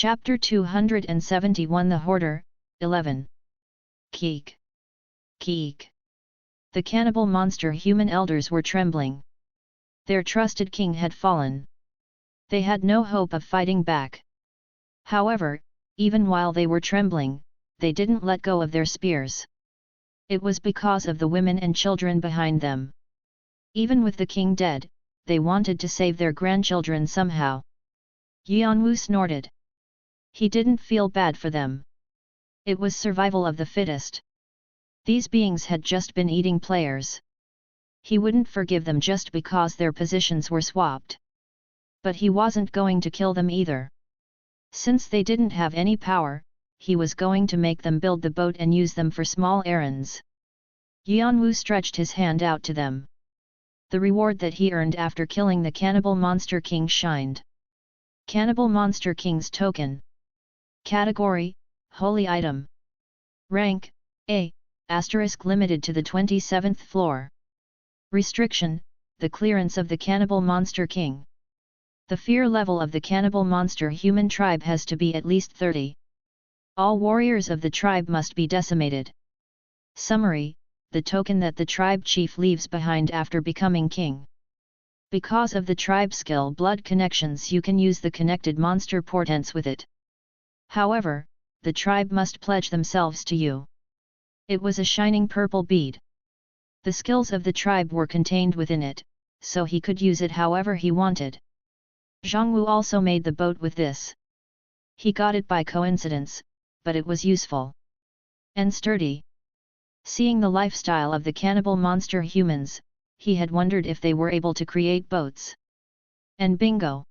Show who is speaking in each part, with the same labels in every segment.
Speaker 1: Chapter 271 The Hoarder, 11. Keek. Keek. The cannibal monster human elders were trembling. Their trusted king had fallen. They had no hope of fighting back. However, even while they were trembling, they didn't let go of their spears. It was because of the women and children behind them. Even with the king dead, they wanted to save their grandchildren somehow. Yeon-woo snorted. He didn't feel bad for them. It was survival of the fittest. These beings had just been eating players. He wouldn't forgive them just because their positions were swapped. But he wasn't going to kill them either. Since they didn't have any power, he was going to make them build the boat and use them for small errands. Yeon-woo stretched his hand out to them. The reward that he earned after killing the Cannibal Monster King shined. Cannibal Monster King's token. Category: Holy Item. Rank: A, * limited to the 27th floor. Restriction: the clearance of the Cannibal Monster King. The fear level of the Cannibal Monster human tribe has to be at least 30. All warriors of the tribe must be decimated. Summary: the token that the tribe chief leaves behind after becoming king. Because of the tribe skill blood connections, you can use the connected monster portents with it. However, the tribe must pledge themselves to you. It was a shining purple bead. The skills of the tribe were contained within it, so he could use it however he wanted. Jeong-woo also made the boat with this. He got it by coincidence, but it was useful. And sturdy. Seeing the lifestyle of the cannibal monster humans, he had wondered if they were able to create boats. And bingo!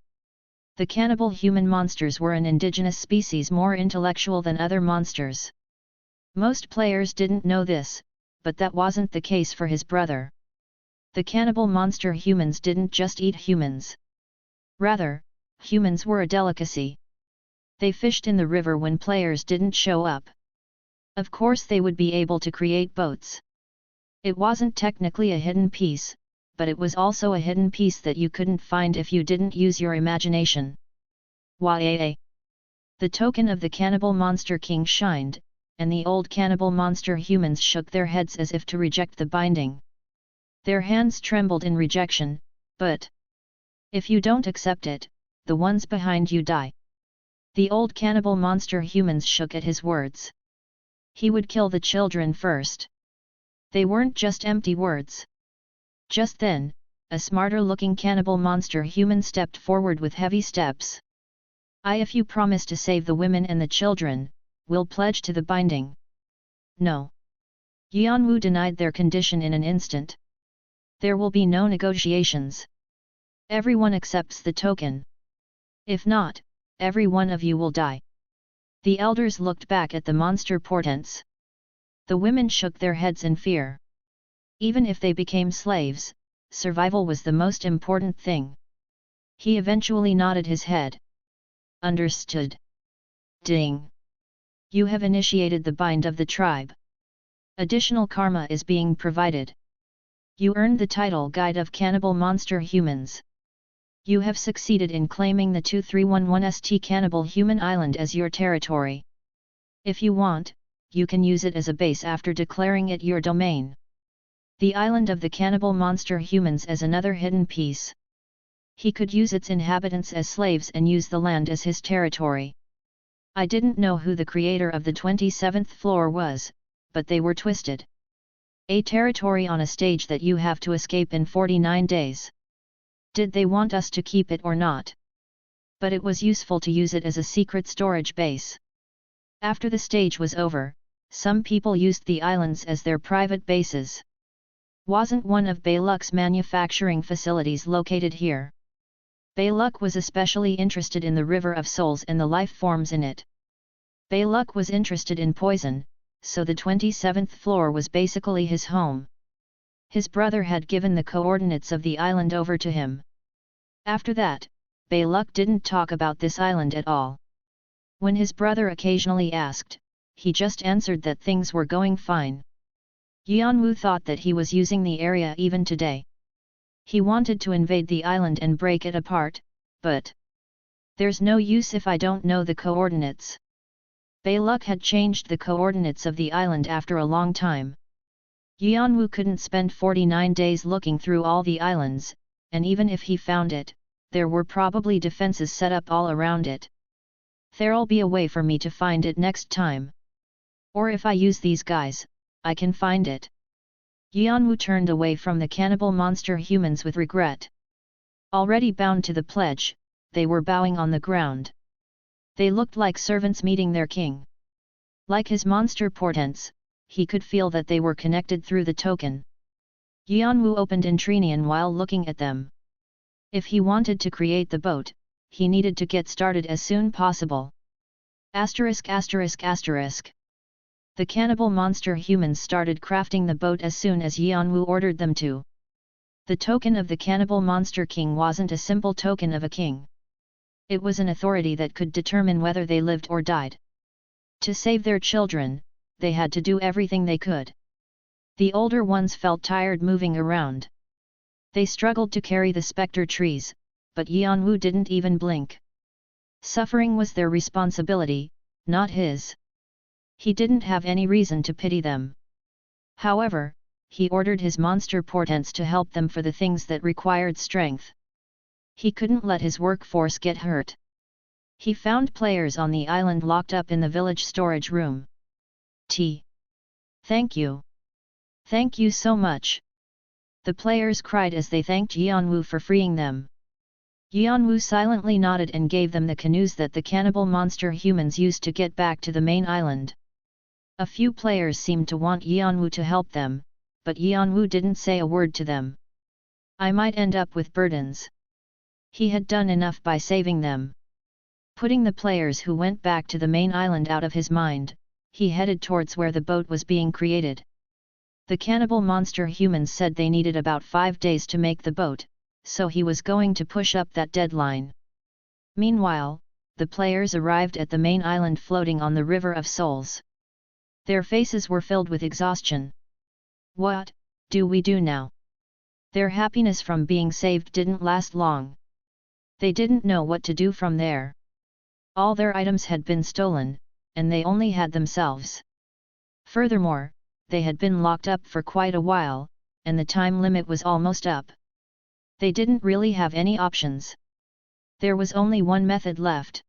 Speaker 1: The cannibal human monsters were an indigenous species more intellectual than other monsters. Most players didn't know this, but that wasn't the case for his brother. The cannibal monster humans didn't just eat humans. Rather, humans were a delicacy. They fished in the river when players didn't show up. Of course they would be able to create boats. It wasn't technically a hidden piece, but it was also a hidden piece that you couldn't find if you didn't use your imagination. Yaa. The token of the Cannibal Monster King shined, and the old cannibal monster humans shook their heads as if to reject the binding. Their hands trembled in rejection, but if you don't accept it, the ones behind you die. The old cannibal monster humans shook at his words. He would kill the children first. They weren't just empty words. Just then, a smarter-looking cannibal monster human stepped forward with heavy steps. If you promise to save the women and the children, we'll pledge to the binding. No. Yeon-woo denied their condition in an instant. There will be no negotiations. Everyone accepts the token. If not, every one of you will die. The elders looked back at the monster portents. The women shook their heads in fear. Even if they became slaves, survival was the most important thing. He eventually nodded his head. Understood. Ding. You have initiated the bind of the tribe. Additional karma is being provided. You earned the title Guide of Cannibal Monster Humans. You have succeeded in claiming the 2311st Cannibal Human Island as your territory. If you want, you can use it as a base after declaring it your domain. The island of the Cannibal Monster Humans as another hidden piece. He could use its inhabitants as slaves and use the land as his territory. I didn't know who the creator of the 27th floor was, but they were twisted. A territory on a stage that you have to escape in 49 days. Did they want us to keep it or not? But it was useful to use it as a secret storage base. After the stage was over, some people used the islands as their private bases. Wasn't one of Bayluk's manufacturing facilities located here? Bayluk was especially interested in the River of Souls and the life forms in it. Bayluk was interested in poison, so the 27th floor was basically his home. His brother had given the coordinates of the island over to him. After that, Bayluk didn't talk about this island at all. When his brother occasionally asked, he just answered that things were going fine. Yeon-woo thought that he was using the area even today. He wanted to invade the island and break it apart, but There's no use if I don't know the coordinates. Beiluk had changed the coordinates of the island after a long time. Yeon-woo couldn't spend 49 days looking through all the islands, and even if he found it, there were probably defenses set up all around it. There'll be a way for me to find it next time. Or if I use these guys, I can find it. Yeon-woo turned away from the cannibal monster humans with regret. Already bound to the pledge, they were bowing on the ground. They looked like servants meeting their king. Like his monster portents, he could feel that they were connected through the token. Yeon-woo opened Intrinian while looking at them. If he wanted to create the boat, he needed to get started as soon possible. Asterisk asterisk asterisk. The cannibal monster humans started crafting the boat as soon as Yeon-woo ordered them to. The token of the cannibal monster king wasn't a simple token of a king. It was an authority that could determine whether they lived or died. To save their children, they had to do everything they could. The older ones felt tired moving around. They struggled to carry the spectre trees, but Yeon-woo didn't even blink. Suffering was their responsibility, not his. He didn't have any reason to pity them. However, he ordered his monster portents to help them for the things that required strength. He couldn't let his workforce get hurt. He found players on the island locked up in the village storage room. Thank you. Thank you so much. The players cried as they thanked Yeon-woo for freeing them. Yeon-woo silently nodded and gave them the canoes that the cannibal monster humans used to get back to the main island. A few players seemed to want Yeon-woo to help them, but Yeon-woo didn't say a word to them. I might end up with burdens. He had done enough by saving them. Putting the players who went back to the main island out of his mind, he headed towards where the boat was being created. The cannibal monster humans said they needed about 5 days to make the boat, so he was going to push up that deadline. Meanwhile, the players arrived at the main island floating on the River of Souls. Their faces were filled with exhaustion. What do we do now? Their happiness from being saved didn't last long. They didn't know what to do from there. All their items had been stolen, and they only had themselves. Furthermore, they had been locked up for quite a while, and the time limit was almost up. They didn't really have any options. There was only one method left.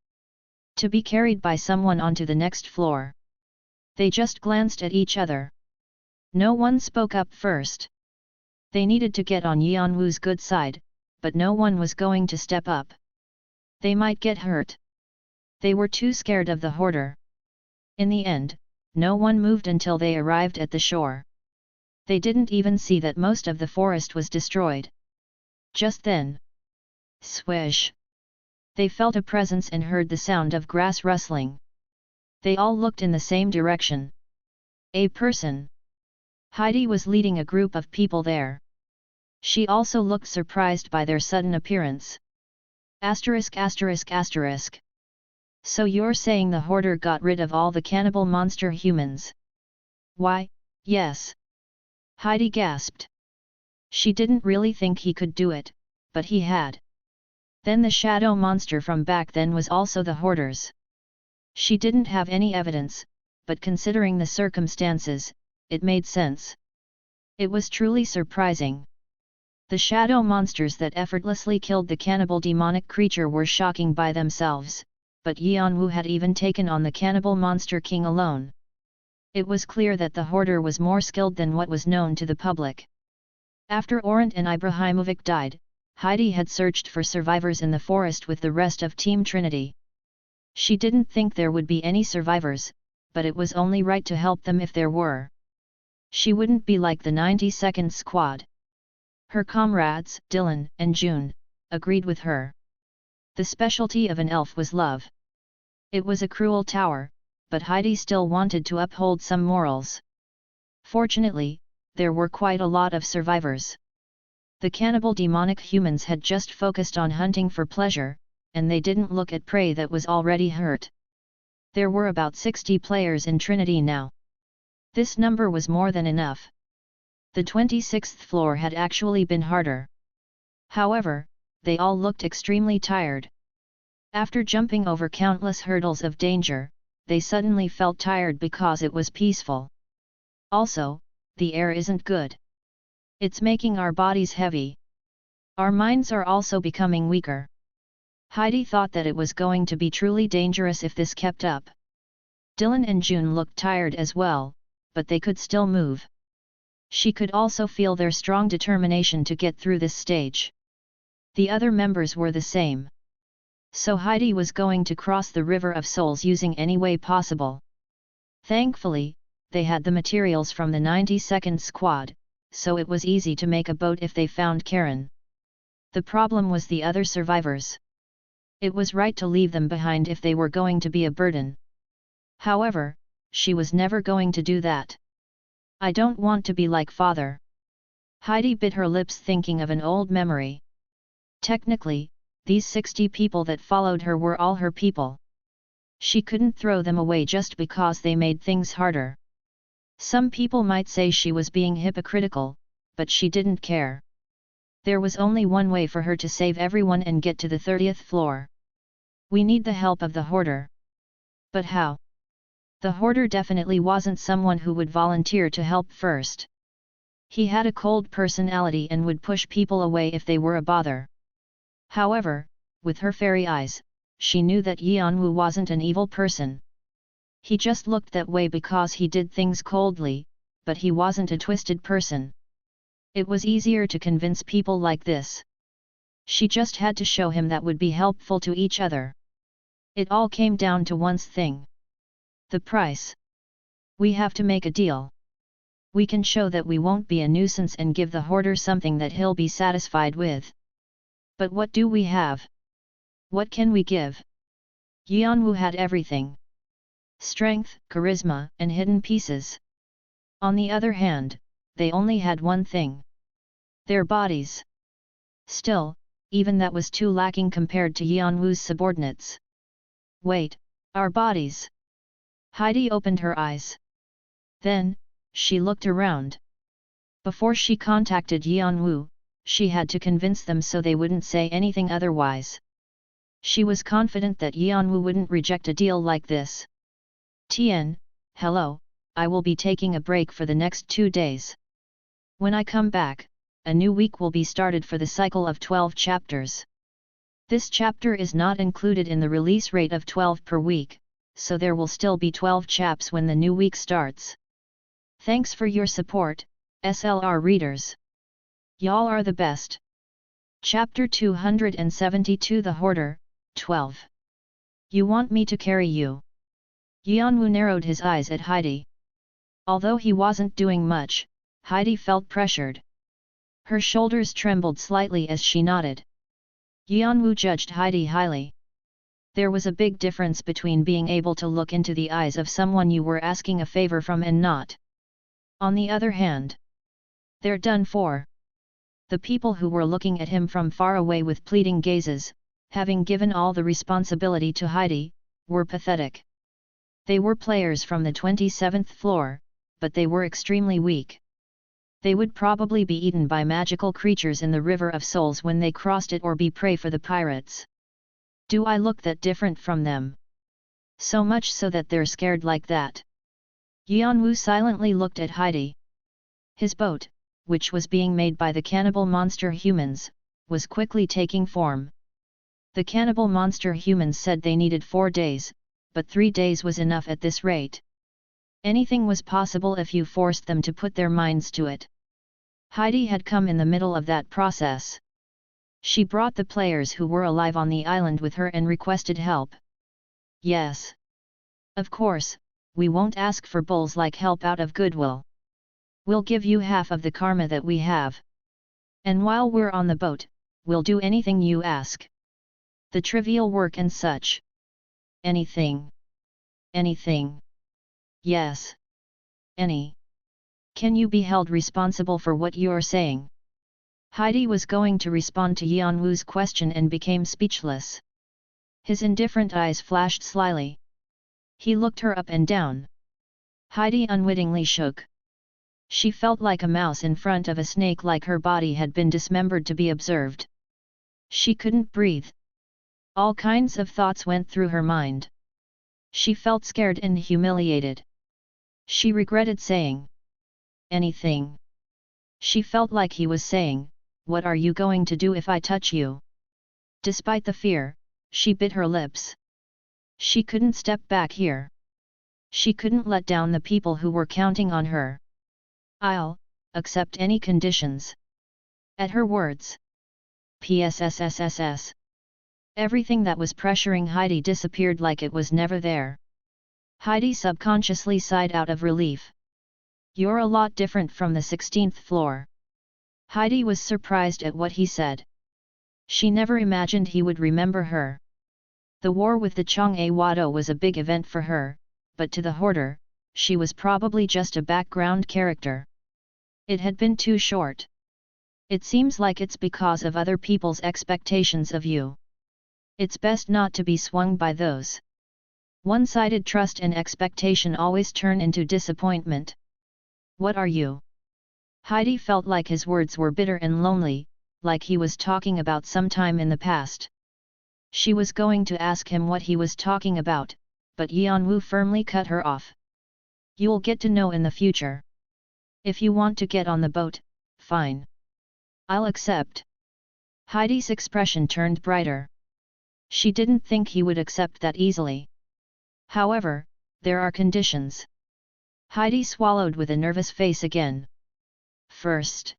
Speaker 1: To be carried by someone onto the next floor. They just glanced at each other. No one spoke up first. They needed to get on Yeon-woo's good side, but no one was going to step up. They might get hurt. They were too scared of the hoarder. In the end, no one moved until they arrived at the shore. They didn't even see that most of the forest was destroyed. Just then, swish! They felt a presence and heard the sound of grass rustling. They all looked in the same direction. A person. Heidi was leading a group of people there. She also looked surprised by their sudden appearance. Asterisk asterisk asterisk. So you're saying the hoarder got rid of all the cannibal monster humans? Why, yes. Heidi gasped. She didn't really think he could do it, but he had. Then the shadow monster from back then was also the hoarder's. She didn't have any evidence, but considering the circumstances, it made sense. It was truly surprising. The shadow monsters that effortlessly killed the cannibal demonic creature were shocking by themselves, but Yeon-woo had even taken on the cannibal monster king alone. It was clear that the hoarder was more skilled than what was known to the public. After Orant and Ibrahimovic died, Heidi had searched for survivors in the forest with the rest of Team Trinity. She didn't think there would be any survivors, but it was only right to help them if there were. She wouldn't be like the 92nd Squad. Her comrades, Dylan and June, agreed with her. The specialty of an elf was love. It was a cruel tower, but Heidi still wanted to uphold some morals. Fortunately, there were quite a lot of survivors. The cannibal demonic humans had just focused on hunting for pleasure, and they didn't look at prey that was already hurt. There were about 60 players in Trinity now. This number was more than enough. The 26th floor had actually been harder. However, they all looked extremely tired. After jumping over countless hurdles of danger, they suddenly felt tired because it was peaceful. Also, the air isn't good. It's making our bodies heavy. Our minds are also becoming weaker. Heidi thought that it was going to be truly dangerous if this kept up. Dylan and June looked tired as well, but they could still move. She could also feel their strong determination to get through this stage. The other members were the same. So Heidi was going to cross the River of Souls using any way possible. Thankfully, they had the materials from the 92nd Squad, so it was easy to make a boat if they found Karen. The problem was the other survivors. It was right to leave them behind if they were going to be a burden. However, she was never going to do that. I don't want to be like father. Heidi bit her lips thinking of an old memory. Technically, these 60 people that followed her were all her people. She couldn't throw them away just because they made things harder. Some people might say she was being hypocritical, but she didn't care. There was only one way for her to save everyone and get to the 30th floor. We need the help of the Hoarder. But how? The Hoarder definitely wasn't someone who would volunteer to help first. He had a cold personality and would push people away if they were a bother. However, with her fairy eyes, she knew that Yeon-woo wasn't an evil person. He just looked that way because he did things coldly, but he wasn't a twisted person. It was easier to convince people like this. She just had to show him that would be helpful to each other. It all came down to one thing. The price. We have to make a deal. We can show that we won't be a nuisance and give the Hoarder something that he'll be satisfied with. But what do we have? What can we give? Yeon-woo had everything. Strength, charisma, and hidden pieces. On the other hand, they only had one thing. Their bodies. Still, even that was too lacking compared to Yeon-woo's subordinates. Wait, our bodies. Heidi opened her eyes. Then, she looked around. Before she contacted Yeon-woo, she had to convince them so they wouldn't say anything otherwise. She was confident that Yeon-woo wouldn't reject a deal like this. Tien, hello, I will be taking a break for the next 2 days. When I come back, a new week will be started for the cycle of 12 chapters. This chapter is not included in the release rate of 12 per week, so there will still be 12 chaps when the new week starts. Thanks for your support, SLR readers. Y'all are the best. Chapter 272 The Hoarder, 12. You want me to carry you? Yeon-woo narrowed his eyes at Heidi. Although he wasn't doing much, Heidi felt pressured. Her shoulders trembled slightly as she nodded. Yeon-woo judged Heidi highly. There was a big difference between being able to look into the eyes of someone you were asking a favor from and not. On the other hand, they're done for. The people who were looking at him from far away with pleading gazes, having given all the responsibility to Heidi, were pathetic. They were players from the 27th floor, but they were extremely weak. They would probably be eaten by magical creatures in the River of Souls when they crossed it or be prey for the pirates. Do I look that different from them? So much so that they're scared like that? Yeon-woo silently looked at Heidi. His boat, which was being made by the cannibal monster humans, was quickly taking form. The cannibal monster humans said they needed 4 days, but 3 days was enough at this rate. Anything was possible if you forced them to put their minds to it. Heidi had come in the middle of that process. She brought the players who were alive on the island with her and requested help. Yes. Of course, we won't ask for bulls like help out of goodwill. We'll give you half of the karma that we have. And while we're on the boat, we'll do anything you ask. The trivial work and such. Anything. Anything. Yes. Any. Can you be held responsible for what you're saying? Heidi was going to respond to Yeon-woo's question and became speechless. His indifferent eyes flashed slyly. He looked her up and down. Heidi unwittingly shook. She felt like a mouse in front of a snake, like her body had been dismembered to be observed. She couldn't breathe. All kinds of thoughts went through her mind. She felt scared and humiliated. She regretted saying anything. She felt like he was saying, "What are you going to do if I touch you?" Despite the fear, she bit her lips. She couldn't step back here. She couldn't let down the people who were counting on her. "I'll accept any conditions." At her words, PSSSSS. Everything that was pressuring Heidi disappeared like it was never there. Heidi subconsciously sighed out of relief. "You're a lot different from the 16th floor." Heidi was surprised at what he said. She never imagined he would remember her. The war with the Jeong-woo was a big event for her, but to the hoarder, she was probably just a background character. It had been too short. "It seems like it's because of other people's expectations of you. It's best not to be swung by those. One-sided trust and expectation always turn into disappointment." "What are you?" Heidi felt like his words were bitter and lonely, like he was talking about some time in the past. She was going to ask him what he was talking about, but Yeon-woo firmly cut her off. "You'll get to know in the future. If you want to get on the boat, fine. I'll accept." Heidi's expression turned brighter. She didn't think he would accept that easily. "However, there are conditions." Heidi swallowed with a nervous face again. "First,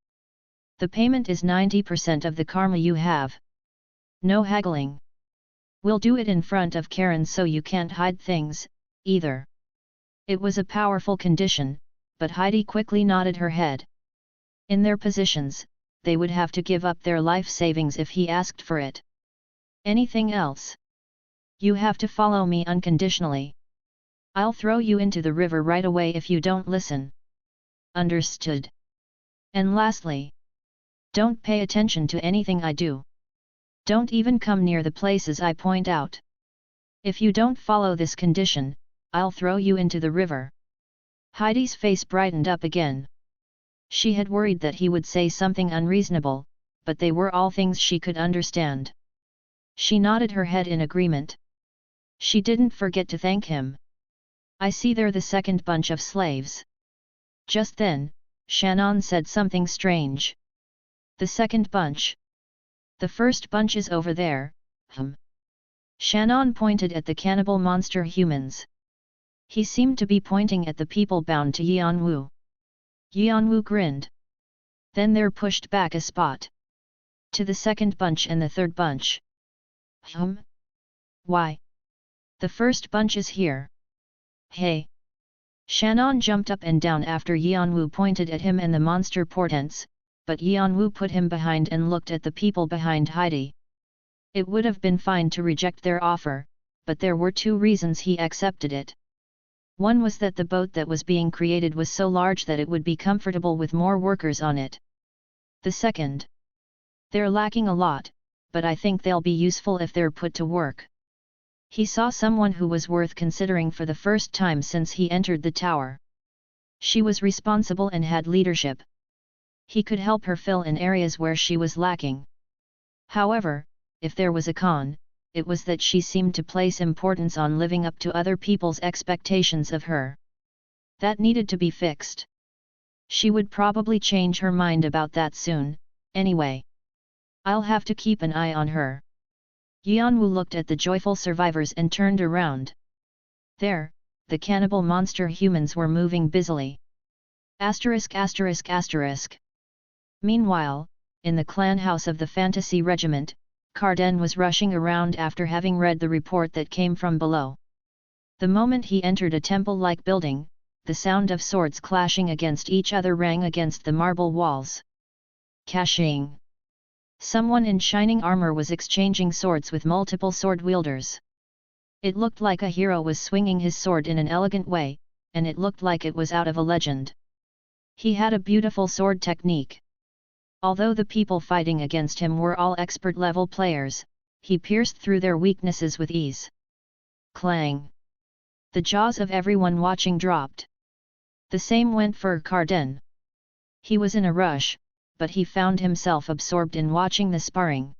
Speaker 1: the payment is 90% of the karma you have. No haggling. We'll do it in front of Karen so you can't hide things, either." It was a powerful condition, but Heidi quickly nodded her head. In their positions, they would have to give up their life savings if he asked for it. "Anything else?" "You have to follow me unconditionally. I'll throw you into the river right away if you don't listen." "Understood. And lastly, don't pay attention to anything I do. Don't even come near the places I point out. If you don't follow this condition, I'll throw you into the river." Heidi's face brightened up again. She had worried that he would say something unreasonable, but they were all things she could understand. She nodded her head in agreement. She didn't forget to thank him. "I see they're the second bunch of slaves." Just then, Shannon said something strange. "The second bunch? The first bunch is over there, Shannon pointed at the cannibal monster humans. He seemed to be pointing at the people bound to Yeon-woo. Yeon-woo grinned. "Then they're pushed back a spot. To the second bunch and the third bunch." "Why? The first bunch is here." "Hey!" Shannon jumped up and down after Yeon-woo pointed at him and the monster portents, but Yeon-woo put him behind and looked at the people behind Heidi. It would have been fine to reject their offer, but there were two reasons he accepted it. One was that the boat that was being created was so large that it would be comfortable with more workers on it. The second: "They're lacking a lot, but I think they'll be useful if they're put to work." He saw someone who was worth considering for the first time since he entered the tower. She was responsible and had leadership. He could help her fill in areas where she was lacking. However, if there was a con, it was that she seemed to place importance on living up to other people's expectations of her. That needed to be fixed. She would probably change her mind about that soon, anyway. "I'll have to keep an eye on her." Yeon-woo looked at the joyful survivors and turned around. There, the cannibal monster humans were moving busily. ******. Meanwhile, in the clan house of the Fantasy Regiment, Carden was rushing around after having read the report that came from below. The moment he entered a temple-like building, the sound of swords clashing against each other rang against the marble walls. Cashing! Someone in shining armor was exchanging swords with multiple sword-wielders. It looked like a hero was swinging his sword in an elegant way, and it looked like it was out of a legend. He had a beautiful sword technique. Although the people fighting against him were all expert-level players, he pierced through their weaknesses with ease. Clang! The jaws of everyone watching dropped. The same went for Carden. He was in a rush, but he found himself absorbed in watching the sparring.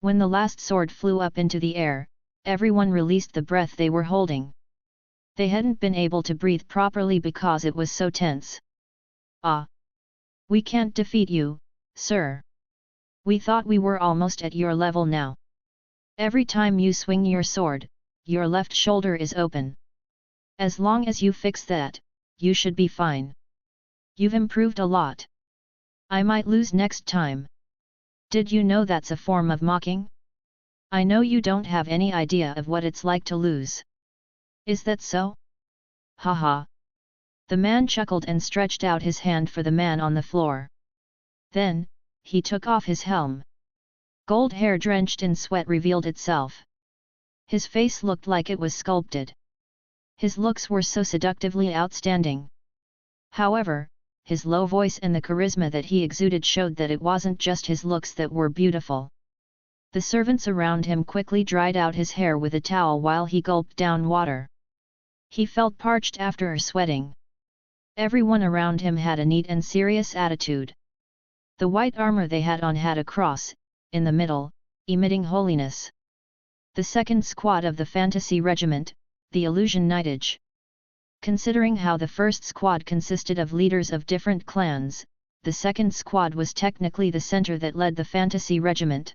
Speaker 1: When the last sword flew up into the air, everyone released the breath they were holding. They hadn't been able to breathe properly because it was so tense. Ah! We can't defeat you, sir. We thought we were almost at your level now. Every time you swing your sword, your left shoulder is open. As long as you fix that, you should be fine. You've improved a lot. I might lose next time. Did you know that's a form of mocking? I know you don't have any idea of what it's like to lose. Is that so? Haha. The man chuckled and stretched out his hand for the man on the floor. Then, he took off his helm. Gold hair drenched in sweat revealed itself. His face looked like it was sculpted. His looks were so seductively outstanding. However, his low voice and the charisma that he exuded showed that it wasn't just his looks that were beautiful. The servants around him quickly dried out his hair with a towel while he gulped down water. He felt parched after sweating. Everyone around him had a neat and serious attitude. The white armor they had on had a cross, in the middle, emitting holiness. The second squad of the fantasy regiment, the Illusion Knightage. Considering how the first squad consisted of leaders of different clans, the second squad was technically the center that led the fantasy regiment.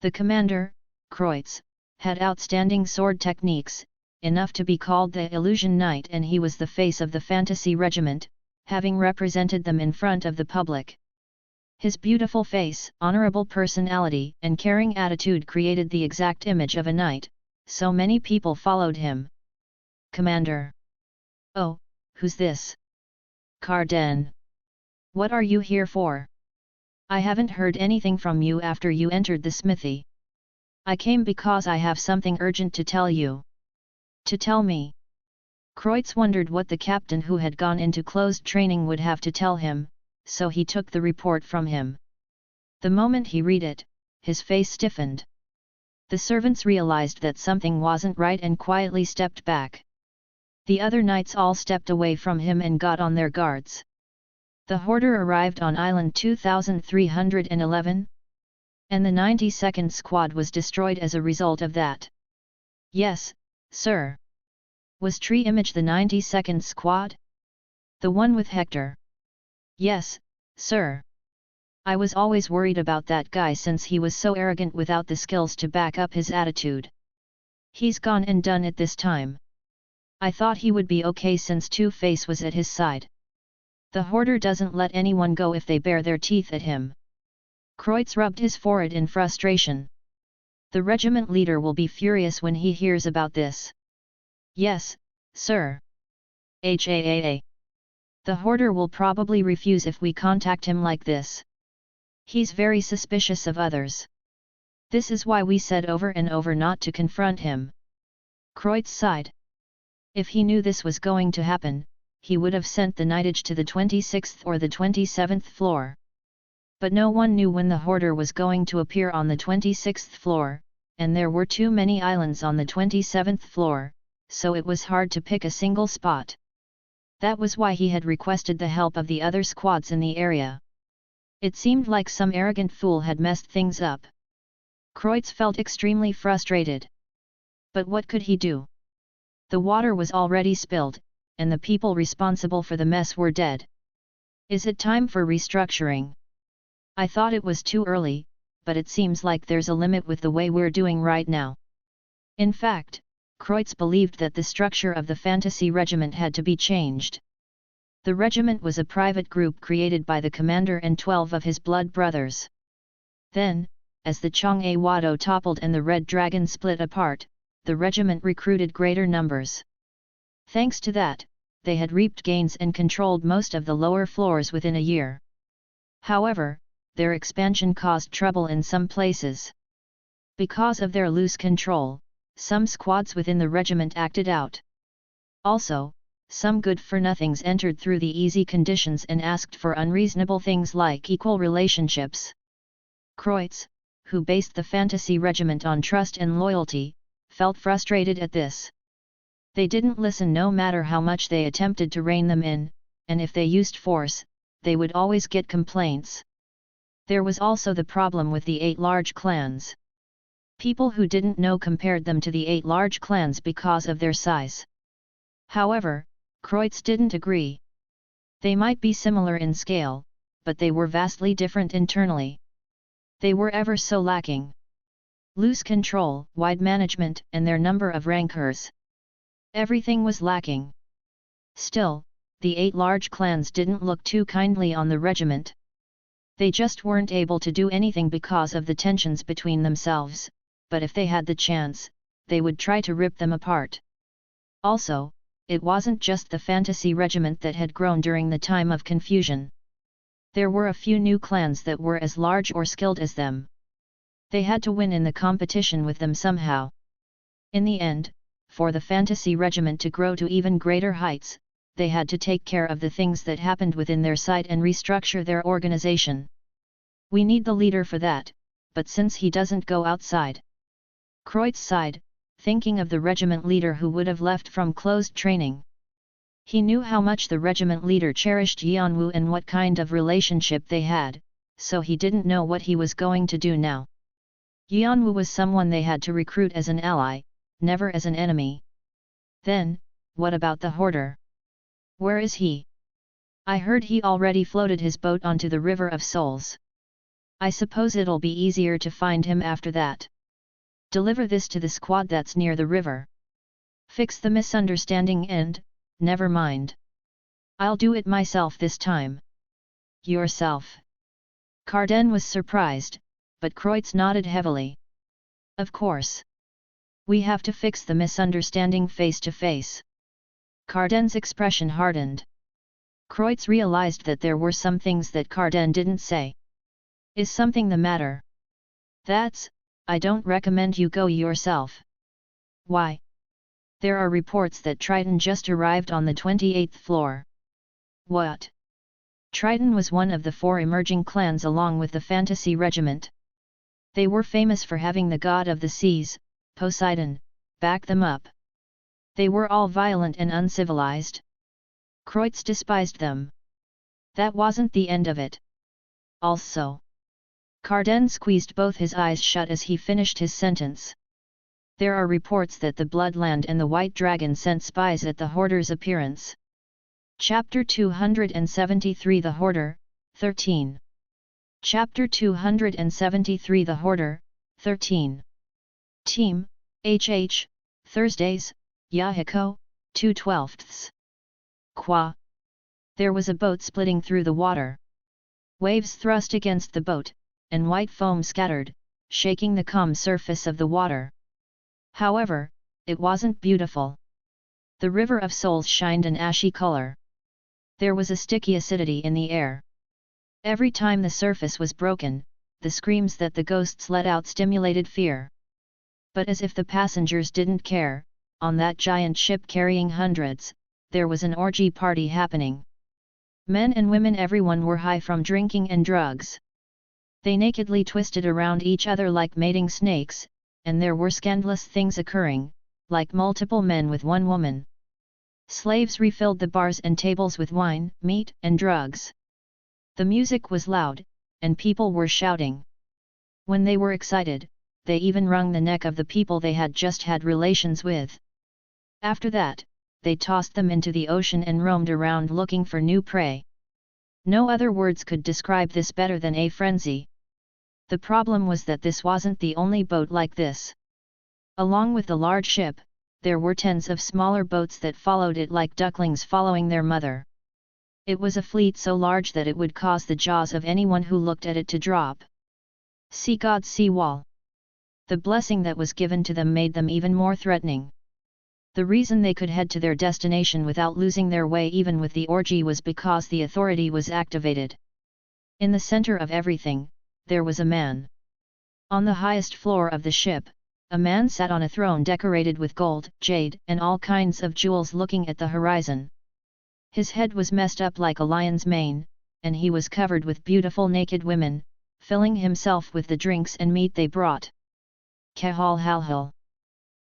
Speaker 1: The commander, Kreutz, had outstanding sword techniques, enough to be called the Illusion Knight, and he was the face of the fantasy regiment, having represented them in front of the public. His beautiful face, honorable personality, and caring attitude created the exact image of a knight, so many people followed him. Commander. Oh, who's this? Carden. What are you here for? I haven't heard anything from you after you entered the smithy. I came because I have something urgent to tell you. To tell me? Kreutz wondered what the captain who had gone into closed training would have to tell him, so he took the report from him. The moment he read it, his face stiffened. The servants realized that something wasn't right and quietly stepped back. The other knights all stepped away from him and got on their guards. The hoarder arrived on Island 2311, and the 92nd Squad was destroyed as a result of that. Yes, sir. Was Tree Image the 92nd Squad? The one with Hector? Yes, sir. I was always worried about that guy since he was so arrogant without the skills to back up his attitude. He's gone and done it this time. I thought he would be okay since Two-Face was at his side. The hoarder doesn't let anyone go if they bare their teeth at him. Kreutz rubbed his forehead in frustration. The regiment leader will be furious when he hears about this. Yes, sir. HAAA. The hoarder will probably refuse if we contact him like this. He's very suspicious of others. This is why we said over and over not to confront him. Kreutz sighed. If he knew this was going to happen, he would have sent the knightage to the 26th or the 27th floor. But no one knew when the hoarder was going to appear on the 26th floor, and there were too many islands on the 27th floor, so it was hard to pick a single spot. That was why he had requested the help of the other squads in the area. It seemed like some arrogant fool had messed things up. Kreutz felt extremely frustrated. But what could he do? The water was already spilled, and the people responsible for the mess were dead. Is it time for restructuring? I thought it was too early, but it seems like there's a limit with the way we're doing right now. In fact, Kreutz believed that the structure of the fantasy regiment had to be changed. The regiment was a private group created by the commander and 12 of his blood brothers. Then, as the Jeong-woo Cha toppled and the Red Dragon split apart, the regiment recruited greater numbers. Thanks to that, they had reaped gains and controlled most of the lower floors within a year. However, their expansion caused trouble in some places. Because of their loose control, some squads within the regiment acted out. Also, some good-for-nothings entered through the easy conditions and asked for unreasonable things like equal relationships. Kreutz, who based the fantasy regiment on trust and loyalty, felt frustrated at this. They didn't listen no matter how much they attempted to rein them in, and if they used force, they would always get complaints. There was also the problem with the 8 large clans. People who didn't know compared them to the 8 large clans because of their size. However, Kreutz didn't agree. They might be similar in scale, but they were vastly different internally. They were ever so lacking. Loose control, wide management, and their number of rankers. Everything was lacking. Still, the 8 large clans didn't look too kindly on the regiment. They just weren't able to do anything because of the tensions between themselves, but if they had the chance, they would try to rip them apart. Also, it wasn't just the fantasy regiment that had grown during the time of confusion. There were a few new clans that were as large or skilled as them. They had to win in the competition with them somehow. In the end, for the fantasy regiment to grow to even greater heights, they had to take care of the things that happened within their site and restructure their organization. We need the leader for that, but since he doesn't go outside. Kreutz sighed, thinking of the regiment leader who would have left from closed training. He knew how much the regiment leader cherished Yeon-woo and what kind of relationship they had, so he didn't know what he was going to do now. Yeon-woo was someone they had to recruit as an ally, never as an enemy. Then, what about the hoarder? Where is he? I heard he already floated his boat onto the River of Souls. I suppose it'll be easier to find him after that. Deliver this to the squad that's near the river. Fix the misunderstanding and, never mind. I'll do it myself this time. Yourself? Carden was surprised, but Kreutz nodded heavily. Of course. We have to fix the misunderstanding face to face. Carden's expression hardened. Kreutz realized that there were some things that Carden didn't say. Is something the matter? I don't recommend you go yourself. Why? There are reports that Triton just arrived on the 28th floor. What? Triton was one of the 4 emerging clans along with the fantasy regiment. They were famous for having the god of the seas, Poseidon, back them up. They were all violent and uncivilized. Kreutz despised them. That wasn't the end of it. Also. Carden squeezed both his eyes shut as he finished his sentence. There are reports that the Bloodland and the White Dragon sent spies at the Hoarder's appearance. Chapter 273 The Hoarder, 13. Chapter 273 The Hoarder, 13. Team, HH, Thursdays, Yahiko, 2/12. Qua. There was a boat splitting through the water. Waves thrust against the boat, and white foam scattered, shaking the calm surface of the water. However, it wasn't beautiful. The River of Souls shined an ashy color. There was a sticky acidity in the air. Every time the surface was broken, the screams that the ghosts let out stimulated fear. But as if the passengers didn't care, on that giant ship carrying hundreds, there was an orgy party happening. Men and women, everyone were high from drinking and drugs. They nakedly twisted around each other like mating snakes, and there were scandalous things occurring, like multiple men with one woman. Slaves refilled the bars and tables with wine, meat, and drugs. The music was loud, and people were shouting. When they were excited, they even wrung the neck of the people they had just had relations with. After that, they tossed them into the ocean and roamed around looking for new prey. No other words could describe this better than a frenzy. The problem was that this wasn't the only boat like this. Along with the large ship, there were tens of smaller boats that followed it like ducklings following their mother. It was a fleet so large that it would cause the jaws of anyone who looked at it to drop. Sea god sea wall. The blessing that was given to them made them even more threatening. The reason they could head to their destination without losing their way even with the orgy was because the authority was activated. In the center of everything, there was a man. On the highest floor of the ship, a man sat on a throne decorated with gold, jade, and all kinds of jewels looking at the horizon. His head was messed up like a lion's mane, and he was covered with beautiful naked women, filling himself with the drinks and meat they brought. Kahal halhal.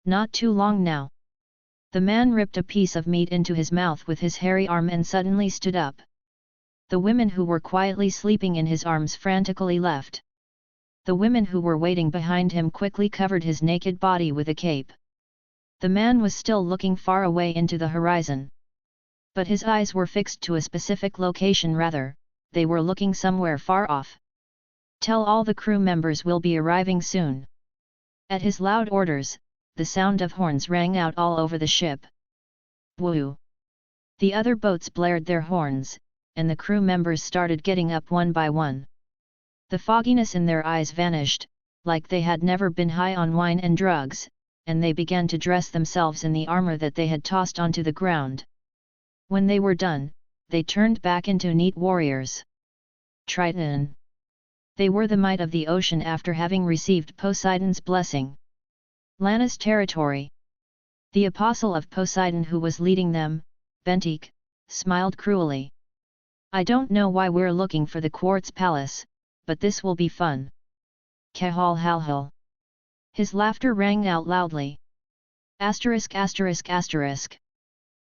Speaker 1: Not too long now. The man ripped a piece of meat into his mouth with his hairy arm and suddenly stood up. The women who were quietly sleeping in his arms frantically left. The women who were waiting behind him quickly covered his naked body with a cape. The man was still looking far away into the horizon. But his eyes were fixed to a specific location rather, they were looking somewhere far off. Tell all the crew members we'll be arriving soon. At his loud orders, the sound of horns rang out all over the ship. Woo! The other boats blared their horns, and the crew members started getting up one by one. The fogginess in their eyes vanished, like they had never been high on wine and drugs, and they began to dress themselves in the armor that they had tossed onto the ground. When they were done, they turned back into neat warriors. Triton. They were the might of the ocean after having received Poseidon's blessing. Lana's territory. The apostle of Poseidon who was leading them, Bentik, smiled cruelly. I don't know why we're looking for the quartz palace, but this will be fun. Kahal halhal. His laughter rang out loudly. Asterisk asterisk asterisk.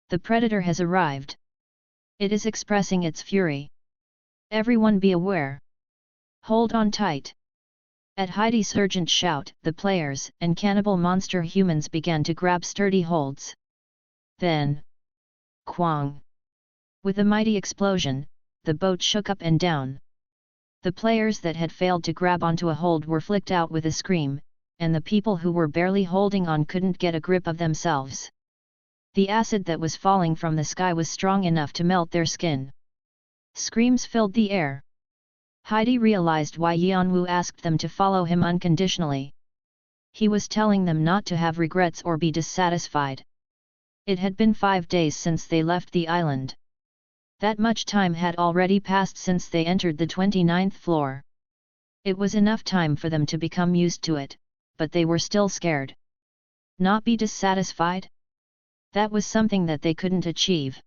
Speaker 1: The predator has arrived. It is expressing its fury. Everyone be aware. Hold on tight. At Heidi's urgent shout, the players and cannibal monster humans began to grab sturdy holds. Then, Kwang! With a mighty explosion, the boat shook up and down. The players that had failed to grab onto a hold were flicked out with a scream, and the people who were barely holding on couldn't get a grip of themselves. The acid that was falling from the sky was strong enough to melt their skin. Screams filled the air. Heidi realized why Yeon-woo asked them to follow him unconditionally. He was telling them not to have regrets or be dissatisfied. It had been 5 days since they left the island. That much time had already passed since they entered the 29th floor. It was enough time for them to become used to it, but they were still scared. Not be dissatisfied? That was something that they couldn't achieve.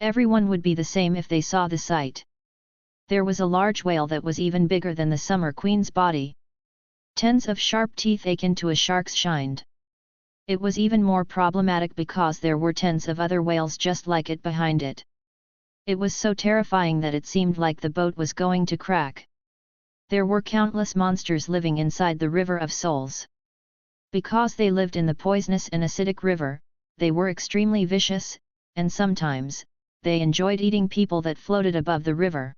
Speaker 1: Everyone would be the same if they saw the sight. There was a large whale that was even bigger than the Summer Queen's body. Tens of sharp teeth akin to a shark's shined. It was even more problematic because there were tens of other whales just like it behind it. It was so terrifying that it seemed like the boat was going to crack. There were countless monsters living inside the River of Souls. Because they lived in the poisonous and acidic river, they were extremely vicious, and sometimes, they enjoyed eating people that floated above the river.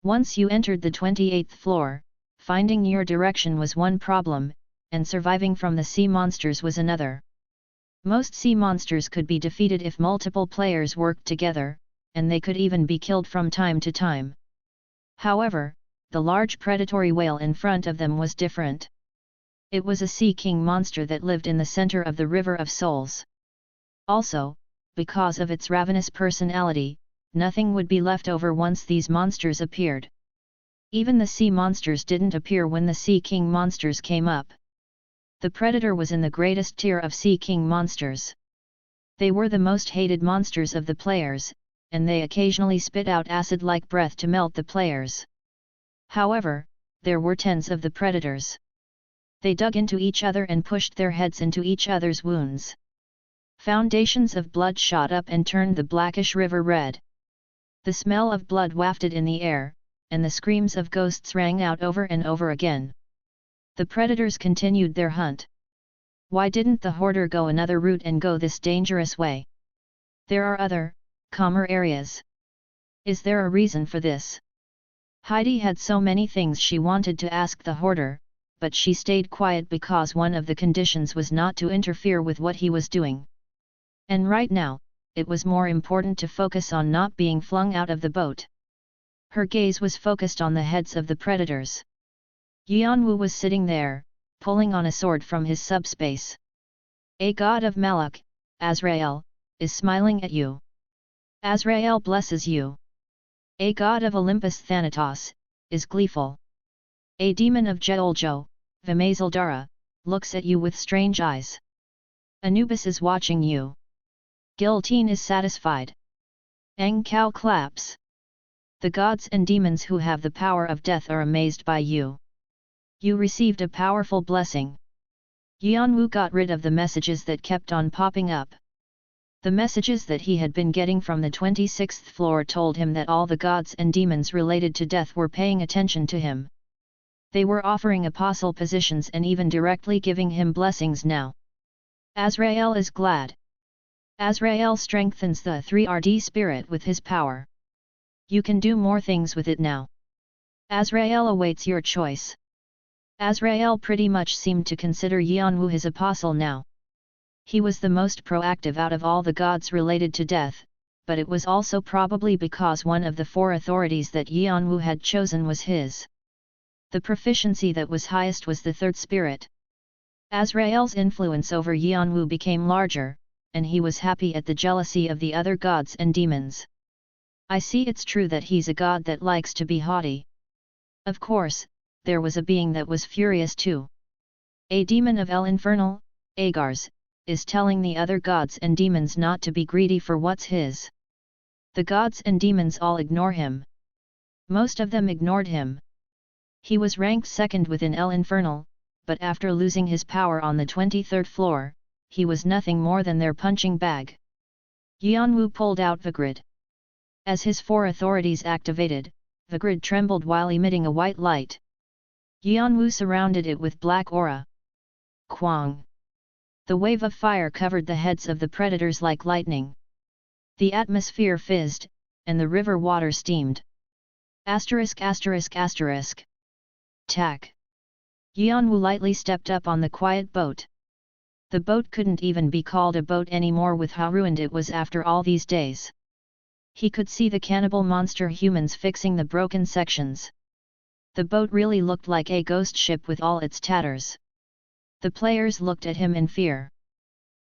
Speaker 1: Once you entered the 28th floor, finding your direction was one problem, and surviving from the sea monsters was another. Most sea monsters could be defeated if multiple players worked together, and they could even be killed from time to time. However, the large predatory whale in front of them was different. It was a sea king monster that lived in the center of the River of Souls. Also, because of its ravenous personality, nothing would be left over once these monsters appeared. Even the sea monsters didn't appear when the Sea King monsters came up. The predator was in the greatest tier of Sea King monsters. They were the most hated monsters of the players, and they occasionally spit out acid-like breath to melt the players. However, there were tens of the predators. They dug into each other and pushed their heads into each other's wounds. Foundations of blood shot up and turned the blackish river red. The smell of blood wafted in the air, and the screams of ghosts rang out over and over again. The predators continued their hunt. Why didn't the hoarder go another route and go this dangerous way? There are other, calmer areas. Is there a reason for this? Heidi had so many things she wanted to ask the hoarder, but she stayed quiet because one of the conditions was not to interfere with what he was doing. And right now, it was more important to focus on not being flung out of the boat. Her gaze was focused on the heads of the predators. Yeon-woo was sitting there, pulling on a sword from his subspace. A god of Malak, Azrael, is smiling at you. Azrael blesses you. A god of Olympus, Thanatos, is gleeful. A demon of Jeoljo, Vimazaldara, looks at you with strange eyes. Anubis is watching you. Guillotine is satisfied. Angkao claps. The gods and demons who have the power of death are amazed by you. You received a powerful blessing. Yeon-woo got rid of the messages that kept on popping up. The messages that he had been getting from the 26th floor told him that all the gods and demons related to death were paying attention to him. They were offering apostle positions and even directly giving him blessings now. Azrael is glad. Azrael strengthens the 3RD spirit with his power. You can do more things with it now. Azrael awaits your choice. Azrael pretty much seemed to consider Yeon-woo his apostle now. He was the most proactive out of all the gods related to death, but it was also probably because one of the 4 authorities that Yeon-woo had chosen was his. The proficiency that was highest was the 3rd spirit. Azrael's influence over Yeon-woo became larger, and he was happy at the jealousy of the other gods and demons. I see it's true that he's a god that likes to be haughty. Of course, there was a being that was furious too. A demon of El Infernal, Agars, is telling the other gods and demons not to be greedy for what's his. The gods and demons all ignore him. Most of them ignored him. He was ranked 2nd within El Infernal, but after losing his power on the 23rd floor, he was nothing more than their punching bag. Yeon-woo pulled out the grid. As his 4 authorities activated, the grid trembled while emitting a white light. Yeon-woo surrounded it with black aura. Kwang! The wave of fire covered the heads of the predators like lightning. The atmosphere fizzed, and the river water steamed. Asterisk asterisk asterisk. Tack! Yeon-woo lightly stepped up on the quiet boat. The boat couldn't even be called a boat anymore with how ruined it was after all these days. He could see the cannibal monster humans fixing the broken sections. The boat really looked like a ghost ship with all its tatters. The players looked at him in fear.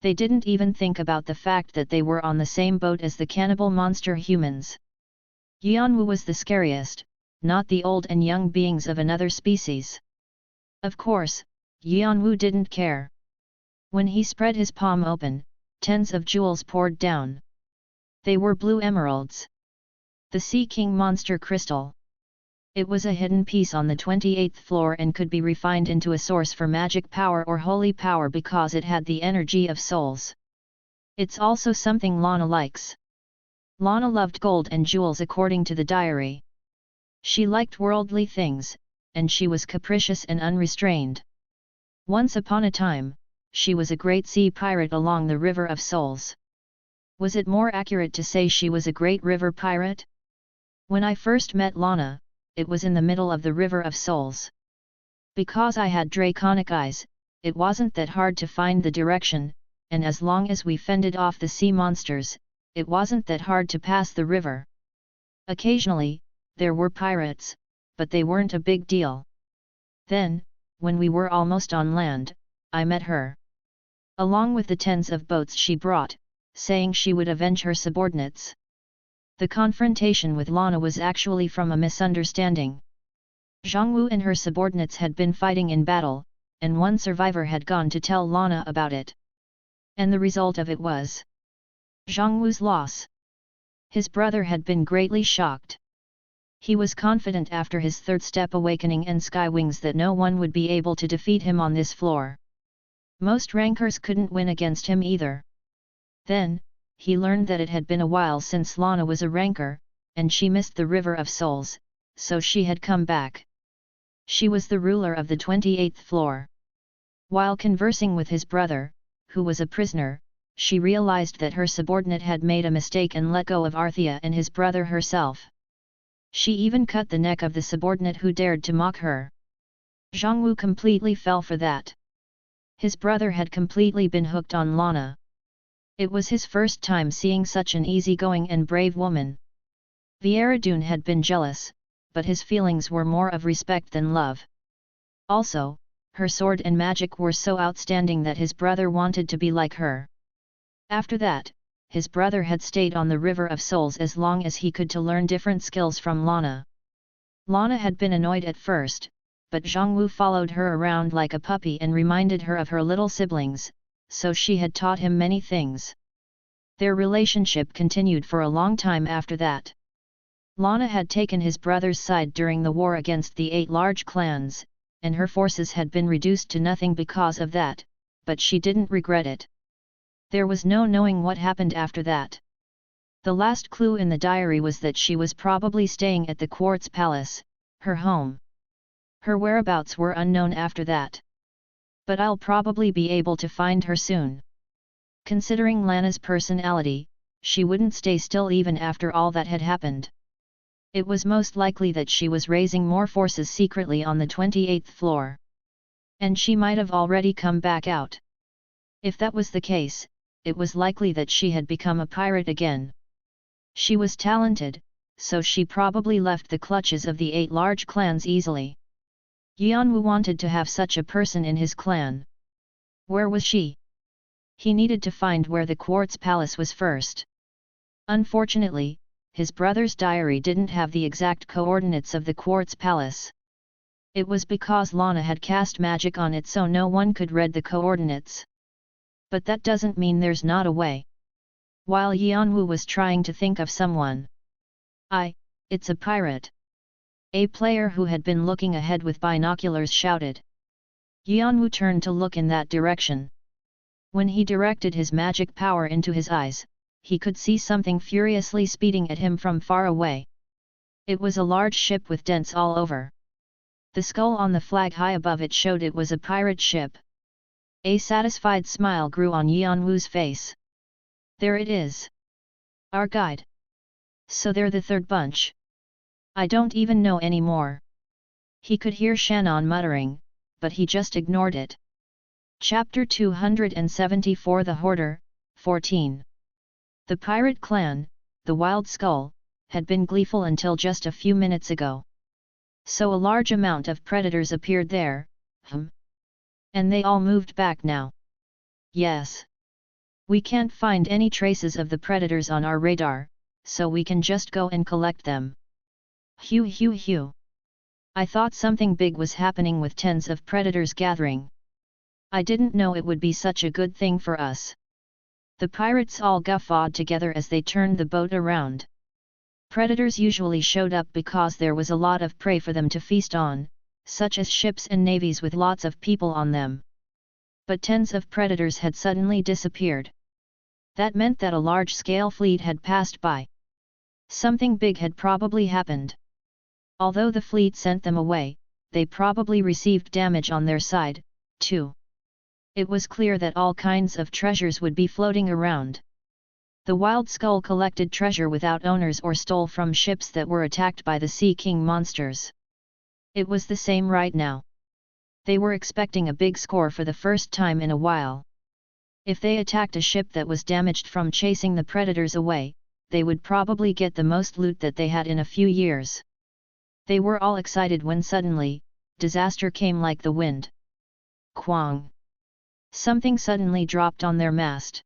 Speaker 1: They didn't even think about the fact that they were on the same boat as the cannibal monster humans. Yeon-woo was the scariest, not the old and young beings of another species. Of course, Yeon-woo didn't care. When he spread his palm open, tens of jewels poured down. They were blue emeralds. The Sea King monster crystal. It was a hidden piece on the 28th floor and could be refined into a source for magic power or holy power because it had the energy of souls. It's also something Lana likes. Lana loved gold and jewels according to the diary. She liked worldly things, and she was capricious and unrestrained. Once upon a time, she was a great sea pirate along the River of Souls. Was it more accurate to say she was a great river pirate? When I first met Lana, it was in the middle of the River of Souls. Because I had draconic eyes, it wasn't that hard to find the direction, and as long as we fended off the sea monsters, it wasn't that hard to pass the river. Occasionally, there were pirates, but they weren't a big deal. Then, when we were almost on land, I met her. Along with the tens of boats she brought, saying she would avenge her subordinates. The confrontation with Lana was actually from a misunderstanding. Jeong-woo and her subordinates had been fighting in battle, and one survivor had gone to tell Lana about it. And the result of it was Jeong-woo's loss. His brother had been greatly shocked. He was confident after his 3rd step awakening and sky wings that no one would be able to defeat him on this floor. Most rankers couldn't win against him either. Then, he learned that it had been a while since Lana was a ranker, and she missed the River of Souls, so she had come back. She was the ruler of the 28th floor. While conversing with his brother, who was a prisoner, she realized that her subordinate had made a mistake and let go of Arthea and his brother herself. She even cut the neck of the subordinate who dared to mock her. Jeong-woo completely fell for that. His brother had completely been hooked on Lana. It was his first time seeing such an easygoing and brave woman. Vieradoon had been jealous, but his feelings were more of respect than love. Also, her sword and magic were so outstanding that his brother wanted to be like her. After that, his brother had stayed on the River of Souls as long as he could to learn different skills from Lana. Lana had been annoyed at first, but Jeong-woo followed her around like a puppy and reminded her of her little siblings, so she had taught him many things. Their relationship continued for a long time after that. Lana had taken his brother's side during the war against the 8 large clans, and her forces had been reduced to nothing because of that, but she didn't regret it. There was no knowing what happened after that. The last clue in the diary was that she was probably staying at the Quartz Palace, her home. Her whereabouts were unknown after that. But I'll probably be able to find her soon. Considering Lana's personality, she wouldn't stay still even after all that had happened. It was most likely that she was raising more forces secretly on the 28th floor. And she might have already come back out. If that was the case, it was likely that she had become a pirate again. She was talented, so she probably left the clutches of the 8 large clans easily. Yeon-woo wanted to have such a person in his clan. Where was she? He needed to find where the Quartz Palace was first. Unfortunately, his brother's diary didn't have the exact coordinates of the Quartz Palace. It was because Lana had cast magic on it so no one could read the coordinates. But that doesn't mean there's not a way. While Yeon-woo was trying to think of someone. It's a pirate. A player who had been looking ahead with binoculars shouted. Yeon-woo turned to look in that direction. When he directed his magic power into his eyes, he could see something furiously speeding at him from far away. It was a large ship with dents all over. The skull on the flag high above it showed it was a pirate ship. A satisfied smile grew on Yeon-woo's face. There it is. Our guide. So they're the third bunch. I don't even know anymore. He could hear Shannon muttering, but he just ignored it. Chapter 274 The Hoarder, 14. The pirate clan, the Wild Skull, had been gleeful until just a few minutes ago. So a large amount of predators appeared there, and they all moved back now. Yes. We can't find any traces of the predators on our radar, so we can just go and collect them. Hew. I thought something big was happening with tens of predators gathering. I didn't know it would be such a good thing for us. The pirates all guffawed together as they turned the boat around. Predators usually showed up because there was a lot of prey for them to feast on, such as ships and navies with lots of people on them. But tens of predators had suddenly disappeared. That meant that a large-scale fleet had passed by. Something big had probably happened. Although the fleet sent them away, they probably received damage on their side, too. It was clear that all kinds of treasures would be floating around. The Wild Skull collected treasure without owners or stole from ships that were attacked by the Sea King monsters. It was the same right now. They were expecting a big score for the first time in a while. If they attacked a ship that was damaged from chasing the predators away, they would probably get the most loot that they had in a few years. They were all excited when suddenly, disaster came like the wind. Quang! Something suddenly dropped on their mast.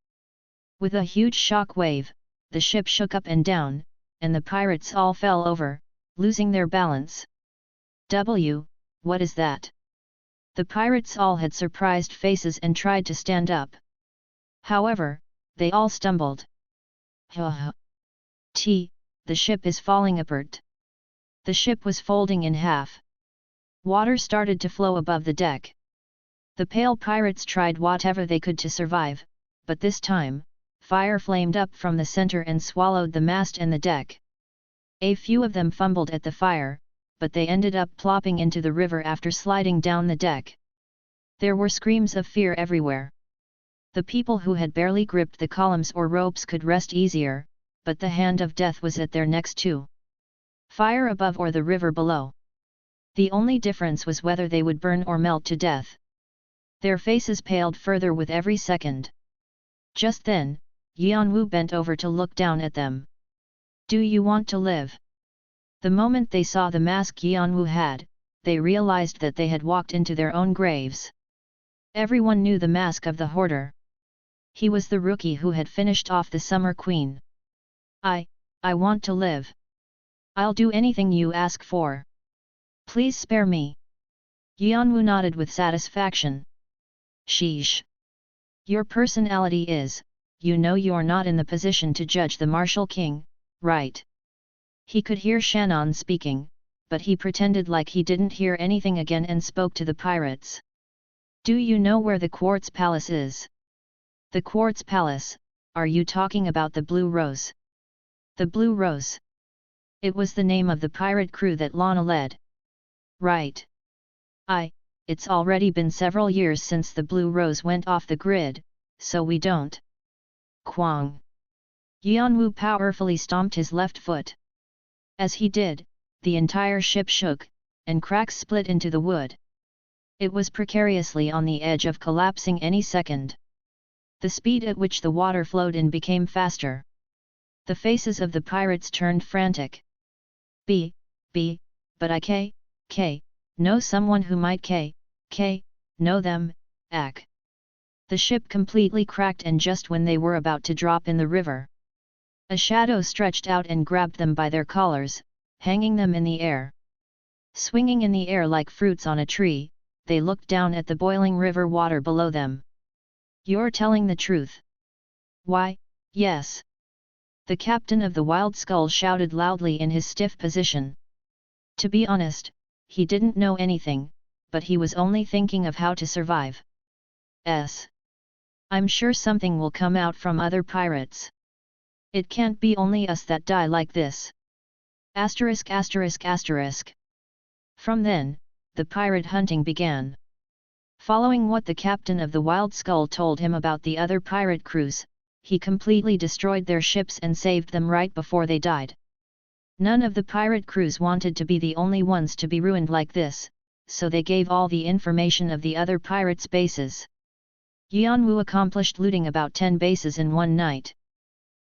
Speaker 1: With a huge shock wave, the ship shook up and down, and the pirates all fell over, losing their balance. What is that? The pirates all had surprised faces and tried to stand up. However, they all stumbled. The ship is falling apart. The ship was folding in half. Water started to flow above the deck. The pale pirates tried whatever they could to survive, but this time, fire flamed up from the center and swallowed the mast and the deck. A few of them fumbled at the fire, but they ended up plopping into the river after sliding down the deck. There were screams of fear everywhere. The people who had barely gripped the columns or ropes could rest easier, but the hand of death was at their necks too. Fire above or the river below. The only difference was whether they would burn or melt to death. Their faces paled further with every second. Just then, Yeon-woo bent over to look down at them. Do you want to live? The moment they saw the mask Yeon-woo had, they realized that they had walked into their own graves. Everyone knew the mask of the hoarder. He was the rookie who had finished off the Summer Queen. I want to live. I'll do anything you ask for. Please spare me. Yeon-woo nodded with satisfaction. Sheesh. Your personality is, you know you're not in the position to judge the Martial King, right? He could hear Shannon speaking, but he pretended like he didn't hear anything again and spoke to the pirates. Do you know where the Quartz Palace is? The Quartz Palace, are you talking about the Blue Rose? The Blue Rose. It was the name of the pirate crew that Lana led. Right. It's already been several years since the Blue Rose went off the grid, so we don't. Kwang. Yeon-woo powerfully stomped his left foot. As he did, the entire ship shook, and cracks split into the wood. It was precariously on the edge of collapsing any second. The speed at which the water flowed in became faster. The faces of the pirates turned frantic. But I know someone who might know them, ac. The ship completely cracked, and just when they were about to drop in the river, a shadow stretched out and grabbed them by their collars, hanging them in the air. Swinging in the air like fruits on a tree, they looked down at the boiling river water below them. You're telling the truth? Why, yes. The captain of the Wild Skull shouted loudly in his stiff position. To be honest, he didn't know anything, but he was only thinking of how to survive. I'm sure something will come out from other pirates. It can't be only us that die like this. From then, the pirate hunting began. Following what the captain of the Wild Skull told him about the other pirate crews, he completely destroyed their ships and saved them right before they died. None of the pirate crews wanted to be the only ones to be ruined like this, so they gave all the information of the other pirates' bases. Yeon-woo accomplished looting about 10 bases in one night.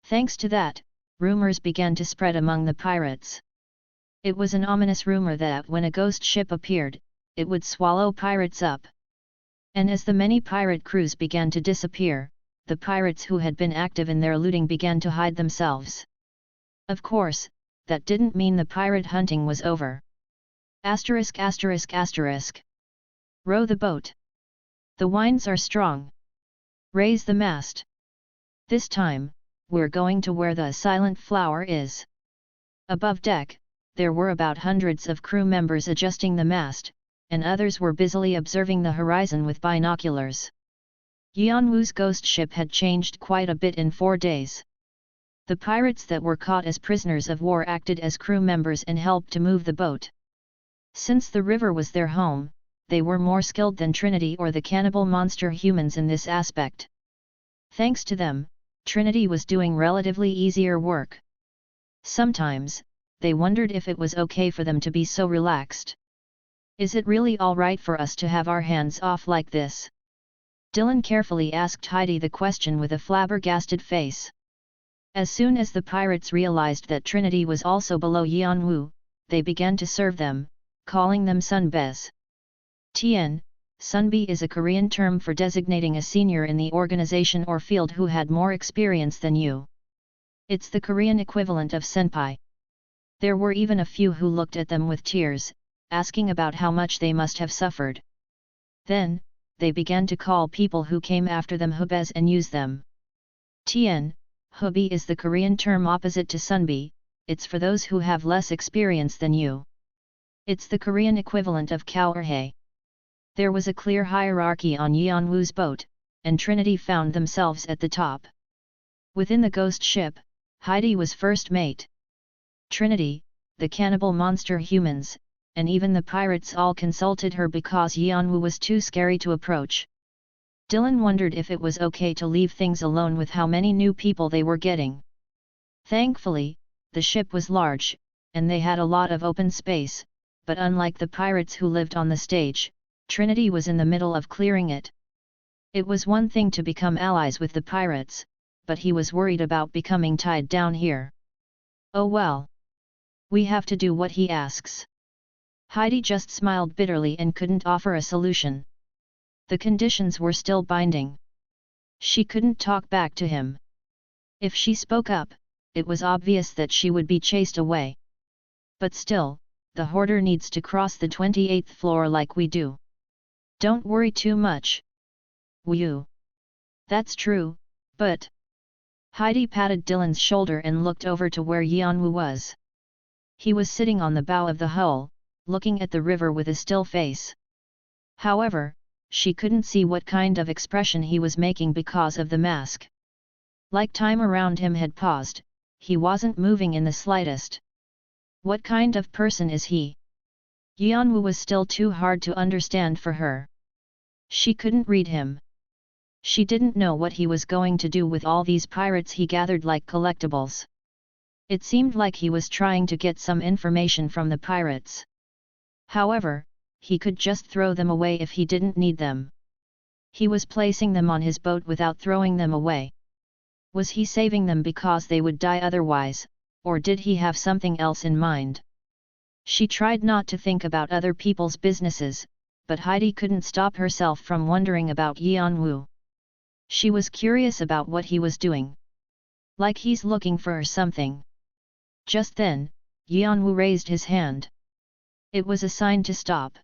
Speaker 1: Thanks to that, rumors began to spread among the pirates. It was an ominous rumor that when a ghost ship appeared, it would swallow pirates up. And as the many pirate crews began to disappear, the pirates who had been active in their looting began to hide themselves. Of course, that didn't mean the pirate hunting was over. Row the boat. The winds are strong. Raise the mast. This time, we're going to where the silent flower is. Above deck, there were about hundreds of crew members adjusting the mast, and others were busily observing the horizon with binoculars. Yeon-woo's ghost ship had changed quite a bit in 4 days. The pirates that were caught as prisoners of war acted as crew members and helped to move the boat. Since the river was their home, they were more skilled than Trinity or the cannibal monster humans in this aspect. Thanks to them, Trinity was doing relatively easier work. Sometimes, they wondered if it was okay for them to be so relaxed. Is it really alright for us to have our hands off like this? Dylan carefully asked Heidi the question with a flabbergasted face. As soon as the pirates realized that Trinity was also below Yeon-woo, they began to serve them, calling them sunbes. Sunbi is a Korean term for designating a senior in the organization or field who had more experience than you. It's the Korean equivalent of senpai. There were even a few who looked at them with tears, asking about how much they must have suffered. Then, they began to call people who came after them hubes and use them. Hubi is the Korean term opposite to sunbi, it's for those who have less experience than you. It's the Korean equivalent of kaurhae. There was a clear hierarchy on Yeon-woo's boat, and Trinity found themselves at the top. Within the ghost ship, Heidi was first mate. Trinity, the cannibal monster humans, and even the pirates all consulted her because Yeon-woo was too scary to approach. Dylan wondered if it was okay to leave things alone with how many new people they were getting. Thankfully, the ship was large, and they had a lot of open space, but unlike the pirates who lived on the stage, Trinity was in the middle of clearing it. It was one thing to become allies with the pirates, but he was worried about becoming tied down here. Oh well. We have to do what he asks. Heidi just smiled bitterly and couldn't offer a solution. The conditions were still binding. She couldn't talk back to him. If she spoke up, it was obvious that she would be chased away. But still, the hoarder needs to cross the 28th floor like we do. Don't worry too much. Woo. That's true, but... Heidi patted Dylan's shoulder and looked over to where Yeon-woo was. He was sitting on the bow of the hull, looking at the river with a still face. However, she couldn't see what kind of expression he was making because of the mask. Like time around him had paused, he wasn't moving in the slightest. What kind of person is he? Yeon-woo was still too hard to understand for her. She couldn't read him. She didn't know what he was going to do with all these pirates he gathered like collectibles. It seemed like he was trying to get some information from the pirates. However, he could just throw them away if he didn't need them. He was placing them on his boat without throwing them away. Was he saving them because they would die otherwise, or did he have something else in mind? She tried not to think about other people's businesses, but Heidi couldn't stop herself from wondering about Yeon-woo. She was curious about what he was doing. Like he's looking for something. Just then, Yeon-woo raised his hand. It was a sign to stop.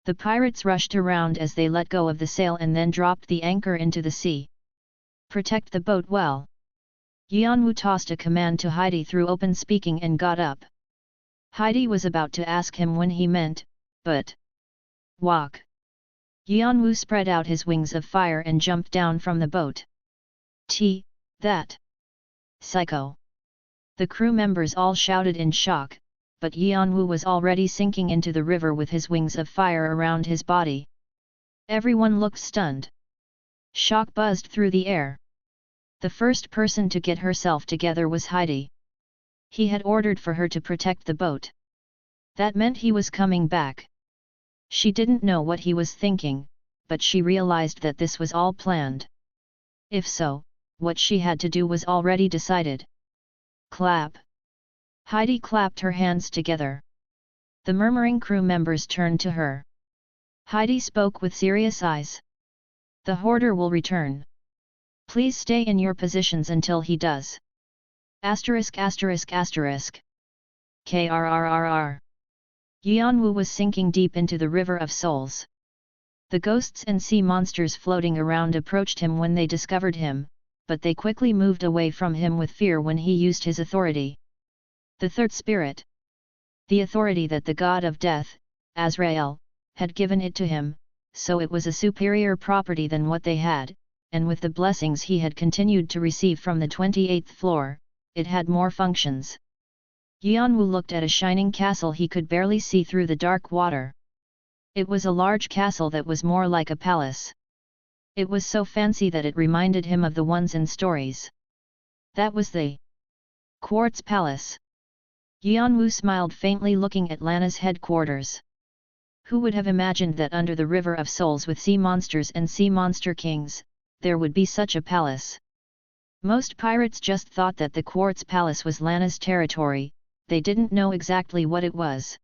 Speaker 1: The pirates rushed around as they let go of the sail and then dropped the anchor into the sea. Protect the boat well. Yeon-woo tossed a command to Heidi through open speaking and got up. Heidi was about to ask him when he meant, but... Walk. Yeon-woo spread out his wings of fire and jumped down from the boat. That! Psycho! The crew members all shouted in shock, but Yeon-woo was already sinking into the river with his wings of fire around his body. Everyone looked stunned. Shock buzzed through the air. The first person to get herself together was Heidi. He had ordered for her to protect the boat. That meant he was coming back. She didn't know what he was thinking, but she realized that this was all planned. If so, what she had to do was already decided. Clap! Heidi clapped her hands together. The murmuring crew members turned to her. Heidi spoke with serious eyes. The hoarder will return. Please stay in your positions until he does. ******. KRRRR. Yeon-woo was sinking deep into the river of souls. The ghosts and sea monsters floating around approached him when they discovered him, but they quickly moved away from him with fear when he used his authority. The third spirit. The authority that the god of death, Azrael, had given it to him, so it was a superior property than what they had, and with the blessings he had continued to receive from the 28th floor, it had more functions. Yeon-woo looked at a shining castle he could barely see through the dark water. It was a large castle that was more like a palace. It was so fancy that it reminded him of the ones in stories. That was the Quartz Palace. Yeon-woo smiled faintly looking at Lana's headquarters. Who would have imagined that under the River of Souls with sea monsters and sea monster kings, there would be such a palace? Most pirates just thought that the Quartz Palace was Lana's territory, they didn't know exactly what it was.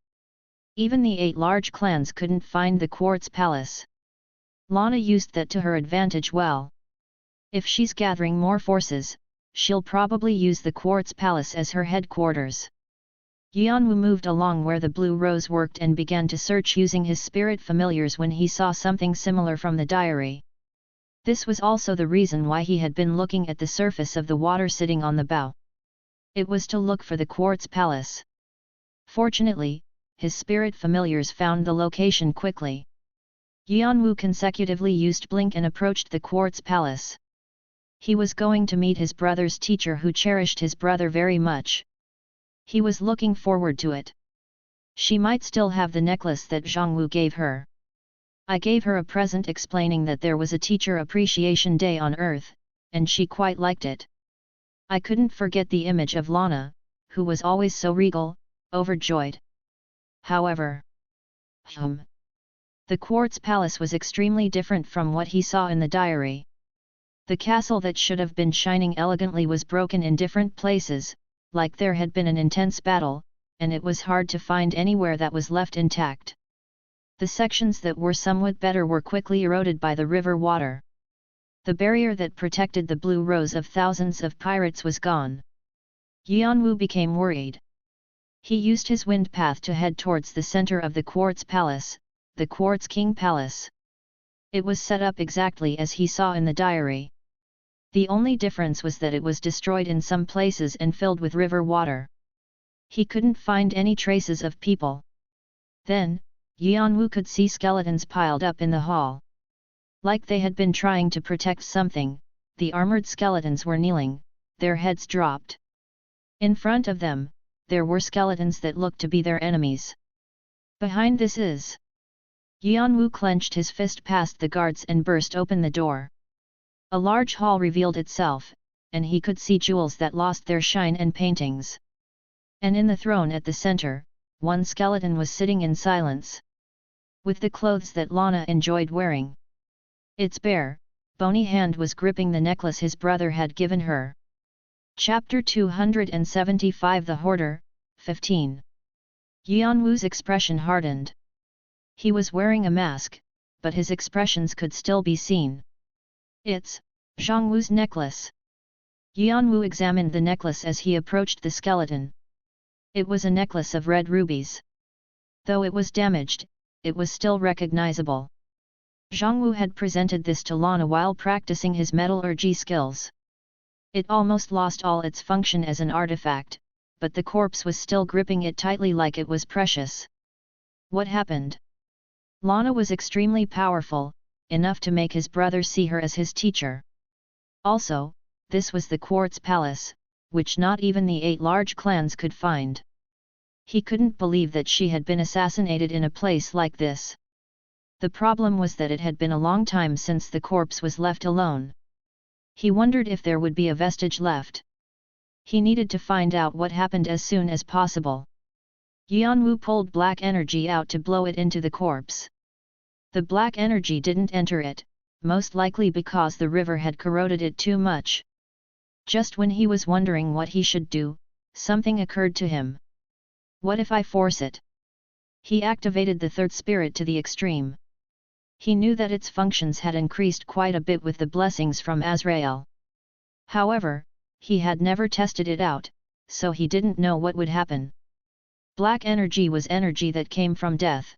Speaker 1: Even the 8 large clans couldn't find the Quartz Palace. Lana used that to her advantage well. If she's gathering more forces, she'll probably use the Quartz Palace as her headquarters. Yeon-woo moved along where the blue rose worked and began to search using his spirit familiars when he saw something similar from the diary. This was also the reason why he had been looking at the surface of the water sitting on the bow. It was to look for the Quartz Palace. Fortunately, his spirit familiars found the location quickly. Yeon-woo consecutively used Blink and approached the Quartz Palace. He was going to meet his brother's teacher who cherished his brother very much. He was looking forward to it. She might still have the necklace that Jeong-woo gave her. I gave her a present explaining that there was a Teacher Appreciation Day on Earth, and she quite liked it. I couldn't forget the image of Lana, who was always so regal, overjoyed. However, the Quartz Palace was extremely different from what he saw in the diary. The castle that should have been shining elegantly was broken in different places, like there had been an intense battle, and it was hard to find anywhere that was left intact. The sections that were somewhat better were quickly eroded by the river water. The barrier that protected the blue rose of thousands of pirates was gone. Yeon-woo became worried. He used his wind path to head towards the center of the Quartz Palace, the Quartz King Palace. It was set up exactly as he saw in the diary. The only difference was that it was destroyed in some places and filled with river water. He couldn't find any traces of people. Then, Yeon-woo could see skeletons piled up in the hall. Like they had been trying to protect something, the armored skeletons were kneeling, their heads dropped. In front of them, there were skeletons that looked to be their enemies. Behind this is. Yeon-woo clenched his fist past the guards and burst open the door. A large hall revealed itself, and he could see jewels that lost their shine and paintings. And in the throne at the center, one skeleton was sitting in silence, with the clothes that Lana enjoyed wearing. Its bare, bony hand was gripping the necklace his brother had given her. Chapter 275 The Hoarder, 15. Yeon-woo's expression hardened. He was wearing a mask, but his expressions could still be seen. It's Jeong-woo's necklace. Yeon-woo examined the necklace as he approached the skeleton. It was a necklace of red rubies. Though it was damaged, it was still recognizable. Jeong-woo had presented this to Lana while practicing his metallurgy skills. It almost lost all its function as an artifact, but the corpse was still gripping it tightly like it was precious. What happened? Lana was extremely powerful, enough to make his brother see her as his teacher. Also, this was the Quartz Palace, which not even the 8 large clans could find. He couldn't believe that she had been assassinated in a place like this. The problem was that it had been a long time since the corpse was left alone. He wondered if there would be a vestige left. He needed to find out what happened as soon as possible. Yeon-woo pulled black energy out to blow it into the corpse. The black energy didn't enter it, most likely because the river had corroded it too much. Just when he was wondering what he should do, something occurred to him. What if I force it? He activated the third spirit to the extreme. He knew that its functions had increased quite a bit with the blessings from Azrael. However, he had never tested it out, so he didn't know what would happen. Black energy was energy that came from death.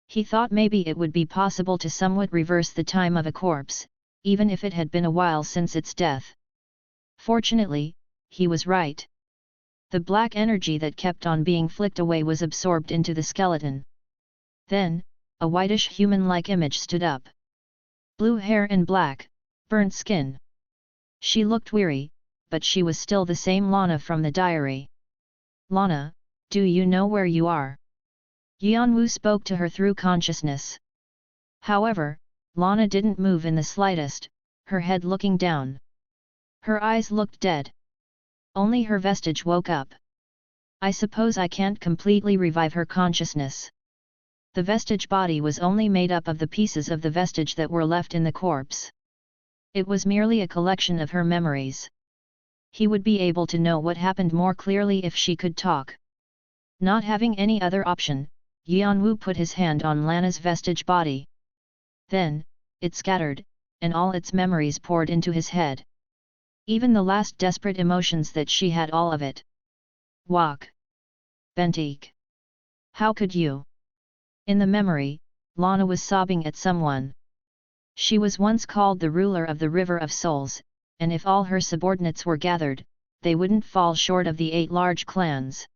Speaker 1: He thought maybe it would be possible to somewhat reverse the time of a corpse, even if it had been a while since its death. Fortunately, he was right. The black energy that kept on being flicked away was absorbed into the skeleton. Then, a whitish human-like image stood up. Blue hair and black, burnt skin. She looked weary, but she was still the same Lana from the diary. Lana, do you know where you are? Yeon-woo spoke to her through consciousness. However, Lana didn't move in the slightest, her head looking down. Her eyes looked dead. Only her vestige woke up. I suppose I can't completely revive her consciousness. The vestige body was only made up of the pieces of the vestige that were left in the corpse. It was merely a collection of her memories. He would be able to know what happened more clearly if she could talk. Not having any other option, Yeon-woo put his hand on Lana's vestige body. Then, it scattered, and all its memories poured into his head. Even the last desperate emotions that she had, all of it. Walk. Bentik. How could you? In the memory, Lana was sobbing at someone. She was once called the ruler of the River of Souls, and if all her subordinates were gathered, they wouldn't fall short of the 8 large clans.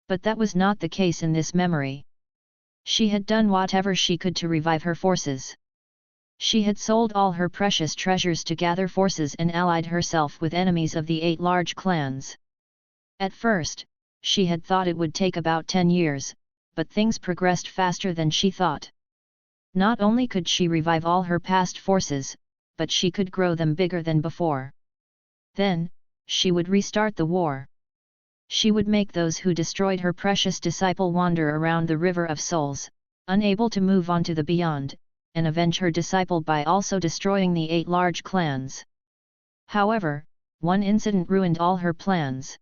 Speaker 1: But that was not the case in this memory. She had done whatever she could to revive her forces. She had sold all her precious treasures to gather forces and allied herself with enemies of the 8 large clans. At first, she had thought it would take about 10 years, but things progressed faster than she thought. Not only could she revive all her past forces, but she could grow them bigger than before. Then, she would restart the war. She would make those who destroyed her precious disciple wander around the River of Souls, unable to move on to the beyond, and avenge her disciple by also destroying the 8 large clans. However, one incident ruined all her plans.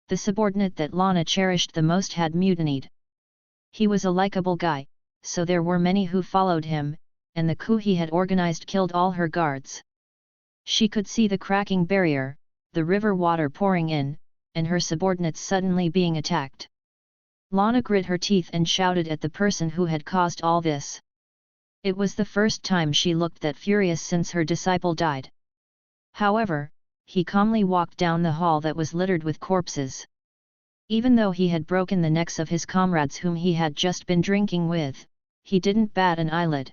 Speaker 1: The subordinate that Lana cherished the most had mutinied. He was a likable guy, so there were many who followed him, and the coup he had organized killed all her guards. She could see the cracking barrier, the river water pouring in, and her subordinates suddenly being attacked. Lana grit her teeth and shouted at the person who had caused all this. It was the first time she looked that furious since her disciple died. However, he calmly walked down the hall that was littered with corpses. Even though he had broken the necks of his comrades whom he had just been drinking with, he didn't bat an eyelid.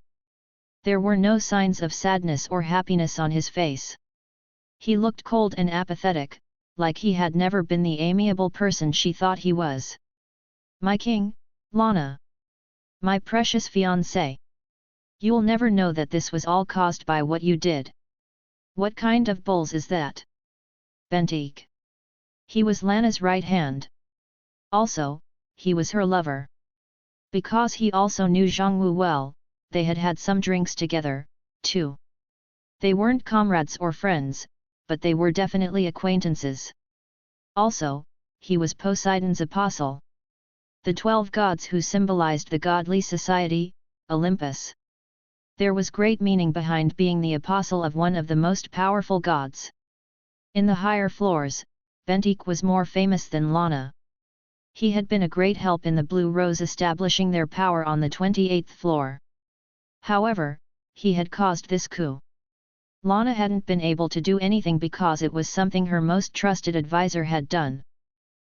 Speaker 1: There were no signs of sadness or happiness on his face. He looked cold and apathetic, like he had never been the amiable person she thought he was. "My king, Lana," My precious fiancé. You'll never know that this was all caused by what you did. What kind of bulls is that? Bentik. He was Lana's right hand. Also, he was her lover. Because he also knew Jeong-woo well, they had had some drinks together, too. They weren't comrades or friends, but they were definitely acquaintances. Also, he was Poseidon's apostle. The 12 gods who symbolized the godly society, Olympus. There was great meaning behind being the apostle of one of the most powerful gods. In the higher floors, Bentik was more famous than Lana. He had been a great help in the Blue Rose establishing their power on the 28th floor. However, he had caused this coup. Lana hadn't been able to do anything because it was something her most trusted advisor had done.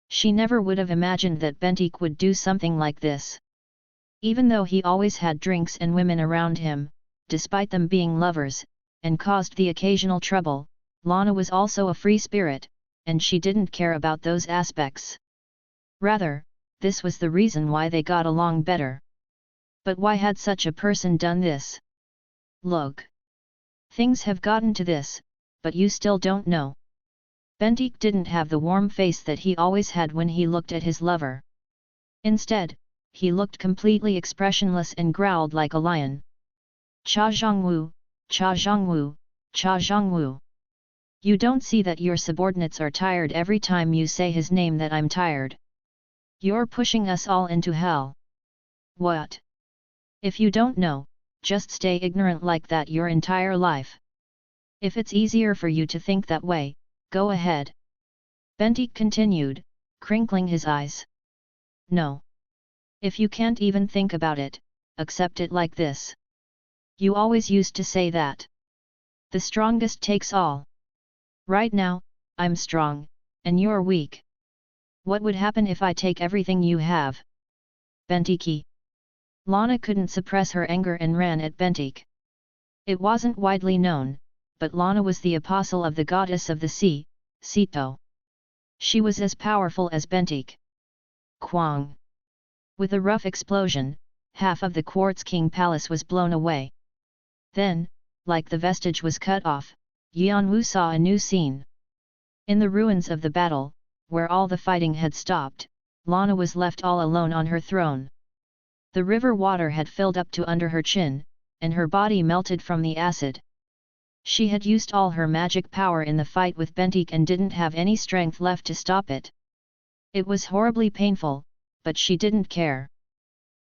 Speaker 1: She never would have imagined that Bentik would do something like this. Even though he always had drinks and women around him, despite them being lovers, and caused the occasional trouble, Lana was also a free spirit, and she didn't care about those aspects. Rather, this was the reason why they got along better. But why had such a person done this? Look. Things have gotten to this, but you still don't know. Bentik didn't have the warm face that he always had when he looked at his lover. Instead, he looked completely expressionless and growled like a lion. Cha Jeong-woo, Cha Jeong-woo, Cha Jeong-woo. You don't see that your subordinates are tired every time you say his name that I'm tired. You're pushing us all into hell. What? If you don't know, just stay ignorant like that your entire life. If it's easier for you to think that way, go ahead. Bentik continued, crinkling his eyes. No. If you can't even think about it, accept it like this. You always used to say that. The strongest takes all. Right now, I'm strong, and you're weak. What would happen if I take everything you have? Bentiki. Lana couldn't suppress her anger and ran at Bentik. It wasn't widely known, but Lana was the apostle of the goddess of the sea, Sito. She was as powerful as Bentik. Kwang. With a rough explosion, half of the Quartz King Palace was blown away. Then, like the vestige was cut off, Yeon-woo saw a new scene. In the ruins of the battle, where all the fighting had stopped, Lana was left all alone on her throne. The river water had filled up to under her chin, and her body melted from the acid. She had used all her magic power in the fight with Bentik and didn't have any strength left to stop it. It was horribly painful, but she didn't care.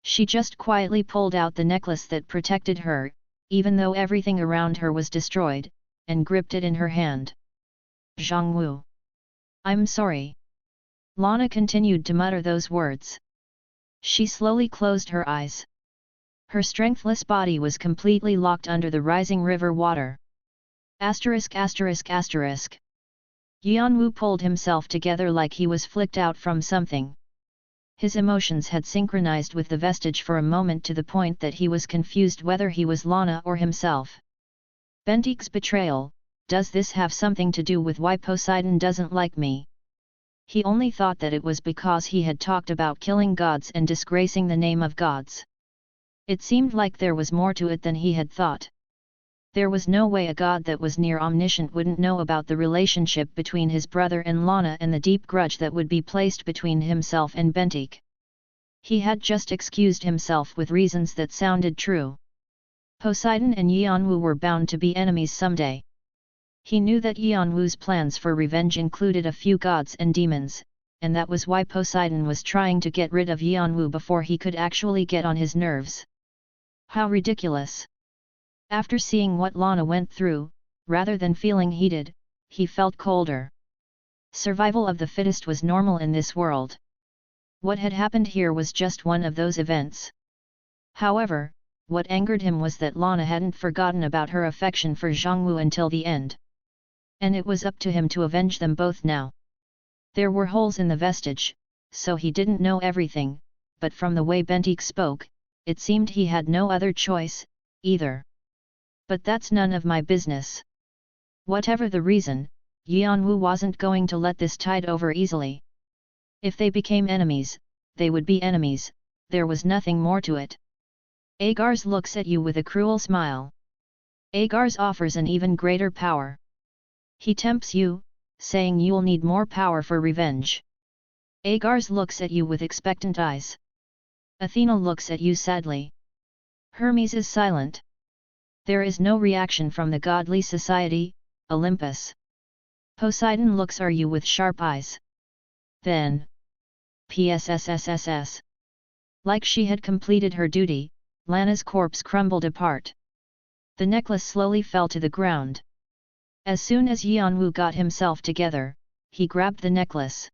Speaker 1: She just quietly pulled out the necklace that protected her, even though everything around her was destroyed, and gripped it in her hand. Jeong-woo. I'm sorry. Lana continued to mutter those words. She slowly closed her eyes. Her strengthless body was completely locked under the rising river water. Asterisk asterisk asterisk. Yeon-woo pulled himself together like he was flicked out from something. His emotions had synchronized with the vestige for a moment to the point that he was confused whether he was Lana or himself. Bentik's betrayal, does this have something to do with why Poseidon doesn't like me? He only thought that it was because he had talked about killing gods and disgracing the name of gods. It seemed like there was more to it than he had thought. There was no way a god that was near omniscient wouldn't know about the relationship between his brother and Lana and the deep grudge that would be placed between himself and Bentik. He had just excused himself with reasons that sounded true. Poseidon and Yeon-woo were bound to be enemies someday. He knew that Yeon-woo's plans for revenge included a few gods and demons, and that was why Poseidon was trying to get rid of Yeon-woo before he could actually get on his nerves. How ridiculous! After seeing what Lana went through, rather than feeling heated, he felt colder. Survival of the fittest was normal in this world. What had happened here was just one of those events. However, what angered him was that Lana hadn't forgotten about her affection for Jeong-woo until the end. And it was up to him to avenge them both now. There were holes in the vestige, so he didn't know everything, but from the way Bentik spoke, it seemed he had no other choice, either. But that's none of my business. Whatever the reason, Yeon-woo wasn't going to let this tide over easily. If they became enemies, they would be enemies, there was nothing more to it. Agar's looks at you with a cruel smile. Agar's offers an even greater power. He tempts you, saying you'll need more power for revenge. Agar's looks at you with expectant eyes. Athena looks at you sadly. Hermes is silent. There is no reaction from the godly society, Olympus. Poseidon looks at you with sharp eyes. Then. PSSSSS. Like she had completed her duty, Lana's corpse crumbled apart. The necklace slowly fell to the ground. As soon as Yeon-woo got himself together, he grabbed the necklace.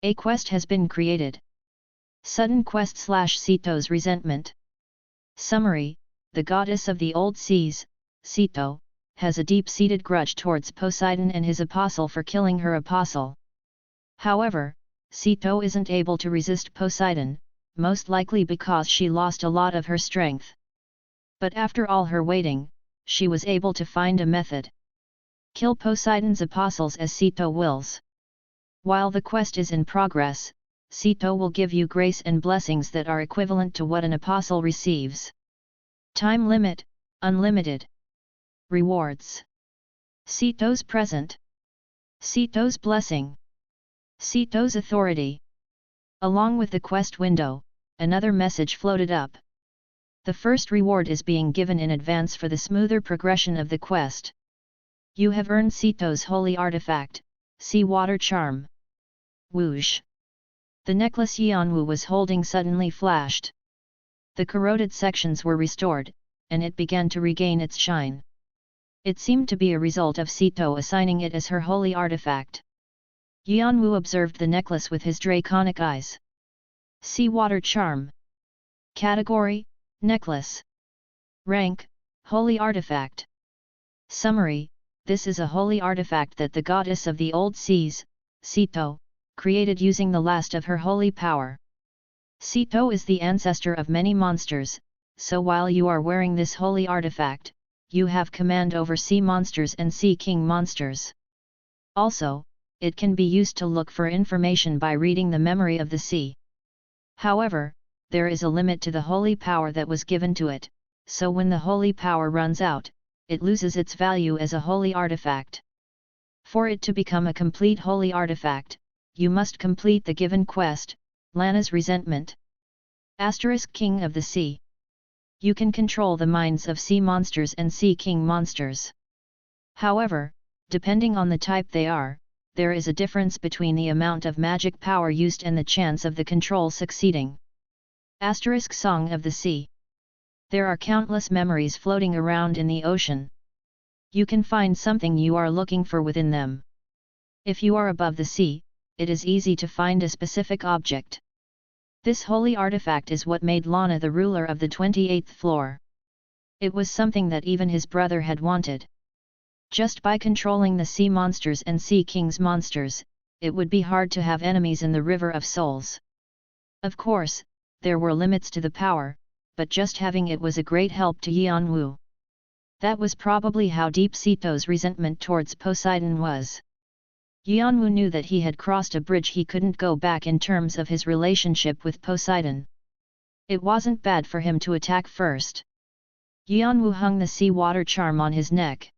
Speaker 1: A quest has been created. Sudden quest / Sito's resentment. Summary: the goddess of the old seas, Sito, has a deep-seated grudge towards Poseidon and his apostle for killing her apostle. However, Sito isn't able to resist Poseidon, most likely because she lost a lot of her strength. But after all her waiting, she was able to find a method. Kill Poseidon's apostles as Sito wills. While the quest is in progress, Sito will give you grace and blessings that are equivalent to what an apostle receives. Time limit, unlimited. Rewards. Sito's present. Sito's blessing. Sito's authority. Along with the quest window, another message floated up. The first reward is being given in advance for the smoother progression of the quest. You have earned Sito's holy artifact, Sea Water Charm. Whoosh! The necklace Yeon-woo was holding suddenly flashed. The corroded sections were restored, and it began to regain its shine. It seemed to be a result of Sito assigning it as her holy artifact. Yeon-woo observed the necklace with his draconic eyes. Sea Water Charm. Category: Necklace. Rank: Holy Artifact. Summary: this is a holy artifact that the goddess of the old seas, Sito, created using the last of her holy power. Sito is the ancestor of many monsters, so while you are wearing this holy artifact, you have command over sea monsters and sea king monsters. Also, it can be used to look for information by reading the memory of the sea. However, there is a limit to the holy power that was given to it, so when the holy power runs out, it loses its value as a holy artifact. For it to become a complete holy artifact, you must complete the given quest, Lana's Resentment. * King of the Sea. You can control the minds of sea monsters and sea king monsters. However, depending on the type they are, there is a difference between the amount of magic power used and the chance of the control succeeding. * Song of the Sea. There are countless memories floating around in the ocean. You can find something you are looking for within them. If you are above the sea, it is easy to find a specific object. This holy artifact is what made Lana the ruler of the 28th floor. It was something that even his brother had wanted. Just by controlling the sea monsters and sea king's monsters, it would be hard to have enemies in the River of Souls. Of course, there were limits to the power, but just having it was a great help to Yeon-woo. That was probably how deep Sito's resentment towards Poseidon was. Yeon-woo knew that he had crossed a bridge he couldn't go back in terms of his relationship with Poseidon. It wasn't bad for him to attack first. Yeon-woo hung the sea water charm on his neck.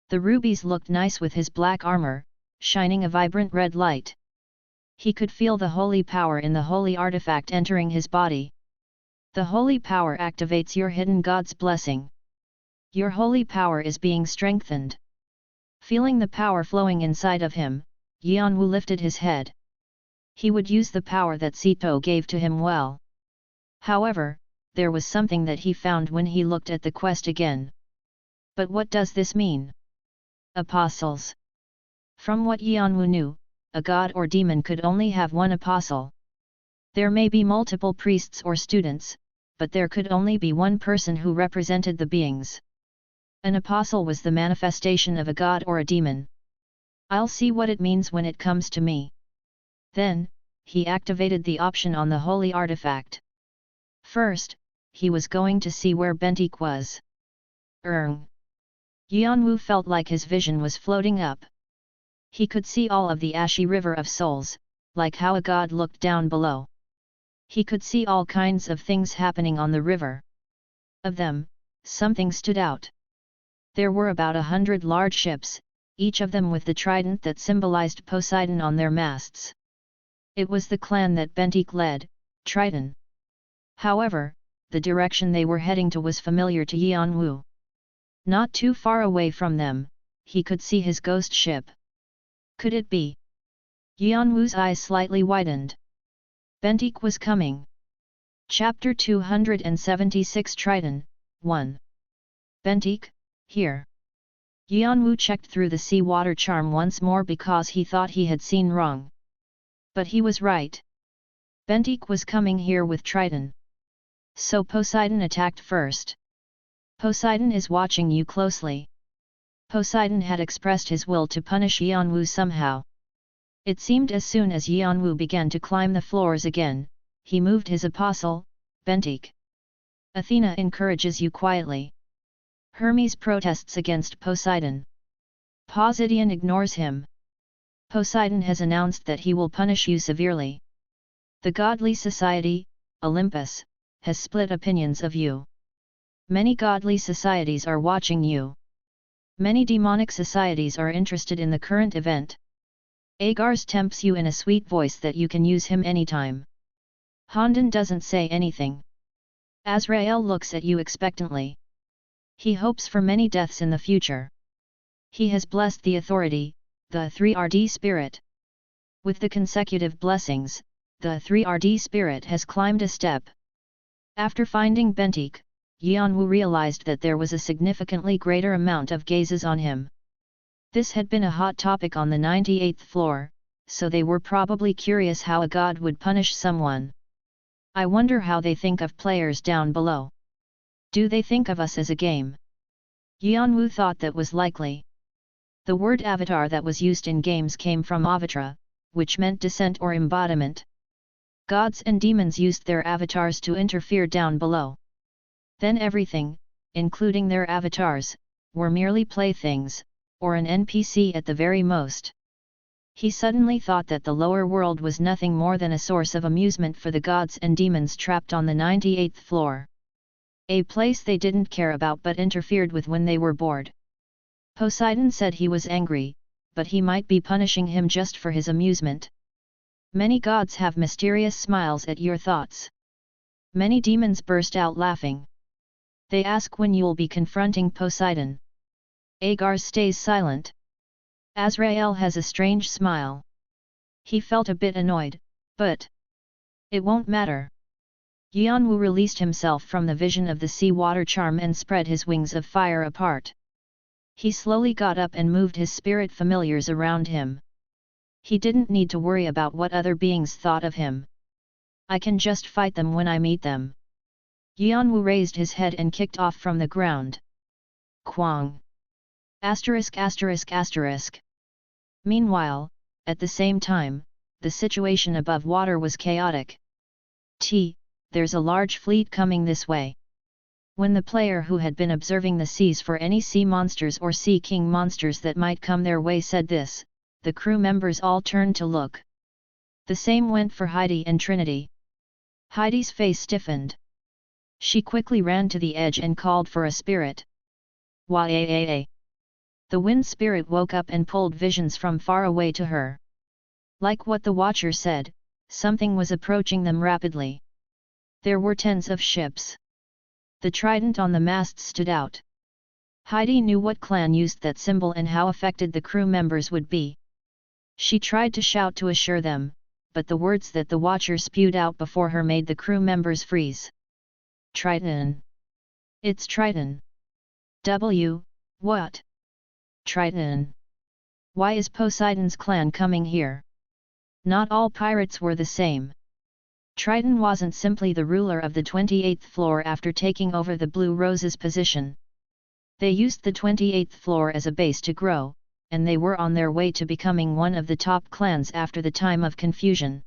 Speaker 1: The rubies looked nice with his black armor, shining a vibrant red light. He could feel the holy power in the holy artifact entering his body. The holy power activates your hidden god's blessing. Your holy power is being strengthened. Feeling the power flowing inside of him, Yeon-woo lifted his head. He would use the power that Sito gave to him well. However, there was something that he found when he looked at the quest again. But what does this mean? Apostles. From what Yeon-woo knew, a god or demon could only have one apostle. There may be multiple priests or students, but there could only be one person who represented the beings. An apostle was the manifestation of a god or a demon. I'll see what it means when it comes to me. Then, he activated the option on the holy artifact. First, he was going to see where Bentik was. Yeon-woo felt like his vision was floating up. He could see all of the ashy river of souls, like how a god looked down below. He could see all kinds of things happening on the river. of them, something stood out. There were about 100 large ships, each of them with the trident that symbolized Poseidon on their masts. It was the clan that Bentik led, Triton. However, the direction they were heading to was familiar to Yeon-woo. Not too far away from them, he could see his ghost ship. Could it be? Yeon-woo's eyes slightly widened. Bentik was coming. Chapter 276 Triton, 1. Bentik, here. Yeon-woo checked through the sea-water charm once more because he thought he had seen wrong. But he was right. Bentik was coming here with Triton. So Poseidon attacked first. Poseidon is watching you closely. Poseidon had expressed his will to punish Yeon-woo somehow. It seemed as soon as Yeon-woo began to climb the floors again, he moved his apostle, Bentik. Athena encourages you quietly. Hermes protests against Poseidon. Poseidon ignores him. Poseidon has announced that he will punish you severely. The godly society, Olympus, has split opinions of you. Many godly societies are watching you. Many demonic societies are interested in the current event. Agars tempts you in a sweet voice that you can use him anytime. Hondan doesn't say anything. Azrael looks at you expectantly. He hopes for many deaths in the future. He has blessed the authority, the 3RD spirit. With the consecutive blessings, the 3RD spirit has climbed a step. After finding Bentik, Yeon-woo realized that there was a significantly greater amount of gazes on him. This had been a hot topic on the 98th floor, so they were probably curious how a god would punish someone. I wonder how they think of players down below. Do they think of us as a game? Yeon-woo thought that was likely. The word avatar that was used in games came from avatra, which meant descent or embodiment. Gods and demons used their avatars to interfere down below. Then everything, including their avatars, were merely playthings, or an NPC at the very most. He suddenly thought that the lower world was nothing more than a source of amusement for the gods and demons trapped on the 98th floor. A place they didn't care about but interfered with when they were bored. Poseidon said he was angry, but he might be punishing him just for his amusement. Many gods have mysterious smiles at your thoughts. Many demons burst out laughing. They ask when you'll be confronting Poseidon. Agar stays silent. Azrael has a strange smile. He felt a bit annoyed, but it won't matter. Yeon-woo released himself from the vision of the sea-water charm and spread his wings of fire apart. He slowly got up and moved his spirit familiars around him. He didn't need to worry about what other beings thought of him. I can just fight them when I meet them. Yeon-woo raised his head and kicked off from the ground. Kwang! Asterisk asterisk asterisk. Meanwhile, at the same time, the situation above water was chaotic. There's a large fleet coming this way. When the player who had been observing the seas for any sea monsters or sea king monsters that might come their way said this, the crew members all turned to look. The same went for Heidi and Trinity. Heidi's face stiffened. She quickly ran to the edge and called for a spirit. Waa. The wind spirit woke up and pulled visions from far away to her. Like what the Watcher said, something was approaching them rapidly. There were tens of ships. The trident on the mast stood out. Heidi knew what clan used that symbol and how affected the crew members would be. She tried to shout to assure them, but the words that the Watcher spewed out before her made the crew members freeze. Triton. It's Triton. What? Triton. Why is Poseidon's clan coming here? Not all pirates were the same. Triton wasn't simply the ruler of the 28th floor after taking over the Blue Rose's position. They used the 28th floor as a base to grow, and they were on their way to becoming one of the top clans after the time of confusion.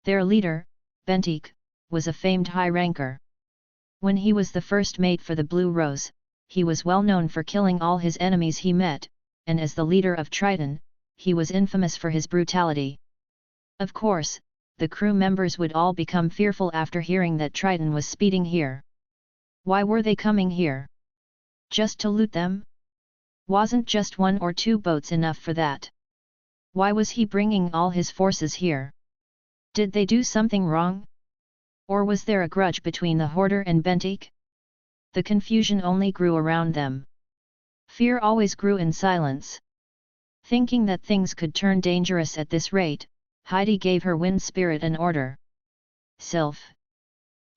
Speaker 1: Their leader, Bentik, was a famed high ranker. When he was the first mate for the Blue Rose, he was well known for killing all his enemies he met, and as the leader of Triton, he was infamous for his brutality. Of course, the crew members would all become fearful after hearing that Triton was speeding here. Why were they coming here? Just to loot them? Wasn't just 1 or 2 boats enough for that? Why was he bringing all his forces here? Did they do something wrong? Or was there a grudge between the hoarder and Bentik? The confusion only grew around them. Fear always grew in silence. Thinking that things could turn dangerous at this rate, Heidi gave her wind spirit an order. Sylph.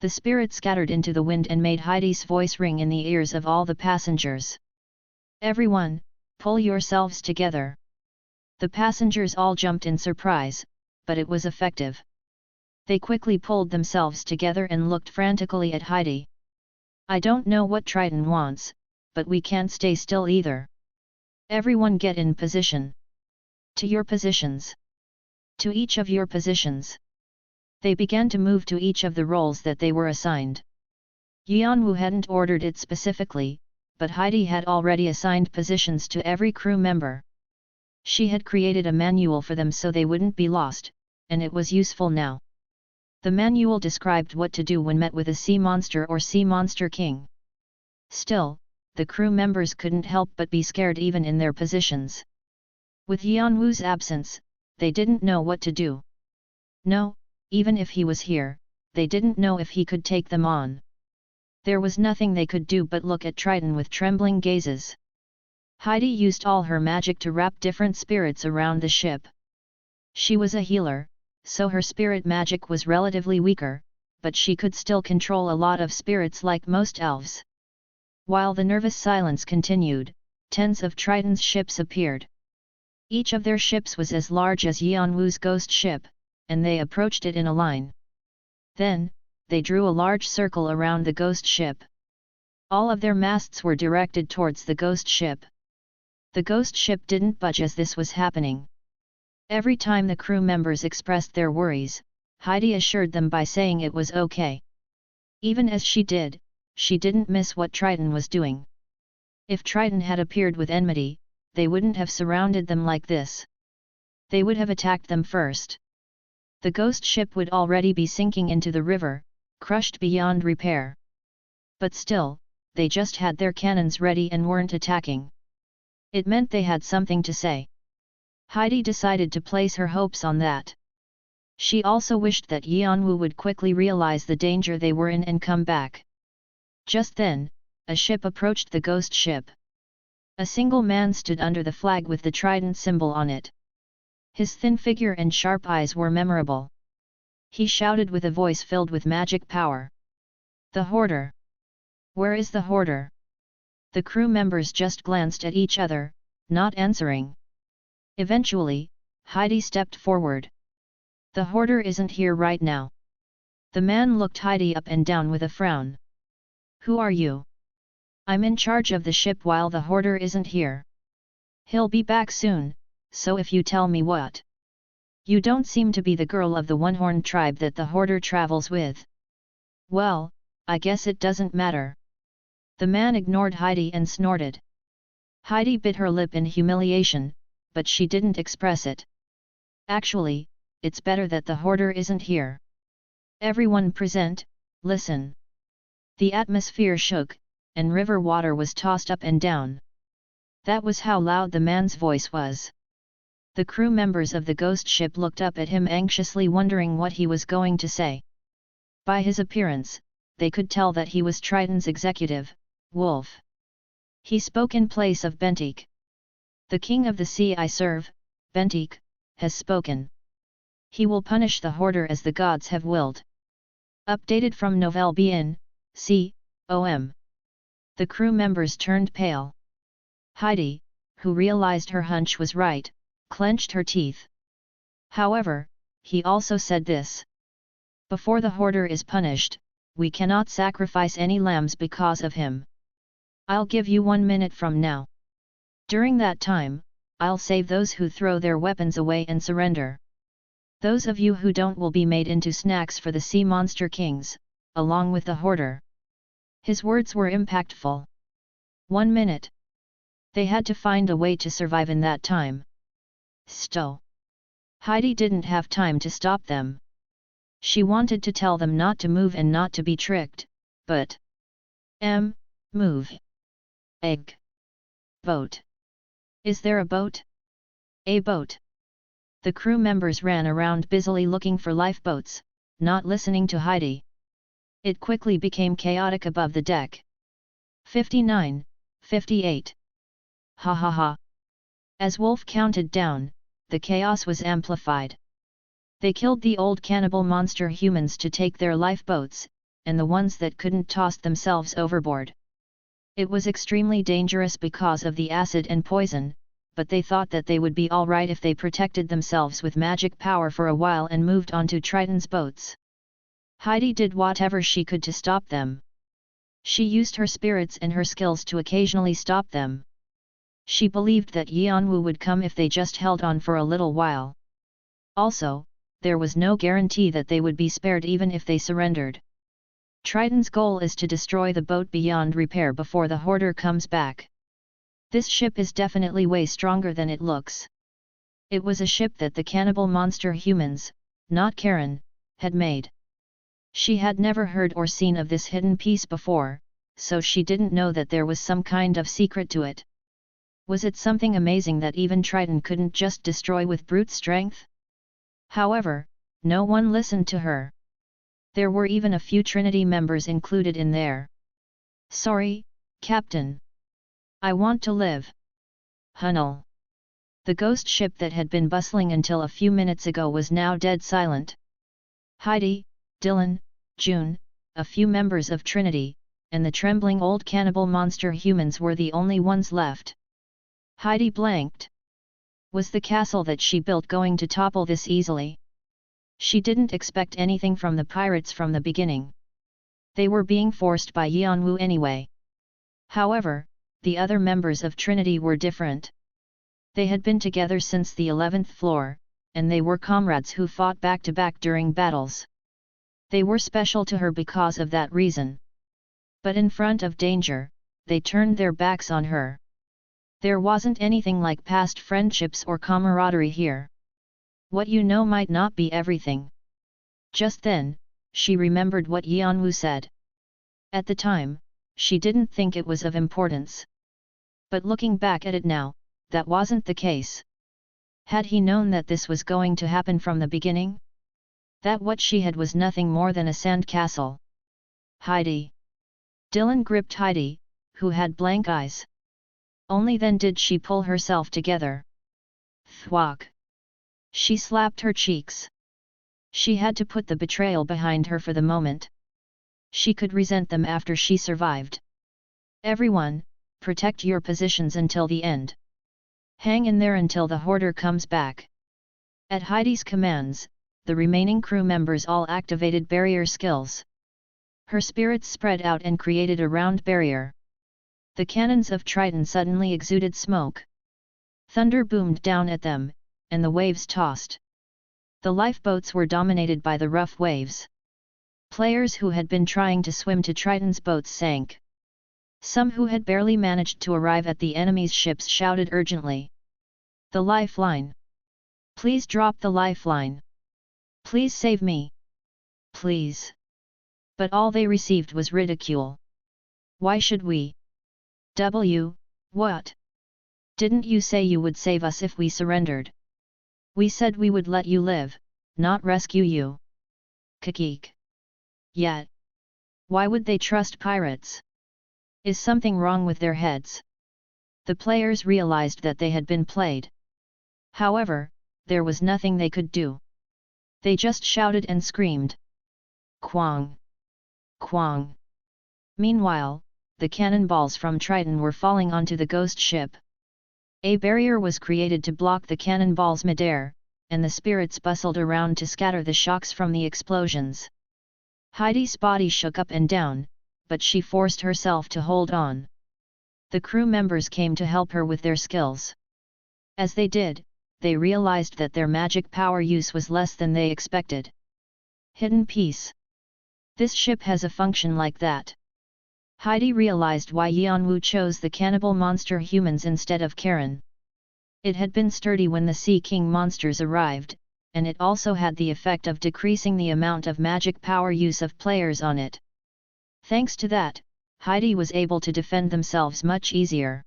Speaker 1: The spirit scattered into the wind and made Heidi's voice ring in the ears of all the passengers. Everyone, pull yourselves together. The passengers all jumped in surprise, but it was effective. They quickly pulled themselves together and looked frantically at Heidi. I don't know what Triton wants, but we can't stay still either. Everyone get in position. To your positions. To each of your positions. They began to move to each of the roles that they were assigned. Yeon-woo hadn't ordered it specifically, but Heidi had already assigned positions to every crew member. She had created a manual for them so they wouldn't be lost, and it was useful now. The manual described what to do when met with a sea monster or sea monster king. Still, the crew members couldn't help but be scared even in their positions. With Yeon-woo's absence, they didn't know what to do. No, even if he was here, they didn't know if he could take them on. There was nothing they could do but look at Triton with trembling gazes. Heidi used all her magic to wrap different spirits around the ship. She was a healer, so her spirit magic was relatively weaker, but she could still control a lot of spirits like most elves. While the nervous silence continued, tens of Triton's ships appeared. Each of their ships was as large as Yeon-woo's ghost ship, and they approached it in a line. Then, they drew a large circle around the ghost ship. All of their masts were directed towards the ghost ship. The ghost ship didn't budge as this was happening. Every time the crew members expressed their worries, Heidi assured them by saying it was okay. Even as she did, she didn't miss what Triton was doing. If Triton had appeared with enmity, they wouldn't have surrounded them like this. They would have attacked them first. The ghost ship would already be sinking into the river, crushed beyond repair. But still, they just had their cannons ready and weren't attacking. It meant they had something to say. Heidi decided to place her hopes on that. She also wished that Yeon-woo would quickly realize the danger they were in and come back. Just then, a ship approached the ghost ship. A single man stood under the flag with the trident symbol on it. His thin figure and sharp eyes were memorable. He shouted with a voice filled with magic power. The hoarder! Where is the hoarder? The crew members just glanced at each other, not answering. Eventually, Heidi stepped forward. The hoarder isn't here right now. The man looked Heidi up and down with a frown. Who are you? I'm in charge of the ship while the hoarder isn't here. He'll be back soon, so if you tell me what. You don't seem to be the girl of the one-horned tribe that the hoarder travels with. Well, I guess it doesn't matter. The man ignored Heidi and snorted. Heidi bit her lip in humiliation, but she didn't express it. Actually, it's better that the hoarder isn't here. Everyone present, listen. The atmosphere shook, and river water was tossed up and down. That was how loud the man's voice was. The crew members of the ghost ship looked up at him anxiously, wondering what he was going to say. By his appearance, they could tell that he was Triton's executive, Wolf. He spoke in place of Bentik. The king of the sea I serve, Bentik, has spoken. He will punish the hoarder as the gods have willed. Updated from Nouvelle Bien, C.O.M. The crew members turned pale. Heidi, who realized her hunch was right, clenched her teeth. However, he also said this. Before the hoarder is punished, we cannot sacrifice any lambs because of him. I'll give you 1 minute from now. During that time, I'll save those who throw their weapons away and surrender. Those of you who don't will be made into snacks for the sea monster kings, along with the hoarder. His words were impactful. 1 minute. They had to find a way to survive in that time. Stow. Heidi didn't have time to stop them. She wanted to tell them not to move and not to be tricked, but Move. Egg. Boat. Is there a boat? A boat. The crew members ran around busily looking for lifeboats, not listening to Heidi. It quickly became chaotic above the deck. 59, 58. Ha ha ha. As Wolf counted down, the chaos was amplified. They killed the old cannibal monster humans to take their lifeboats, and the ones that couldn't tossed themselves overboard. It was extremely dangerous because of the acid and poison, but they thought that they would be alright if they protected themselves with magic power for a while and moved on to Triton's boats. Heidi did whatever she could to stop them. She used her spirits and her skills to occasionally stop them. She believed that Yeon-woo would come if they just held on for a little while. Also, there was no guarantee that they would be spared even if they surrendered. Triton's goal is to destroy the boat beyond repair before the hoarder comes back. This ship is definitely way stronger than it looks. It was a ship that the cannibal monster humans, not Karen, had made. She had never heard or seen of this hidden piece before, so she didn't know that there was some kind of secret to it. Was it something amazing that even Triton couldn't just destroy with brute strength? However, no one listened to her. There were even a few Trinity members included in there. Sorry, Captain. I want to live. Hunnel. The ghost ship that had been bustling until a few minutes ago was now dead silent. Heidi, Dylan, June, a few members of Trinity, and the trembling old cannibal monster humans were the only ones left. Heidi blanked. Was the castle that she built going to topple this easily? She didn't expect anything from the pirates from the beginning. They were being forced by Yeon-woo anyway. However, the other members of Trinity were different. They had been together since the 11th floor, and they were comrades who fought back to back during battles. They were special to her because of that reason. But in front of danger, they turned their backs on her. There wasn't anything like past friendships or camaraderie here. What you know might not be everything. Just then, she remembered what Yeon-woo said. At the time, she didn't think it was of importance. But looking back at it now, that wasn't the case. Had he known that this was going to happen from the beginning? That what she had was nothing more than a sand castle. Heidi. Dylan gripped Heidi, who had blank eyes. Only then did she pull herself together. Thwack. She slapped her cheeks. She had to put the betrayal behind her for the moment. She could resent them after she survived. Everyone, protect your positions until the end. Hang in there until the hoarder comes back. At Heidi's commands, the remaining crew members all activated barrier skills. Her spirits spread out and created a round barrier. The cannons of Triton suddenly exuded smoke. Thunder boomed down at them, and the waves tossed. The lifeboats were dominated by the rough waves. Players who had been trying to swim to Triton's boats sank. Some who had barely managed to arrive at the enemy's ships shouted urgently. The lifeline! Please drop the lifeline! Please save me! Please! But all they received was ridicule. Why should we? What? Didn't you say you would save us if we surrendered? We said we would let you live, not rescue you. Kikik. Yet. Why would they trust pirates? Is something wrong with their heads? The players realized that they had been played. However, there was nothing they could do. They just shouted and screamed. Quang! Quang! Meanwhile, the cannonballs from Triton were falling onto the ghost ship. A barrier was created to block the cannonballs midair, and the spirits bustled around to scatter the shocks from the explosions. Heidi's body shook up and down, but she forced herself to hold on. The crew members came to help her with their skills. As they did, they realized that their magic power use was less than they expected. Hidden piece. This ship has a function like that. Heidi realized why Yeon-woo chose the cannibal monster humans instead of Karen. It had been sturdy when the Sea King monsters arrived, and it also had the effect of decreasing the amount of magic power use of players on it. Thanks to that, Heidi was able to defend themselves much easier.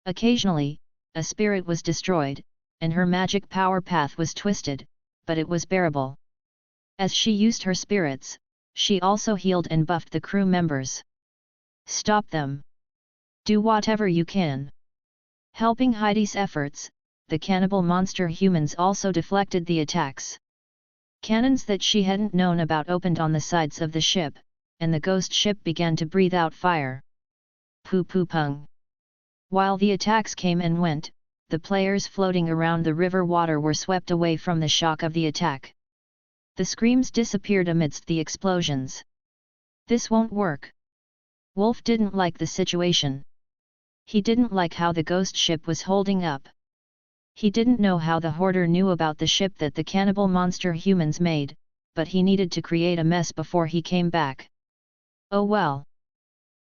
Speaker 1: Occasionally, a spirit was destroyed, and her magic power path was twisted, but it was bearable. As she used her spirits, she also healed and buffed the crew members. Stop them. Do whatever you can. Helping Heidi's efforts, the cannibal monster humans also deflected the attacks. Cannons that she hadn't known about opened on the sides of the ship, and the ghost ship began to breathe out fire. Poo-poo-pung. While the attacks came and went, the players floating around the river water were swept away from the shock of the attack. The screams disappeared amidst the explosions. This won't work. Wolf didn't like the situation. He didn't like how the ghost ship was holding up. He didn't know how the hoarder knew about the ship that the cannibal monster humans made, but he needed to create a mess before he came back. Oh well.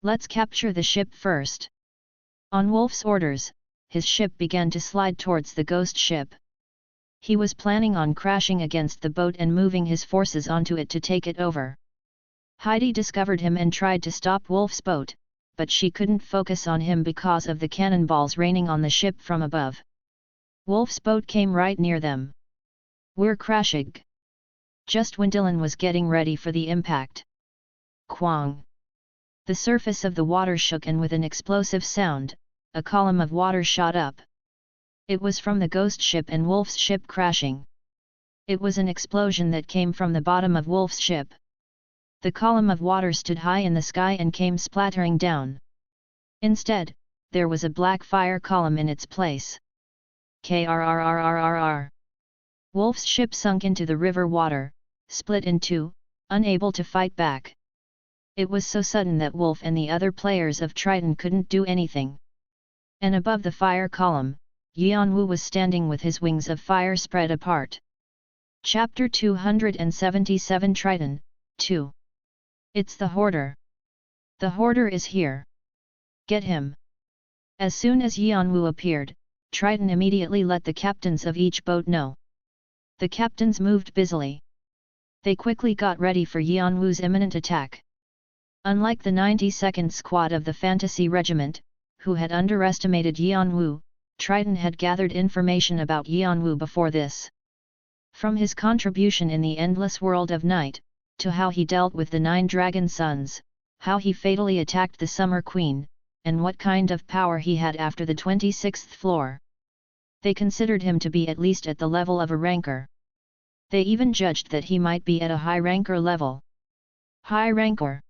Speaker 1: Let's capture the ship first. On Wolf's orders, his ship began to slide towards the ghost ship. He was planning on crashing against the boat and moving his forces onto it to take it over. Heidi discovered him and tried to stop Wolf's boat, but she couldn't focus on him because of the cannonballs raining on the ship from above. Wolf's boat came right near them. We're crashing. Just when Dylan was getting ready for the impact. Quang! The surface of the water shook, and with an explosive sound, a column of water shot up. It was from the ghost ship and Wolf's ship crashing. It was an explosion that came from the bottom of Wolf's ship. The column of water stood high in the sky and came splattering down. Instead, there was a black fire column in its place. Krrrrrrrr. Wolf's ship sunk into the river water, split in two, unable to fight back. It was so sudden that Wolf and the other players of Triton couldn't do anything. And above the fire column, Yeon-woo was standing with his wings of fire spread apart. Chapter 277 Triton, 2. It's the Hoarder. The Hoarder is here. Get him. As soon as Yeon-woo appeared, Triton immediately let the captains of each boat know. The captains moved busily. They quickly got ready for Yeon-woo's imminent attack. Unlike the 92nd Squad of the Fantasy Regiment, who had underestimated Yeon-woo, Triton had gathered information about Yeon-woo before this. From his contribution in the endless world of night, to how he dealt with the 9 dragon sons, how he fatally attacked the Summer Queen, and what kind of power he had after the 26th floor. They considered him to be at least at the level of a ranker. They even judged that he might be at a high ranker level. High ranker.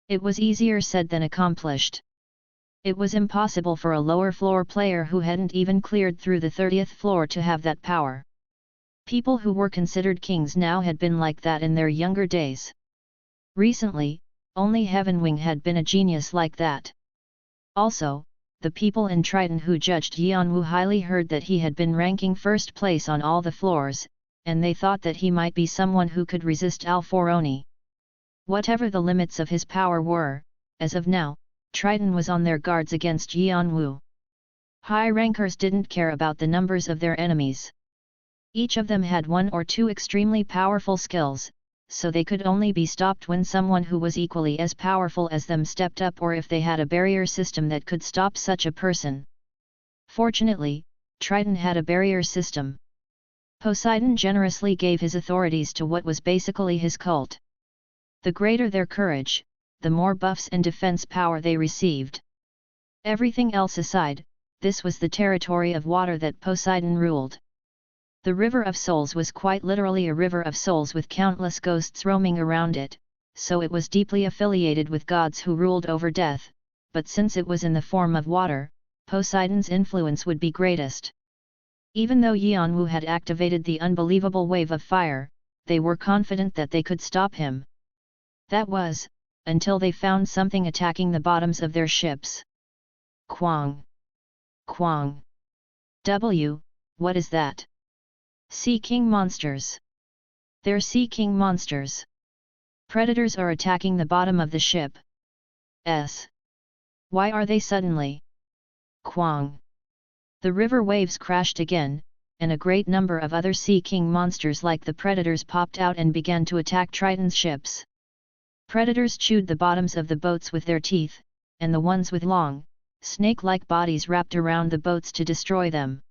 Speaker 1: It was easier said than accomplished. It was impossible for a lower floor player who hadn't even cleared through the 30th floor to have that power. People who were considered kings now had been like that in their younger days. Recently, only Heavenwing had been a genius like that. Also, the people in Triton who judged Yeon-woo highly heard that he had been ranking first place on all the floors, and they thought that he might be someone who could resist Alforoni. Whatever the limits of his power were, as of now, Triton was on their guards against Yeon-woo. High rankers didn't care about the numbers of their enemies. Each of them had 1 or 2 extremely powerful skills, so they could only be stopped when someone who was equally as powerful as them stepped up, or if they had a barrier system that could stop such a person. Fortunately, Triton had a barrier system. Poseidon generously gave his authorities to what was basically his cult. The greater their courage, the more buffs and defense power they received. Everything else aside, this was the territory of water that Poseidon ruled. The River of Souls was quite literally a river of souls with countless ghosts roaming around it, so it was deeply affiliated with gods who ruled over death, but since it was in the form of water, Poseidon's influence would be greatest. Even though Yeon-woo had activated the unbelievable wave of fire, they were confident that they could stop him. That was, until they found something attacking the bottoms of their ships. Quang! Quang! What is that? Sea King monsters. They're Sea King monsters. Predators are attacking the bottom of the ship. Why are they suddenly? Quang! The river waves crashed again, and a great number of other Sea King monsters like the predators popped out and began to attack Triton's ships. Predators chewed the bottoms of the boats with their teeth, and the ones with long, snake-like bodies wrapped around the boats to destroy them.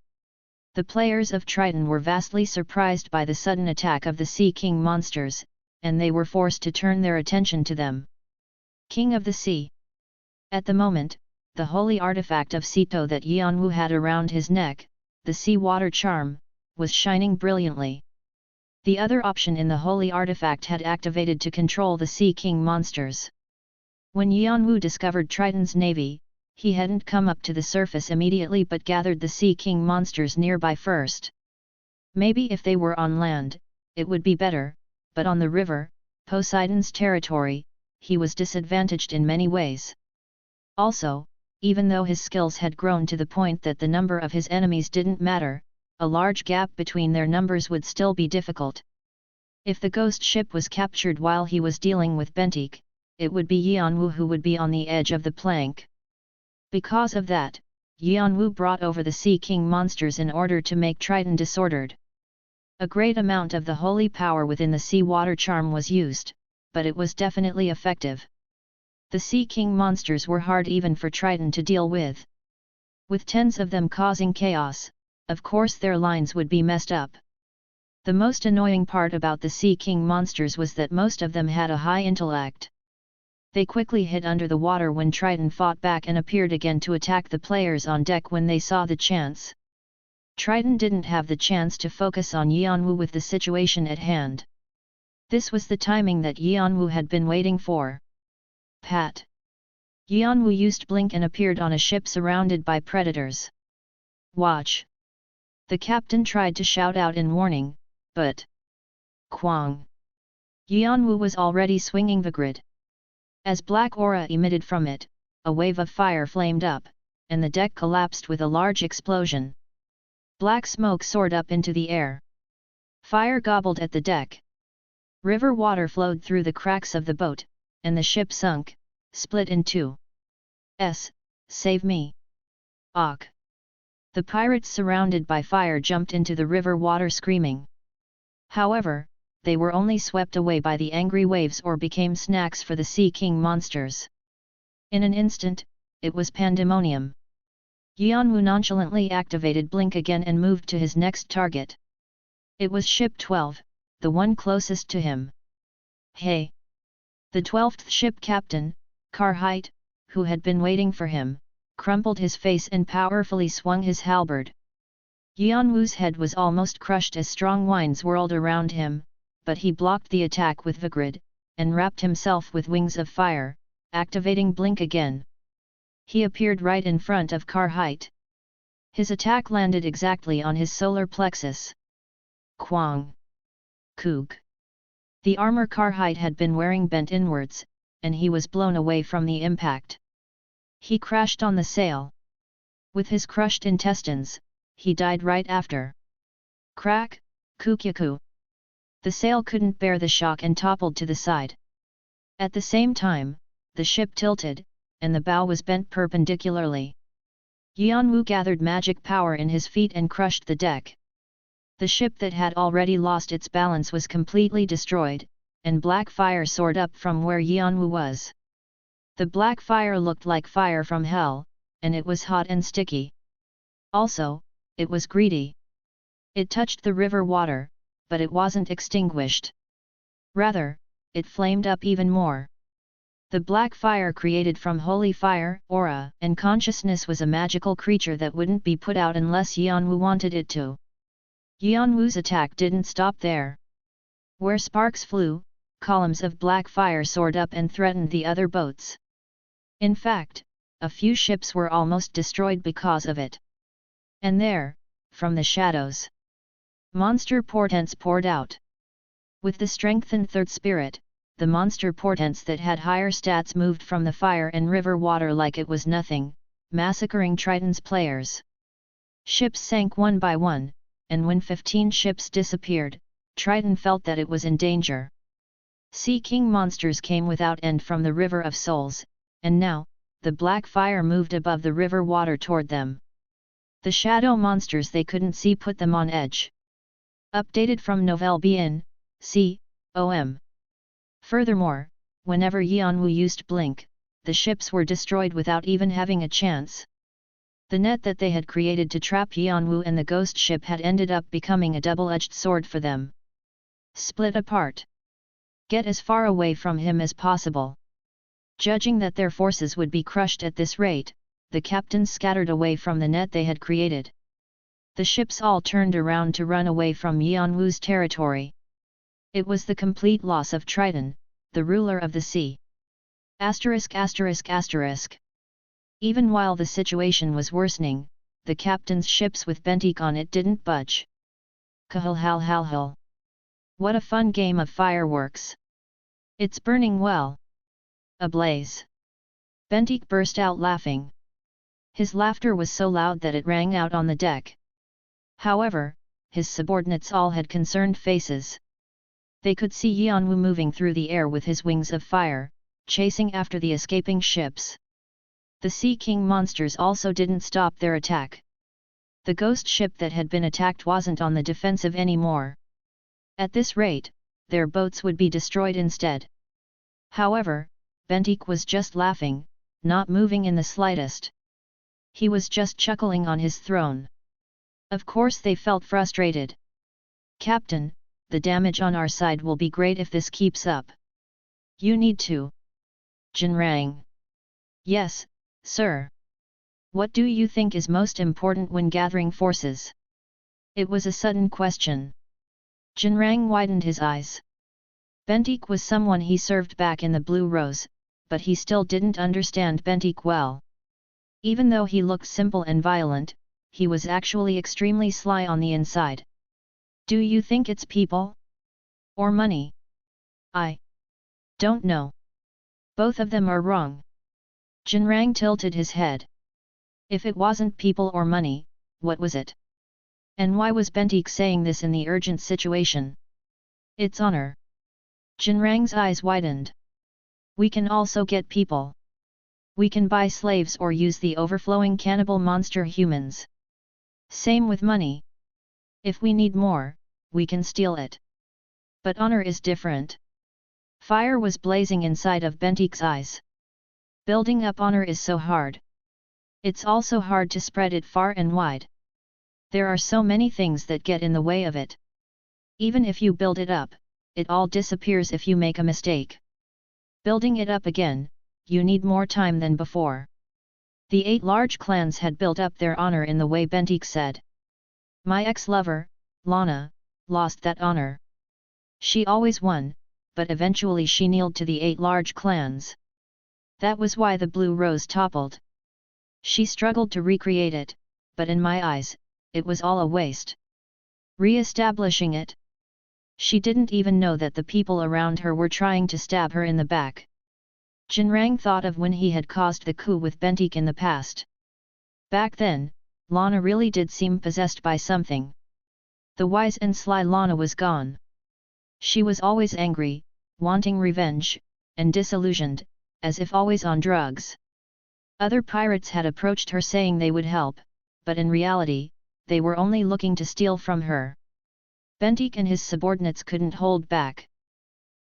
Speaker 1: The players of Triton were vastly surprised by the sudden attack of the Sea King monsters, and they were forced to turn their attention to them. King of the Sea. At the moment, the holy artifact of Sito that Yeon-woo had around his neck, the Sea Water Charm, was shining brilliantly. The other option in the holy artifact had activated to control the Sea King monsters. When Yeon-woo discovered Triton's navy, he hadn't come up to the surface immediately but gathered the Sea King monsters nearby first. Maybe if they were on land, it would be better, but on the river, Poseidon's territory, he was disadvantaged in many ways. Also, even though his skills had grown to the point that the number of his enemies didn't matter, a large gap between their numbers would still be difficult. If the ghost ship was captured while he was dealing with Bentik, it would be Yeon-woo who would be on the edge of the plank. Because of that, Yeon-woo brought over the Sea King monsters in order to make Triton disordered. A great amount of the holy power within the Sea Water Charm was used, but it was definitely effective. The Sea King monsters were hard even for Triton to deal with. With tens of them causing chaos, of course their lines would be messed up. The most annoying part about the Sea King monsters was that most of them had a high intellect. They quickly hid under the water when Triton fought back and appeared again to attack the players on deck when they saw the chance. Triton didn't have the chance to focus on Yeon-woo with the situation at hand. This was the timing that Yeon-woo had been waiting for. Pat. Yeon-woo used blink and appeared on a ship surrounded by predators. Watch! The captain tried to shout out in warning, but... Kwang! Yeon-woo was already swinging the grid. As black aura emitted from it, a wave of fire flamed up, and the deck collapsed with a large explosion. Black smoke soared up into the air. Fire gobbled at the deck. River water flowed through the cracks of the boat, and the ship sunk, split in two. Save me! Och! The pirates surrounded by fire jumped into the river water screaming. However, they were only swept away by the angry waves or became snacks for the Sea King monsters. In an instant, it was pandemonium. Yeon-woo nonchalantly activated blink again and moved to his next target. It was Ship 12, the one closest to him. Hey! The 12th ship captain, Karhite, who had been waiting for him, crumpled his face and powerfully swung his halberd. Yeon-woo's head was almost crushed as strong winds whirled around him, but he blocked the attack with Vigrid, and wrapped himself with wings of fire, activating blink again. He appeared right in front of Karhite. His attack landed exactly on his solar plexus. Kwang! Kook! The armor Karhite had been wearing bent inwards, and he was blown away from the impact. He crashed on the sail. With his crushed intestines, he died right after. Crack! Kookyaku! The sail couldn't bear the shock and toppled to the side. At the same time, the ship tilted, and the bow was bent perpendicularly. Yeon-woo gathered magic power in his feet and crushed the deck. The ship that had already lost its balance was completely destroyed, and black fire soared up from where Yeon-woo was. The black fire looked like fire from hell, and it was hot and sticky. Also, it was greedy. It touched the river water, but it wasn't extinguished. Rather, it flamed up even more. The black fire created from holy fire, aura, and consciousness was a magical creature that wouldn't be put out unless Yeon-woo wanted it to. Yeon-woo's attack didn't stop there. Where sparks flew, columns of black fire soared up and threatened the other boats. In fact, a few ships were almost destroyed because of it. And there, from the shadows, monster portents poured out. With the strengthened third spirit, the monster portents that had higher stats moved from the fire and river water like it was nothing, massacring Triton's players. Ships sank one by one, and when 15 ships disappeared, Triton felt that it was in danger. Sea King monsters came without end from the River of Souls, and now, the black fire moved above the river water toward them. The shadow monsters they couldn't see put them on edge. Updated from Nouvelle Bien, c. Om. Furthermore, Whenever Yeon-woo used blink, the ships were destroyed without even having a chance. The net that they had created to trap Yeon-woo and the ghost ship had ended up becoming a double-edged sword for them. Split apart. Get as far away from him as possible. Judging that their forces would be crushed at this rate, the captains scattered away from the net they had created. The ships all turned around to run away from Yeon-woo's territory. It was the complete loss of Triton, the ruler of the sea. ******. Even while the situation was worsening, the captain's ships with Bentik on it didn't budge. Kahal. What a fun game of fireworks! It's burning well. Ablaze. Bentik burst out laughing. His laughter was so loud that it rang out on the deck. However, his subordinates all had concerned faces. They could see Yeon-woo moving through the air with his wings of fire, chasing after the escaping ships. The Sea King monsters also didn't stop their attack. The ghost ship that had been attacked wasn't on the defensive anymore. At this rate, their boats would be destroyed instead. However, Bentik was just laughing, not moving in the slightest. He was just chuckling on his throne. Of course they felt frustrated. "Captain, the damage on our side will be great if this keeps up. You need to." Jin rang. "Yes, sir. What do you think is most important when gathering forces?" It was a sudden question. Jin Rang widened his eyes. Bentik was someone he served back in the Blue Rose, but he still didn't understand Bentik well. Even though he looked simple and violent, he was actually extremely sly on the inside. "Do you think it's people? Or money?" "I don't know. Both of them are wrong." Jin Rang tilted his head. If it wasn't people or money, what was it? And why was Bentik saying this in the urgent situation? "It's honor." Jin Rang's eyes widened. "We can also get people. We can buy slaves or use the overflowing cannibal monster humans. Same with money. If we need more, we can steal it. But honor is different." Fire was blazing inside of Bentik's eyes. Building up honor is so hard. It's also hard to spread it far and wide. There are so many things that get in the way of it. Even if you build it up, it all disappears if you make a mistake. Building it up again, you need more time than before. The 8 large clans had built up their honor in the way Bentik said. "My ex-lover, Lana, lost that honor. She always won, but eventually she kneeled to the 8 large clans. That was why the Blue Rose toppled. She struggled to recreate it, but in my eyes, it was all a waste. Re-establishing it? She didn't even know that the people around her were trying to stab her in the back." Jin Rang thought of when he had caused the coup with Bentik in the past. Back then, Lana really did seem possessed by something. The wise and sly Lana was gone. She was always angry, wanting revenge, and disillusioned, as if always on drugs. Other pirates had approached her saying they would help, but in reality, they were only looking to steal from her. Bentik and his subordinates couldn't hold back.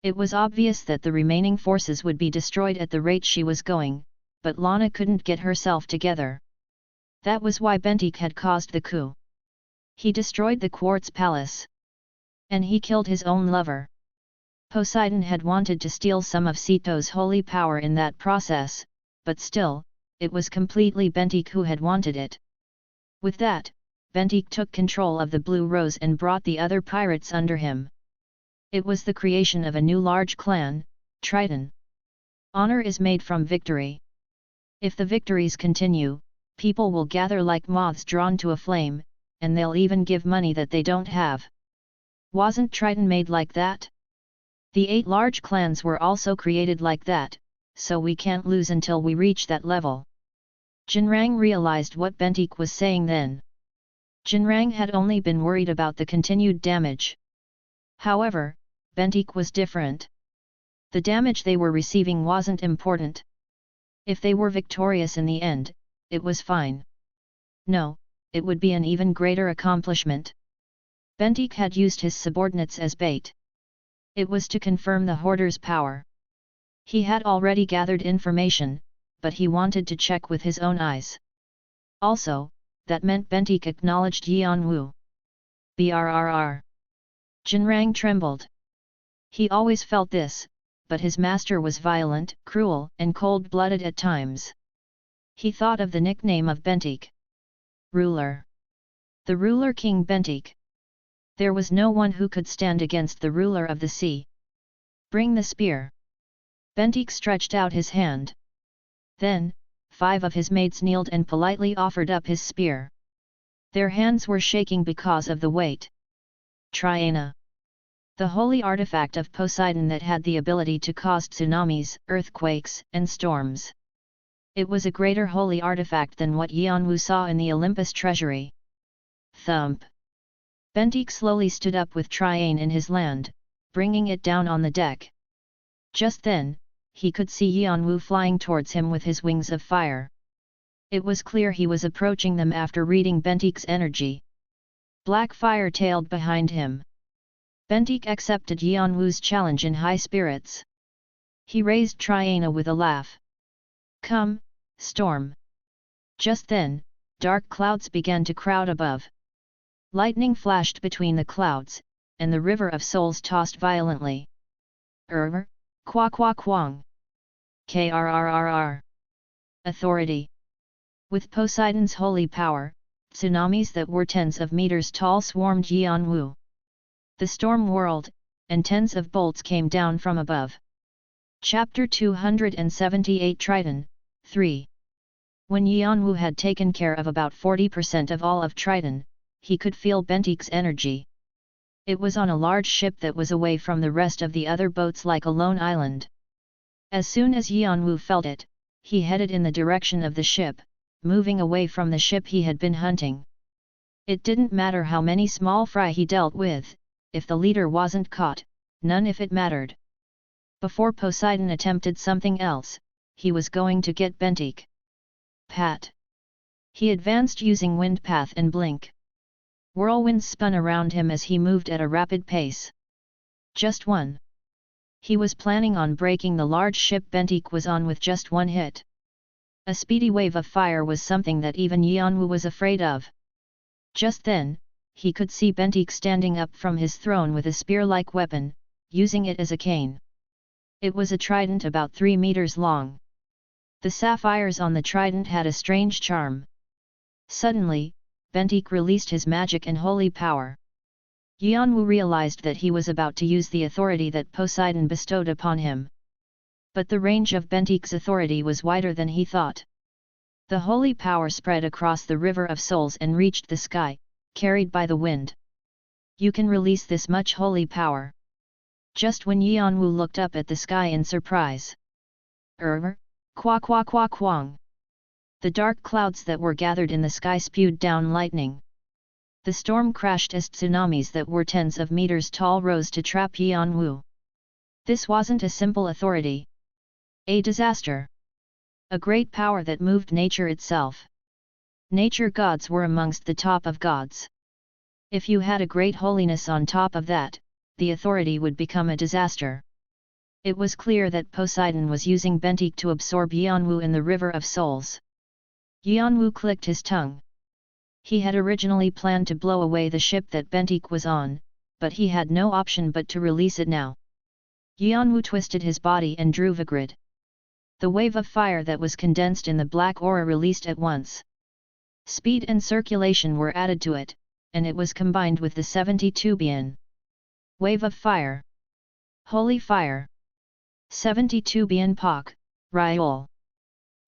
Speaker 1: It was obvious that the remaining forces would be destroyed at the rate she was going, but Lana couldn't get herself together. That was why Bentik had caused the coup. He destroyed the Quartz Palace. And he killed his own lover. Poseidon had wanted to steal some of Sito's holy power in that process, but still, it was completely Bentik who had wanted it. With that, Bentik took control of the Blue Rose and brought the other pirates under him. It was the creation of a new large clan, Triton. Honor is made from victory. If the victories continue, people will gather like moths drawn to a flame, and they'll even give money that they don't have. Wasn't Triton made like that? The 8 large clans were also created like that, so we can't lose until we reach that level. Jin Rang realized what Bentik was saying then. Jin Rang had only been worried about the continued damage. However, Bentik was different. The damage they were receiving wasn't important. If they were victorious in the end, it was fine. No, it would be an even greater accomplishment. Bentik had used his subordinates as bait. It was to confirm the Hoarder's power. He had already gathered information, but he wanted to check with his own eyes. Also, that meant Bentik acknowledged Yeon-woo. Brrr. Jinrang trembled. He always felt this, but his master was violent, cruel, and cold-blooded at times. He thought of the nickname of Bentik. Ruler. The ruler King Bentik. There was no one who could stand against the ruler of the sea. Bring the spear. Bentik stretched out his hand. Then, 5 of his maids kneeled and politely offered up his spear. Their hands were shaking because of the weight. Triana. The holy artifact of Poseidon that had the ability to cause tsunamis, earthquakes, and storms. It was a greater holy artifact than what Yeon-woo saw in the Olympus treasury. Thump. Bentik slowly stood up with Triane in his land, bringing it down on the deck. Just then, he could see Yeon-woo flying towards him with his wings of fire. It was clear he was approaching them after reading Bentik's energy. Black fire tailed behind him. Bentik accepted Yeon-woo's challenge in high spirits. He raised Triana with a laugh. Come, storm. Just then, dark clouds began to crowd above. Lightning flashed between the clouds, and the river of souls tossed violently. Kwa kwa kwang. Krrrr. Authority. With Poseidon's holy power, tsunamis that were tens of meters tall swarmed Yeon-woo. The storm whirled, and tens of bolts came down from above. Chapter 278 Triton, 3. When Yeon-woo had taken care of about 40% of all of Triton, he could feel Bentik's energy. It was on a large ship that was away from the rest of the other boats like a lone island. As soon as Yeon-woo felt it, he headed in the direction of the ship, moving away from the ship he had been hunting. It didn't matter how many small fry he dealt with, if the leader wasn't caught, none if it mattered. Before Poseidon attempted something else, he was going to get Bentik. Pat. He advanced using wind path and blink. Whirlwinds spun around him as he moved at a rapid pace. Just one. He was planning on breaking the large ship Bentik was on with just one hit. A speedy wave of fire was something that even Yeon-woo was afraid of. Just then, he could see Bentik standing up from his throne with a spear-like weapon, using it as a cane. It was a trident about 3 meters long. The sapphires on the trident had a strange charm. Suddenly, Bentik released his magic and holy power. Yeon-woo realized that he was about to use the authority that Poseidon bestowed upon him. But the range of Bentik's authority was wider than he thought. The holy power spread across the river of souls and reached the sky, carried by the wind. You can release this much holy power. Just when Yeon-woo looked up at the sky in surprise. Kwa kwa kwa kwang. The dark clouds that were gathered in the sky spewed down lightning. The storm crashed as tsunamis that were tens of meters tall rose to trap Yeon-woo. This wasn't a simple authority. A disaster. A great power that moved nature itself. Nature gods were amongst the top of gods. If you had a great holiness on top of that, the authority would become a disaster. It was clear that Poseidon was using Bentik to absorb Yeon-woo in the river of souls. Yeon-woo clicked his tongue. He had originally planned to blow away the ship that Bentik was on, but he had no option but to release it now. Yeon-woo twisted his body and drew Vigrid. The wave of fire that was condensed in the black aura released at once. Speed and circulation were added to it, and it was combined with the 72 Bien. Wave of fire. Holy fire. 72 Bien Pak, Ryol.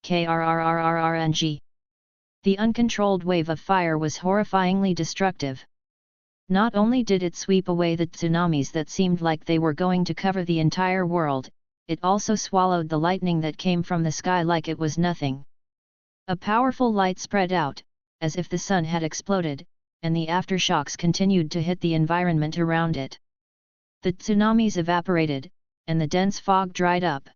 Speaker 1: Krrrrrng. The uncontrolled wave of fire was horrifyingly destructive. Not only did it sweep away the tsunamis that seemed like they were going to cover the entire world, it also swallowed the lightning that came from the sky like it was nothing. A powerful light spread out, as if the sun had exploded, and the aftershocks continued to hit the environment around it. The tsunamis evaporated, and the dense fog dried up.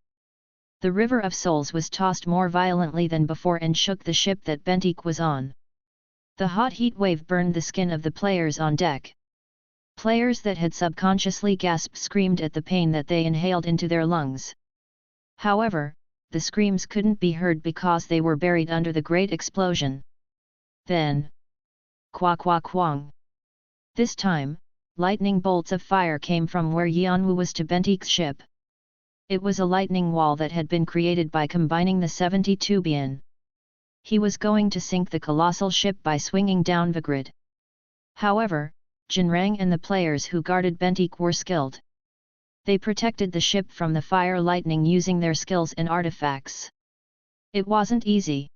Speaker 1: The river of souls was tossed more violently than before and shook the ship that Bentik was on. The hot heat wave burned the skin of the players on deck. Players that had subconsciously gasped screamed at the pain that they inhaled into their lungs. However, the screams couldn't be heard because they were buried under the great explosion. Then, kwa kwa kwang. This time, lightning bolts of fire came from where Yeon-woo was to Bentik's ship. It was a lightning wall that had been created by combining the 72 bien. He was going to sink the colossal ship by swinging down the grid. However, Jinrang and the players who guarded Bentik were skilled. They protected the ship from the fire lightning using their skills and artifacts. It wasn't easy.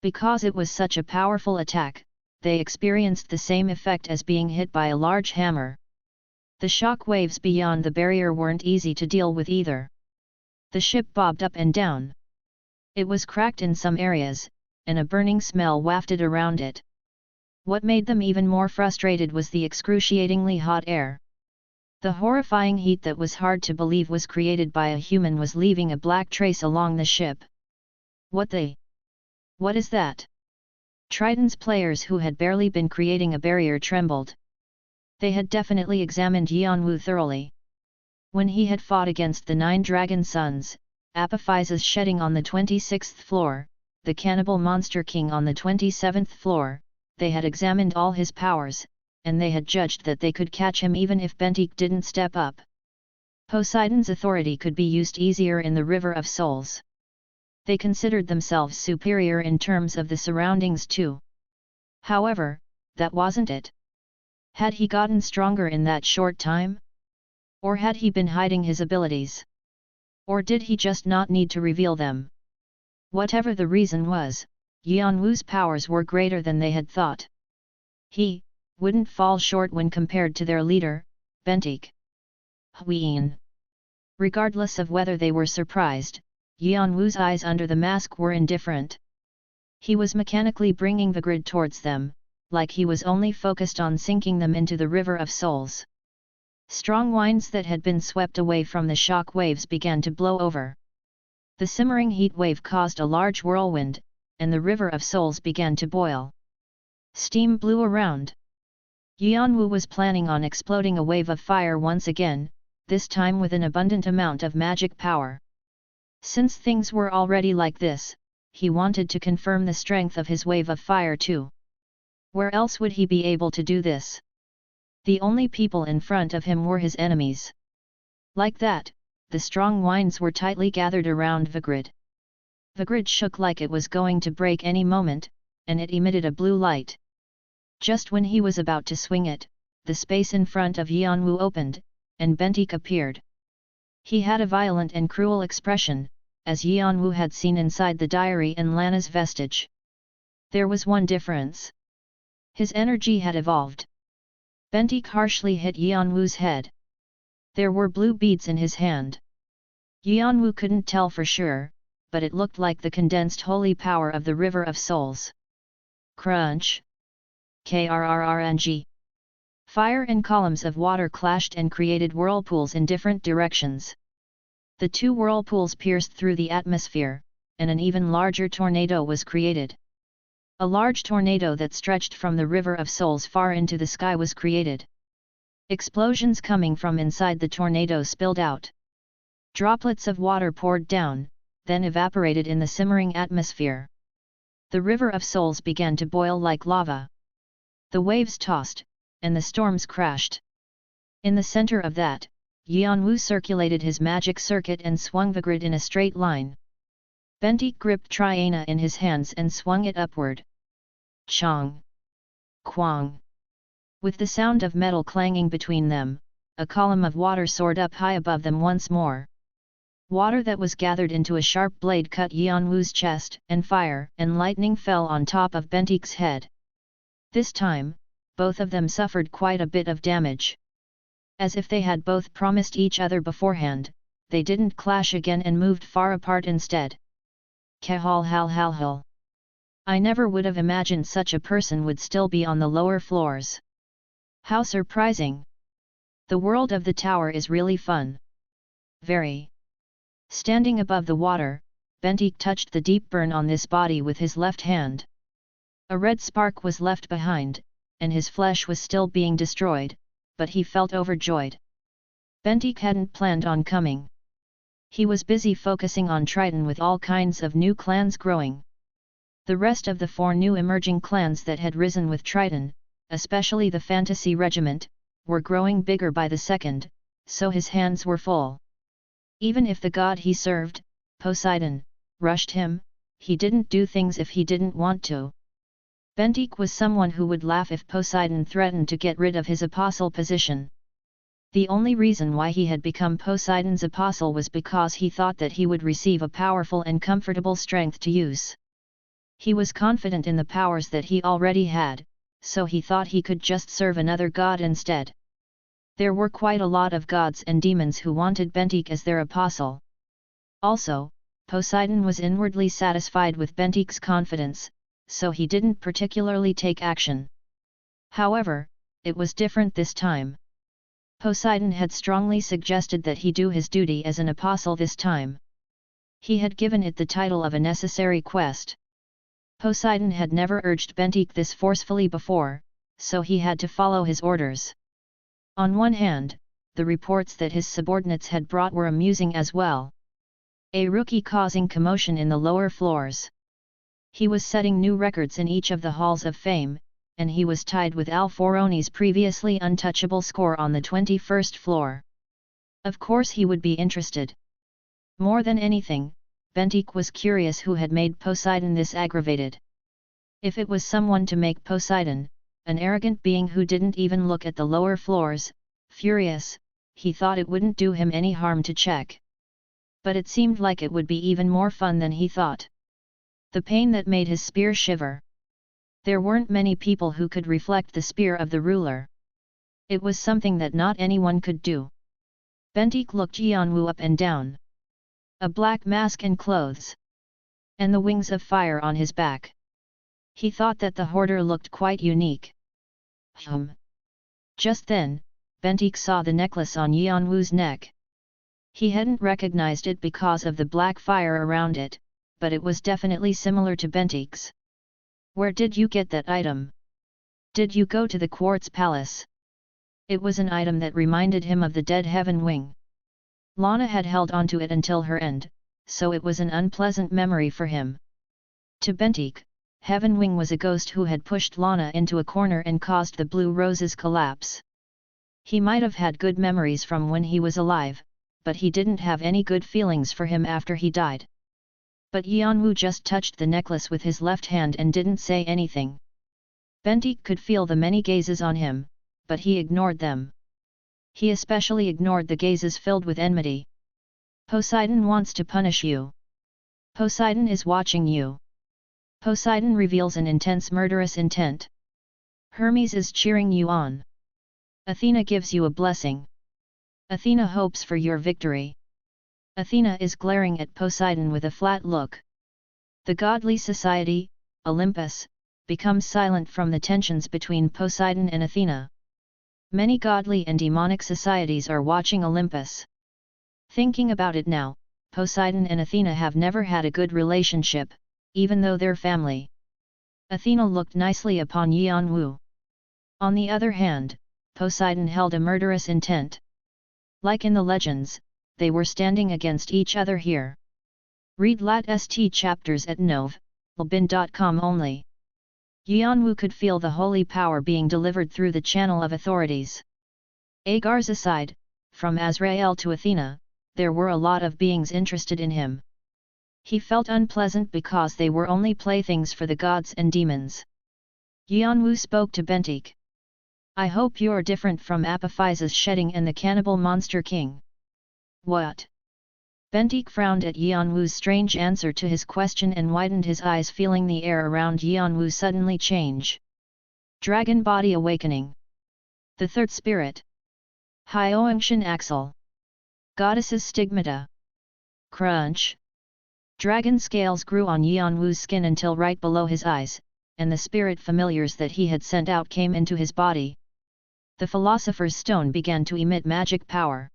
Speaker 1: Because it was such a powerful attack, they experienced the same effect as being hit by a large hammer. The shock waves beyond the barrier weren't easy to deal with either. The ship bobbed up and down. It was cracked in some areas, and a burning smell wafted around it. What made them even more frustrated was the excruciatingly hot air. The horrifying heat that was hard to believe was created by a human was leaving a black trace along the ship. What is that? Triton's players who had barely been creating a barrier trembled. They had definitely examined Yeon-woo thoroughly. When he had fought against the 9 dragon sons, Apophyses shedding on the 26th floor, the cannibal monster king on the 27th floor, they had examined all his powers, and they had judged that they could catch him even if Bentik didn't step up. Poseidon's authority could be used easier in the River of Souls. They considered themselves superior in terms of the surroundings too. However, that wasn't it. Had he gotten stronger in that short time? Or had he been hiding his abilities? Or did he just not need to reveal them? Whatever the reason was, Yeon-woo's powers were greater than they had thought. He wouldn't fall short when compared to their leader, Bentik. Hween. Regardless of whether they were surprised, Yeon-woo's eyes under the mask were indifferent. He was mechanically bringing the grid towards them, like he was only focused on sinking them into the River of Souls. Strong winds that had been swept away from the shock waves began to blow over. The simmering heat wave caused a large whirlwind, and the River of Souls began to boil. Steam blew around. Yeon-woo was planning on exploding a wave of fire once again, this time with an abundant amount of magic power. Since things were already like this, he wanted to confirm the strength of his wave of fire too. Where else would he be able to do this? The only people in front of him were his enemies. Like that, the strong winds were tightly gathered around the grid. The grid shook like it was going to break any moment, and it emitted a blue light. Just when he was about to swing it, the space in front of Yeon-woo opened, and Bentik appeared. He had a violent and cruel expression, as Yeon-woo had seen inside the diary and Lana's vestige. There was one difference. His energy had evolved. Bentik harshly hit Yeon-woo's head. There were blue beads in his hand. Yeon-woo couldn't tell for sure, but it looked like the condensed holy power of the River of Souls. Crunch! Krrrng. Fire and columns of water clashed and created whirlpools in different directions. The 2 whirlpools pierced through the atmosphere, and an even larger tornado was created. A large tornado that stretched from the River of Souls far into the sky was created. Explosions coming from inside the tornado spilled out. Droplets of water poured down, then evaporated in the simmering atmosphere. The River of Souls began to boil like lava. The waves tossed, and the storms crashed. In the center of that, Yeon-woo circulated his magic circuit and swung the grid in a straight line. Bentik gripped Triana in his hands and swung it upward. Chong! Quang! With the sound of metal clanging between them, a column of water soared up high above them once more. Water that was gathered into a sharp blade cut Yeon-woo's chest, and fire and lightning fell on top of Bentik's head. This time, both of them suffered quite a bit of damage. As if they had both promised each other beforehand, they didn't clash again and moved far apart instead. Kahal. I never would have imagined such a person would still be on the lower floors. How surprising! The world of the tower is really fun. Very. Standing above the water, Bentik touched the deep burn on this body with his left hand. A red spark was left behind, and his flesh was still being destroyed, but he felt overjoyed. Bentik hadn't planned on coming. He was busy focusing on Triton with all kinds of new clans growing. The rest of the 4 new emerging clans that had risen with Triton, especially the Fantasy Regiment, were growing bigger by the second, so his hands were full. Even if the god he served, Poseidon, rushed him, he didn't do things if he didn't want to. Bentik was someone who would laugh if Poseidon threatened to get rid of his apostle position. The only reason why he had become Poseidon's apostle was because he thought that he would receive a powerful and comfortable strength to use. He was confident in the powers that he already had, so he thought he could just serve another god instead. There were quite a lot of gods and demons who wanted Bentik as their apostle. Also, Poseidon was inwardly satisfied with Bentik's confidence, so he didn't particularly take action. However, it was different this time. Poseidon had strongly suggested that he do his duty as an apostle this time. He had given it the title of a necessary quest. Poseidon had never urged Bentik this forcefully before, so he had to follow his orders. On one hand, the reports that his subordinates had brought were amusing as well. A rookie causing commotion in the lower floors. He was setting new records in each of the halls of fame, and he was tied with Alforoni's previously untouchable score on the 21st floor. Of course he would be interested. More than anything, Bentik was curious who had made Poseidon this aggravated. If it was someone to make Poseidon, an arrogant being who didn't even look at the lower floors, furious, he thought it wouldn't do him any harm to check. But it seemed like it would be even more fun than he thought. The pain that made his spear shiver. There weren't many people who could reflect the spear of the ruler. It was something that not anyone could do. Bentik looked Yeon-woo up and down. A black mask and clothes. And the wings of fire on his back. He thought that the hoarder looked quite unique. Just then, Bentik saw the necklace on Yeon-woo's neck. He hadn't recognized it because of the black fire around it, but it was definitely similar to Bentik's. Where did you get that item? Did you go to the Quartz Palace? It was an item that reminded him of the dead Heaven Wing. Lana had held onto it until her end, so it was an unpleasant memory for him. To Bentik, Heaven Wing was a ghost who had pushed Lana into a corner and caused the Blue Rose's collapse. He might have had good memories from when he was alive, but he didn't have any good feelings for him after he died. But Yeon-woo just touched the necklace with his left hand and didn't say anything. Bentik could feel the many gazes on him, but he ignored them. He especially ignored the gazes filled with enmity. Poseidon wants to punish you. Poseidon is watching you. Poseidon reveals an intense murderous intent. Hermes is cheering you on. Athena gives you a blessing. Athena hopes for your victory. Athena is glaring at Poseidon with a flat look. The godly society, Olympus, becomes silent from the tensions between Poseidon and Athena. Many godly and demonic societies are watching Olympus. Thinking about it now, Poseidon and Athena have never had a good relationship, even though they're family. Athena looked nicely upon Yeon-woo. On the other hand, Poseidon held a murderous intent. Like in the legends, they were standing against each other here. Read lat.st chapters at nov.lbin.com only. Yeon-woo could feel the holy power being delivered through the channel of authorities. Agar's aside, from Azrael to Athena, there were a lot of beings interested in him. He felt unpleasant because they were only playthings for the gods and demons. Yeon-woo spoke to Bentik. I hope you're different from Apophyse's shedding and the cannibal monster king. What? Bentik frowned at Yeon-woo's strange answer to his question and widened his eyes, feeling the air around Yeon-woo suddenly change. Dragon body awakening. The third spirit. Hyoungshin Axel. Goddess's stigmata. Crunch. Dragon scales grew on Yeon-woo's skin until right below his eyes, and the spirit familiars that he had sent out came into his body. The Philosopher's Stone began to emit magic power.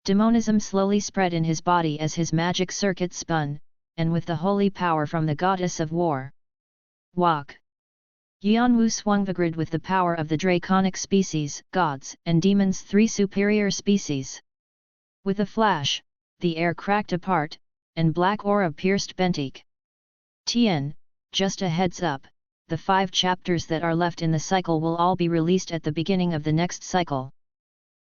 Speaker 1: Demonism slowly spread in his body as his magic circuit spun, and with the holy power from the goddess of war. Walk. Yeon-woo swung the grid with the power of the draconic species, gods and demons, 3 superior species. With a flash, the air cracked apart, and black aura pierced Bentik. Tien, just a heads up, the 5 chapters that are left in the cycle will all be released at the beginning of the next cycle.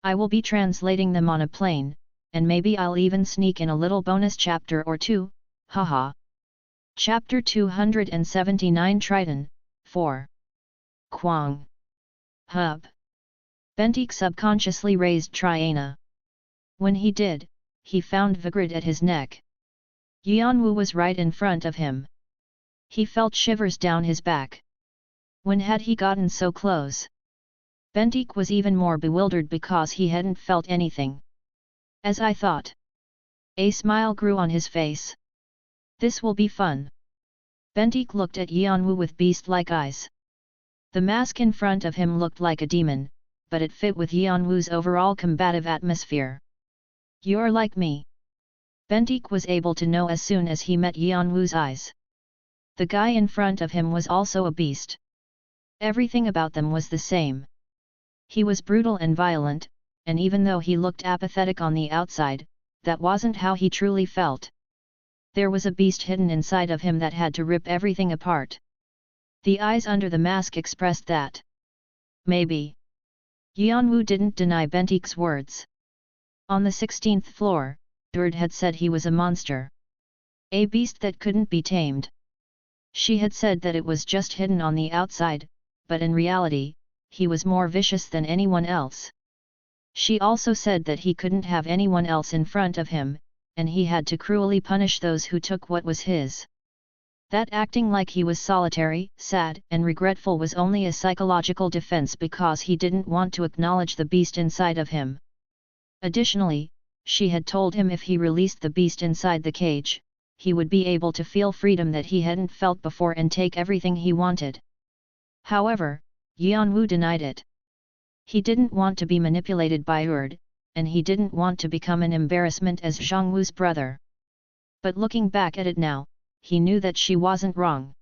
Speaker 1: I will be translating them on a plane, and maybe I'll even sneak in a little bonus chapter or 2, haha. Chapter 279 Triton, 4. Kwang. Hub. Bentik subconsciously raised Triana. When he did, he found Vigrid at his neck. Yeon-woo was right in front of him. He felt shivers down his back. When had he gotten so close? Bentik was even more bewildered because he hadn't felt anything. As I thought. A smile grew on his face. This will be fun. Bentik looked at Yeon-woo with beast-like eyes. The mask in front of him looked like a demon, but it fit with Yeon-woo's overall combative atmosphere. You're like me. Bentik was able to know as soon as he met Yeon-woo's eyes. The guy in front of him was also a beast. Everything about them was the same. He was brutal and violent, and even though he looked apathetic on the outside, that wasn't how he truly felt. There was a beast hidden inside of him that had to rip everything apart. The eyes under the mask expressed that. Maybe. Yeon-woo didn't deny Bentik's words. On the 16th floor, Derd had said he was a monster. A beast that couldn't be tamed. She had said that it was just hidden on the outside, but in reality, he was more vicious than anyone else. She also said that he couldn't have anyone else in front of him, and he had to cruelly punish those who took what was his. That acting like he was solitary, sad, and regretful was only a psychological defense because he didn't want to acknowledge the beast inside of him. Additionally, she had told him if he released the beast inside the cage, he would be able to feel freedom that he hadn't felt before and take everything he wanted. However, Yeon-woo denied it. He didn't want to be manipulated by Erd, and he didn't want to become an embarrassment as Jeong-woo's brother. But looking back at it now, he knew that she wasn't wrong.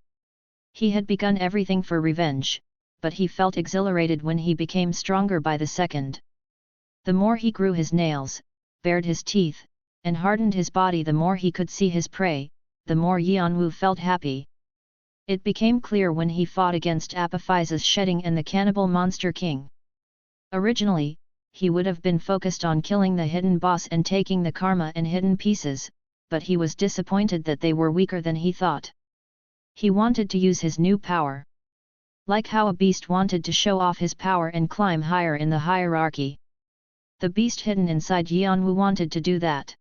Speaker 1: He had begun everything for revenge, but he felt exhilarated when he became stronger by the second. The more he grew his nails, bared his teeth, and hardened his body, the more he could see his prey, the more Yeon-woo felt happy. It became clear when he fought against Apophyse's shedding and the cannibal monster king. Originally, he would have been focused on killing the hidden boss and taking the karma and hidden pieces, but he was disappointed that they were weaker than he thought. He wanted to use his new power. Like how a beast wanted to show off his power and climb higher in the hierarchy. The beast hidden inside Yeon-woo wanted to do that.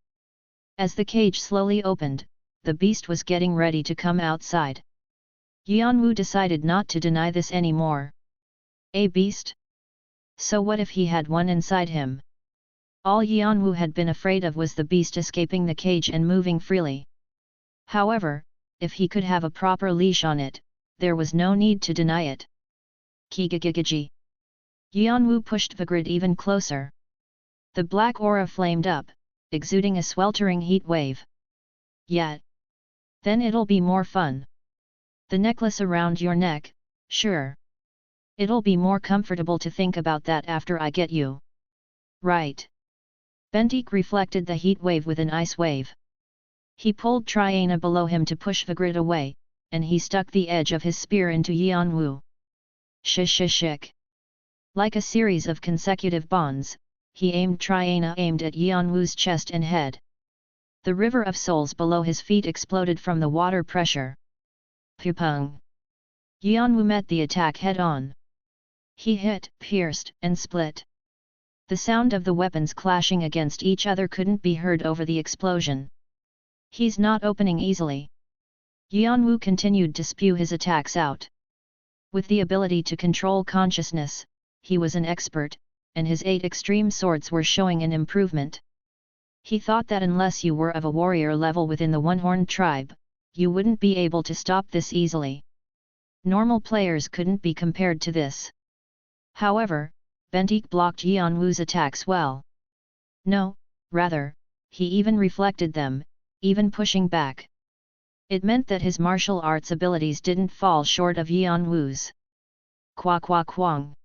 Speaker 1: As the cage slowly opened, the beast was getting ready to come outside. Yeon-woo decided not to deny this anymore. A beast? So what if he had one inside him? All Yeon-woo had been afraid of was the beast escaping the cage and moving freely. However, if he could have a proper leash on it, there was no need to deny it. Kigigigigi. Yeon-woo pushed Vigrid even closer. The black aura flamed up, exuding a sweltering heat wave. Yeah. Then it'll be more fun. The necklace around your neck, sure. It'll be more comfortable to think about that after I get you. Right. Bentik reflected the heat wave with an ice wave. He pulled Triana below him to push Vigrid away, and he stuck the edge of his spear into Yeon-woo. Shik. Like a series of consecutive bonds, Triana aimed at Yeon-woo's chest and head. The river of souls below his feet exploded from the water pressure. Pupung. Yeon-woo met the attack head-on. He hit, pierced, and split. The sound of the weapons clashing against each other couldn't be heard over the explosion. He's not opening easily. Yeon-woo continued to spew his attacks out. With the ability to control consciousness, he was an expert, and his 8 extreme swords were showing an improvement. He thought that unless you were of a warrior level within the One-Horned tribe, you wouldn't be able to stop this easily. Normal players couldn't be compared to this. However, Bentik blocked Yeon-woo's attacks well. No, rather, he even reflected them, even pushing back. It meant that his martial arts abilities didn't fall short of Yeon-woo's. Kwang.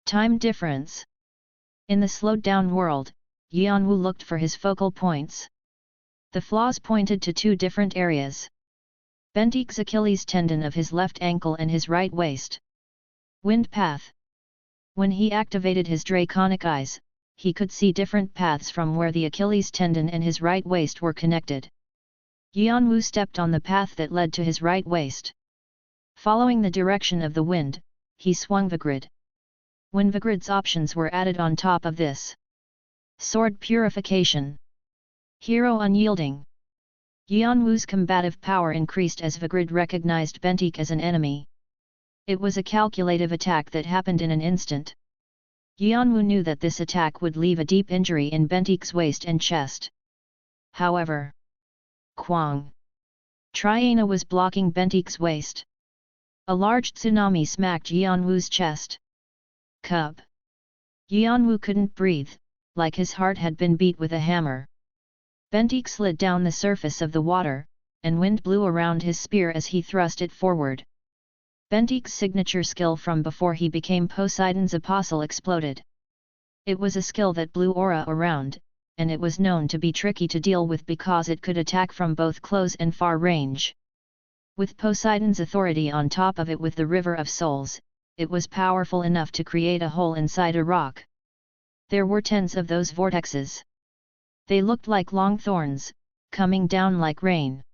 Speaker 1: Time difference. In the slowed-down world, Yeon-woo looked for his focal points. The flaws pointed to two different areas. Bentik's Achilles tendon of his left ankle and his right waist. Wind path. When he activated his draconic eyes, he could see different paths from where the Achilles tendon and his right waist were connected. Yeon-woo stepped on the path that led to his right waist. Following the direction of the wind, he swung Vigrid. When Vigrid's options were added on top of this. Sword purification. Hero unyielding. Yeon-woo's combative power increased as Vigrid recognized Bentik as an enemy. It was a calculative attack that happened in an instant. Yeon-woo knew that this attack would leave a deep injury in Bentik's waist and chest. However, Kwang. Triana was blocking Bentik's waist. A large tsunami smacked Yeon-woo's chest. Cub. Yeon-woo couldn't breathe, like his heart had been beat with a hammer. Bentik slid down the surface of the water, and wind blew around his spear as he thrust it forward. Bentik's signature skill from before he became Poseidon's apostle exploded. It was a skill that blew aura around, and it was known to be tricky to deal with because it could attack from both close and far range. With Poseidon's authority on top of it with the River of Souls, it was powerful enough to create a hole inside a rock. There were tens of those vortexes. They looked like long thorns, coming down like rain.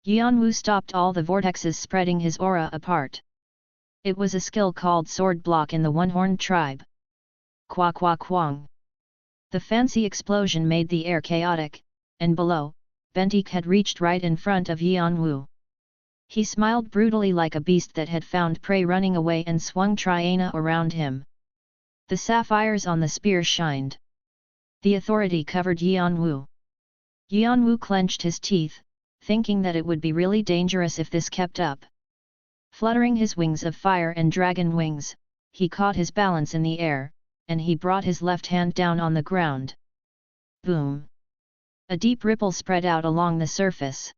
Speaker 1: Yeon-woo stopped all the vortexes, spreading his aura apart. It was a skill called Sword Block in the One-Horned tribe. Kwa kwa kwang. The fancy explosion made the air chaotic, and below, Bentik had reached right in front of Yeon-woo. He smiled brutally like a beast that had found prey, running away, and swung Triana around him. The sapphires on the spear shined. The authority covered Yeon-woo. Yeon-woo clenched his teeth, thinking that it would be really dangerous if this kept up. Fluttering his wings of fire and dragon wings, he caught his balance in the air, and he brought his left hand down on the ground. Boom! A deep ripple spread out along the surface.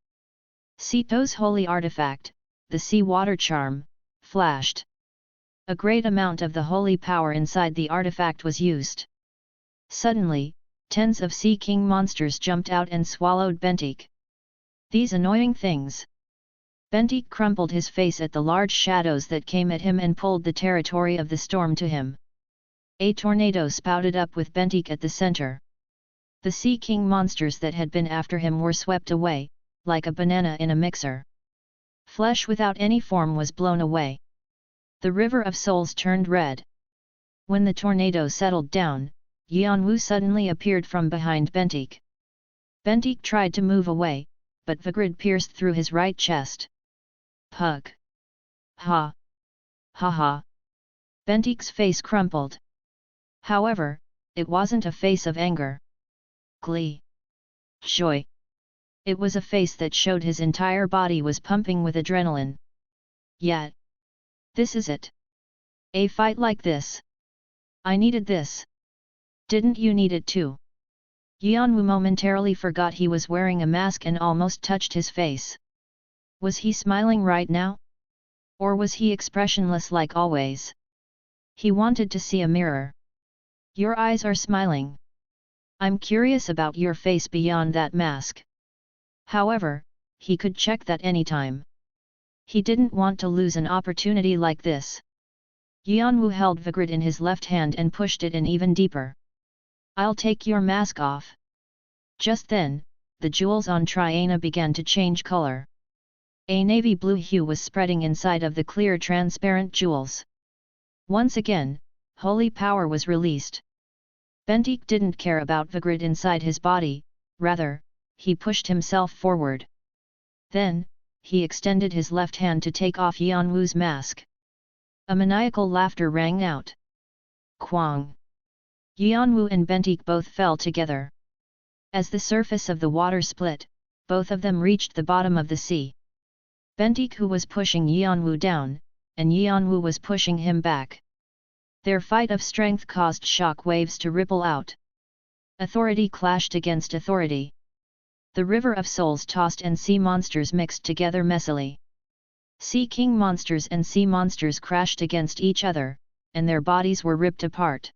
Speaker 1: Sito's holy artifact, the sea water charm, flashed. A great amount of the holy power inside the artifact was used. Suddenly, tens of sea king monsters jumped out and swallowed Bentik. These annoying things! Bentik crumpled his face at the large shadows that came at him and pulled the territory of the storm to him. A tornado spouted up with Bentik at the center. The Sea King monsters that had been after him were swept away, like a banana in a mixer. Flesh without any form was blown away. The River of Souls turned red. When the tornado settled down, Yeon-woo suddenly appeared from behind Bentik. Bentik tried to move away, but Vigrid pierced through his right chest. Pug! Ha! Ha ha! Bentik's face crumpled. However, it wasn't a face of anger, glee, joy. It was a face that showed his entire body was pumping with adrenaline. Yet, this is it. A fight like this. I needed this. Didn't you need it too? Yeon-woo momentarily forgot he was wearing a mask and almost touched his face. Was he smiling right now? Or was he expressionless like always? He wanted to see a mirror. Your eyes are smiling. I'm curious about your face beyond that mask. However, he could check that anytime. He didn't want to lose an opportunity like this. Yeon-woo held Vigrid in his left hand and pushed it in even deeper. I'll take your mask off. Just then, the jewels on Triana began to change color. A navy blue hue was spreading inside of the clear transparent jewels. Once again, holy power was released. Bentik didn't care about Vigrid inside his body, rather, he pushed himself forward. Then, he extended his left hand to take off Yeon-woo's mask. A maniacal laughter rang out. Kwang! Yeon-woo and Bentik both fell together. As the surface of the water split, both of them reached the bottom of the sea. Bentik who was pushing Yeon-woo down, and Yeon-woo was pushing him back. Their fight of strength caused shock waves to ripple out. Authority clashed against authority. The River of Souls tossed and sea monsters mixed together messily. Sea King monsters and sea monsters crashed against each other, and their bodies were ripped apart.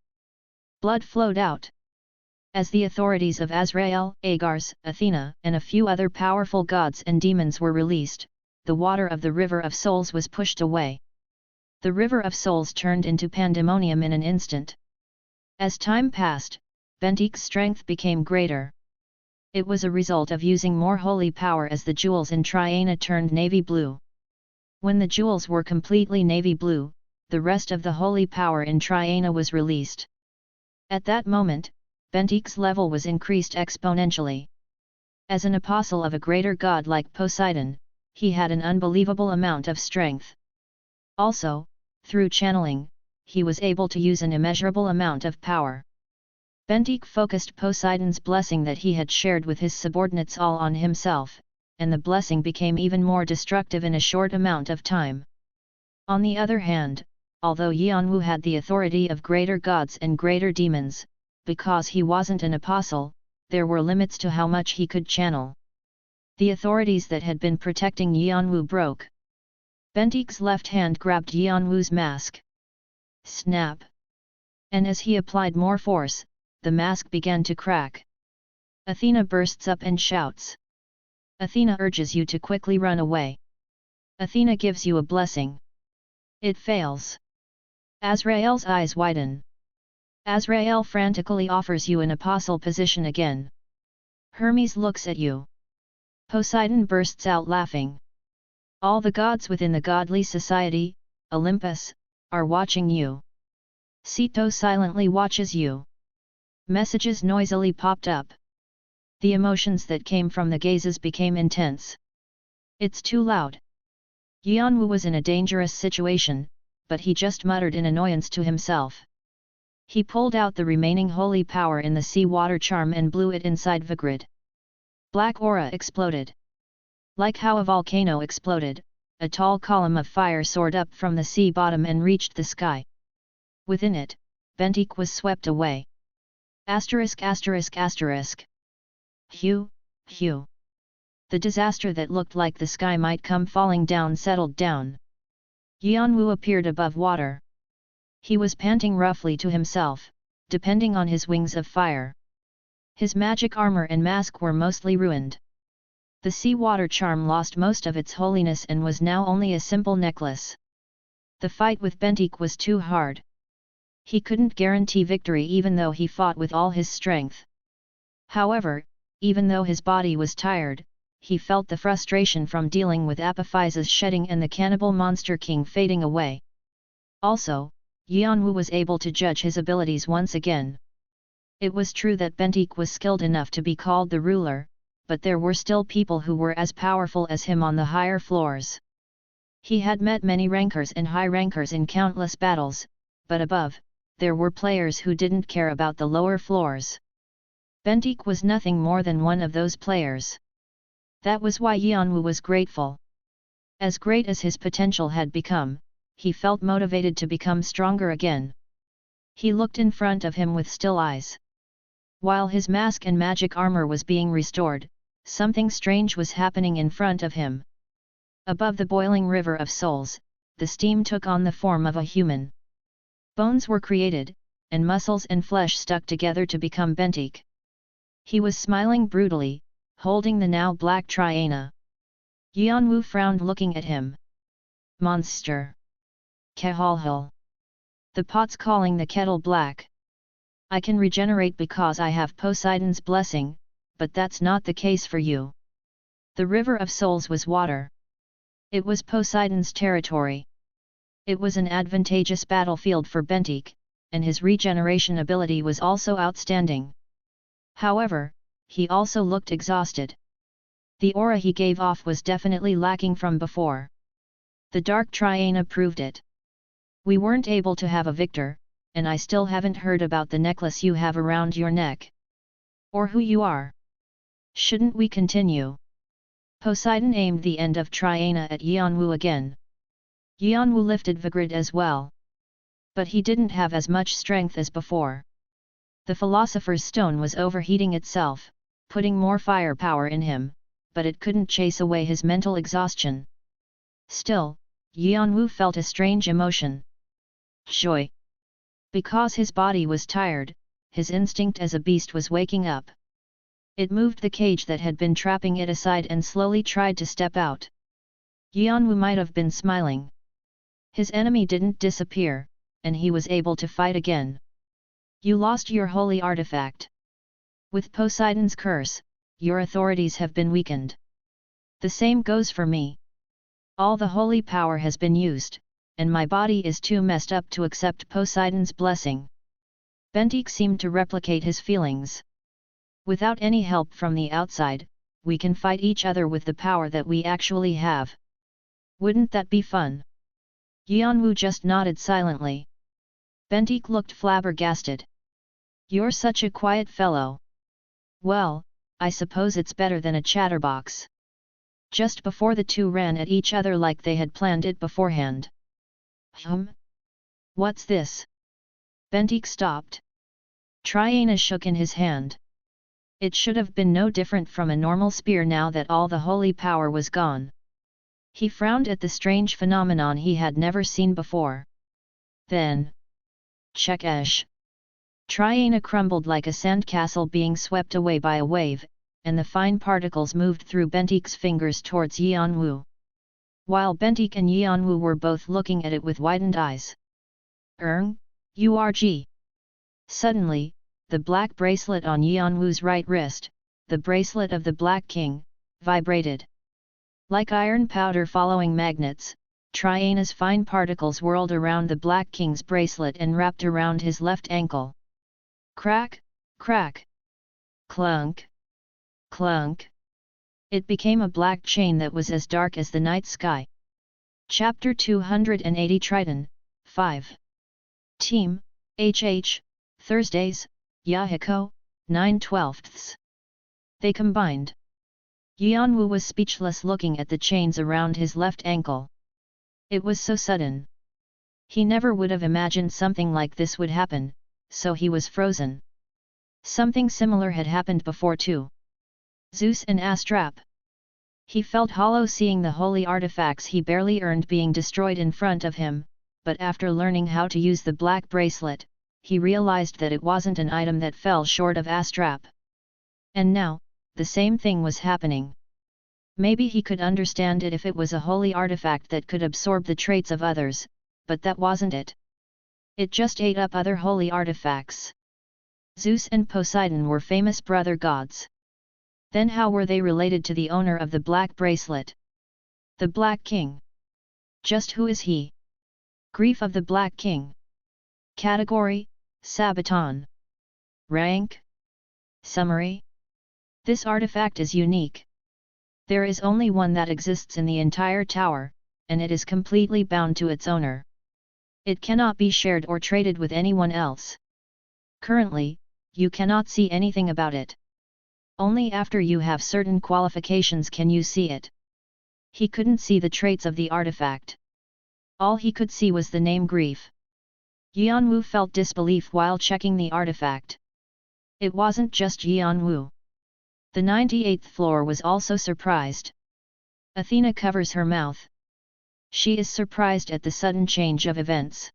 Speaker 1: Blood flowed out. As the authorities of Azrael, Agars, Athena, and a few other powerful gods and demons were released, the water of the River of Souls was pushed away. The River of Souls turned into pandemonium in an instant. As time passed, Bentik's strength became greater. It was a result of using more holy power as the jewels in Triana turned navy blue. When the jewels were completely navy blue, the rest of the holy power in Triana was released. At that moment, Bentik's level was increased exponentially. As an apostle of a greater god like Poseidon, he had an unbelievable amount of strength. Also, through channeling, he was able to use an immeasurable amount of power. Bentik focused Poseidon's blessing that he had shared with his subordinates all on himself, and the blessing became even more destructive in a short amount of time. On the other hand, although Yeon-woo had the authority of greater gods and greater demons, because he wasn't an apostle, there were limits to how much he could channel. The authorities that had been protecting Yeon-woo broke. Bentik's left hand grabbed Yeon-woo's mask. Snap! And as he applied more force, the mask began to crack. Athena bursts up and shouts. Athena urges you to quickly run away. Athena gives you a blessing. It fails. Azrael's eyes widen. Azrael frantically offers you an apostle position again. Hermes looks at you. Poseidon bursts out laughing. All the gods within the godly society, Olympus, are watching you. Ceto silently watches you. Messages noisily popped up. The emotions that came from the gazes became intense. It's too loud. Yeon-woo was in a dangerous situation, but he just muttered in annoyance to himself. He pulled out the remaining holy power in the sea water charm and blew it inside Vigrid. Black aura exploded. Like how a volcano exploded, a tall column of fire soared up from the sea bottom and reached the sky. Within it, Bentik was swept away. Asterisk asterisk asterisk. Hew, hew. The disaster that looked like the sky might come falling down settled down. Yeon-woo appeared above water. He was panting roughly to himself, depending on his wings of fire. His magic armor and mask were mostly ruined. The sea water charm lost most of its holiness and was now only a simple necklace. The fight with Bentik was too hard. He couldn't guarantee victory even though he fought with all his strength. However, even though his body was tired, he felt the frustration from dealing with Apophyse's shedding and the cannibal monster king fading away. Also, Yeon-woo was able to judge his abilities once again. It was true that Bentik was skilled enough to be called the ruler, but there were still people who were as powerful as him on the higher floors. He had met many rankers and high rankers in countless battles, but above, there were players who didn't care about the lower floors. Bentik was nothing more than one of those players. That was why Yeon-woo was grateful. As great as his potential had become, he felt motivated to become stronger again. He looked in front of him with still eyes. While his mask and magic armor was being restored, something strange was happening in front of him. Above the boiling river of souls, the steam took on the form of a human. Bones were created, and muscles and flesh stuck together to become Bentik. He was smiling brutally, holding the now black Triana. Yeon-woo frowned looking at him. Monster! Kahalhal! The pot's calling the kettle black. I can regenerate because I have Poseidon's blessing, but that's not the case for you. The river of souls was water. It was Poseidon's territory. It was an advantageous battlefield for Bentik, and his regeneration ability was also outstanding. However, he also looked exhausted. The aura he gave off was definitely lacking from before. The dark Triana proved it. We weren't able to have a victor, and I still haven't heard about the necklace you have around your neck. Or who you are. Shouldn't we continue? Poseidon aimed the end of Triana at Yeon-woo again. Yeon-woo lifted Vigrid as well. But he didn't have as much strength as before. The Philosopher's Stone was overheating itself, putting more firepower in him, but it couldn't chase away his mental exhaustion. Still, Yeon-woo felt a strange emotion. Joy. Because his body was tired, his instinct as a beast was waking up. It moved the cage that had been trapping it aside and slowly tried to step out. Yeon-woo might have been smiling. His enemy didn't disappear, and he was able to fight again. You lost your holy artifact. With Poseidon's curse, your authorities have been weakened. The same goes for me. All the holy power has been used, and my body is too messed up to accept Poseidon's blessing. Bentik seemed to replicate his feelings. Without any help from the outside, we can fight each other with the power that we actually have. Wouldn't that be fun? Yeon-woo just nodded silently. Bentik looked flabbergasted. You're such a quiet fellow. Well, I suppose it's better than a chatterbox. Just before the two ran at each other like they had planned it beforehand. What's this? Bentik stopped. Triana shook in his hand. It should have been no different from a normal spear now that all the holy power was gone. He frowned at the strange phenomenon he had never seen before. Then, Check-esh. Triana crumbled like a sandcastle being swept away by a wave, and the fine particles moved through Bentik's fingers towards Yeon-woo. While Bentik and Yeon-woo were both looking at it with widened eyes. Urg. Suddenly, the black bracelet on Yeon-woo's right wrist, the bracelet of the Black King, vibrated. Like iron powder following magnets, Triana's fine particles whirled around the Black King's bracelet and wrapped around his left ankle. Crack, crack. Clunk, clunk. It became a black chain that was as dark as the night sky. Chapter 280 Triton, 5. Team, HH, Thursdays, Yahiko, 9/12. They combined. Yeon-woo was speechless looking at the chains around his left ankle. It was so sudden. He never would have imagined something like this would happen, so he was frozen. Something similar had happened before too. Zeus and Astrap. He felt hollow seeing the holy artifacts he barely earned being destroyed in front of him, but after learning how to use the black bracelet, he realized that it wasn't an item that fell short of Astrap. And now, the same thing was happening. Maybe he could understand it if it was a holy artifact that could absorb the traits of others, but that wasn't it. It just ate up other holy artifacts. Zeus and Poseidon were famous brother gods. Then how were they related to the owner of the black bracelet? The Black King. Just who is he? Grief of the Black King. Category, Sabaton. Rank. Summary. This artifact is unique. There is only one that exists in the entire tower, and it is completely bound to its owner. It cannot be shared or traded with anyone else. Currently, you cannot see anything about it. Only after you have certain qualifications can you see it. He couldn't see the traits of the artifact. All he could see was the name Grief. Yeon-woo felt disbelief while checking the artifact. It wasn't just Yeon-woo. The 98th floor was also surprised. Athena covers her mouth. She is surprised at the sudden change of events.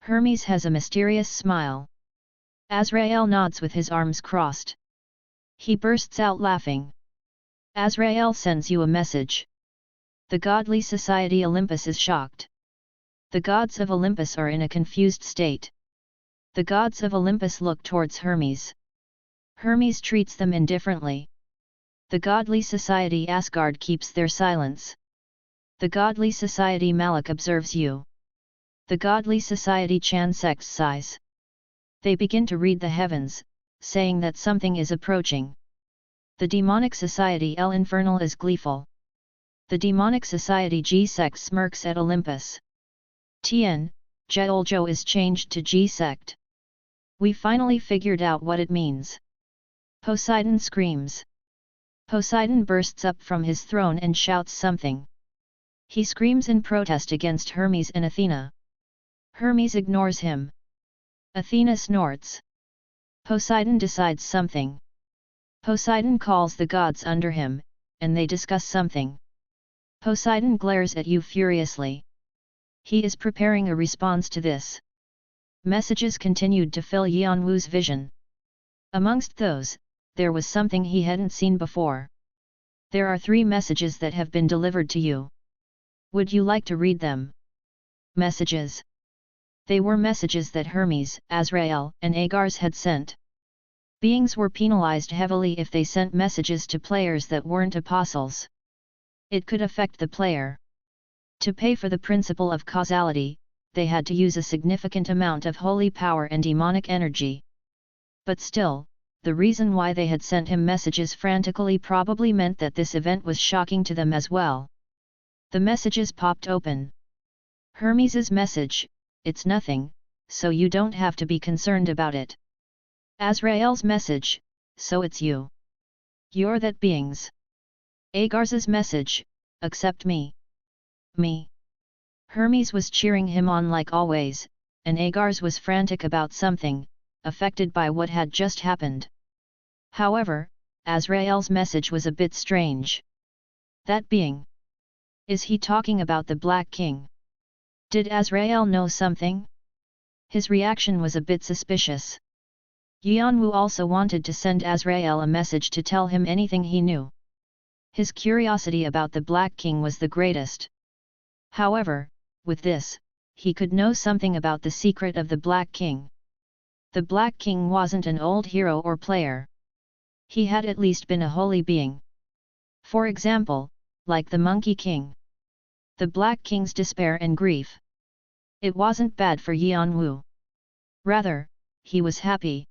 Speaker 1: Hermes has a mysterious smile. Azrael nods with his arms crossed. He bursts out laughing. Azrael sends you a message. The godly society Olympus is shocked. The gods of Olympus are in a confused state. The gods of Olympus look towards Hermes. Hermes treats them indifferently. The godly society Asgard keeps their silence. The godly society Malak observes you. The godly society Chansex sighs. They begin to read the heavens, saying that something is approaching. The demonic society El Infernal is gleeful. The demonic society G-Sect smirks at Olympus. Tien, Jeoljo is changed to G-Sect. We finally figured out what it means. Poseidon screams. Poseidon bursts up from his throne and shouts something. He screams in protest against Hermes and Athena. Hermes ignores him. Athena snorts. Poseidon decides something. Poseidon calls the gods under him, and they discuss something. Poseidon glares at you furiously. He is preparing a response to this. Messages continued to fill Yeon-woo's vision. Amongst those, there was something he hadn't seen before. There are 3 messages that have been delivered to you. Would you like to read them? Messages. They were messages that Hermes, Azrael, and Agars had sent. Beings were penalized heavily if they sent messages to players that weren't apostles. It could affect the player. To pay for the principle of causality, they had to use a significant amount of holy power and demonic energy. But still, the reason why they had sent him messages frantically probably meant that this event was shocking to them as well. The messages popped open. Hermes's message, "It's nothing, so you don't have to be concerned about it." Azrael's message, "So it's you. You're that beings." Agars's message, "Accept me." Me. Hermes was cheering him on like always, and Agars was frantic about something, affected by what had just happened. However, Azrael's message was a bit strange. That being. Is he talking about the Black King? Did Azrael know something? His reaction was a bit suspicious. Yeon-woo also wanted to send Azrael a message to tell him anything he knew. His curiosity about the Black King was the greatest. However, with this, he could know something about the secret of the Black King. The Black King wasn't an old hero or player. He had at least been a holy being. For example, like the Monkey King. The Black King's despair and grief. It wasn't bad for Yeon-woo. Rather, he was happy.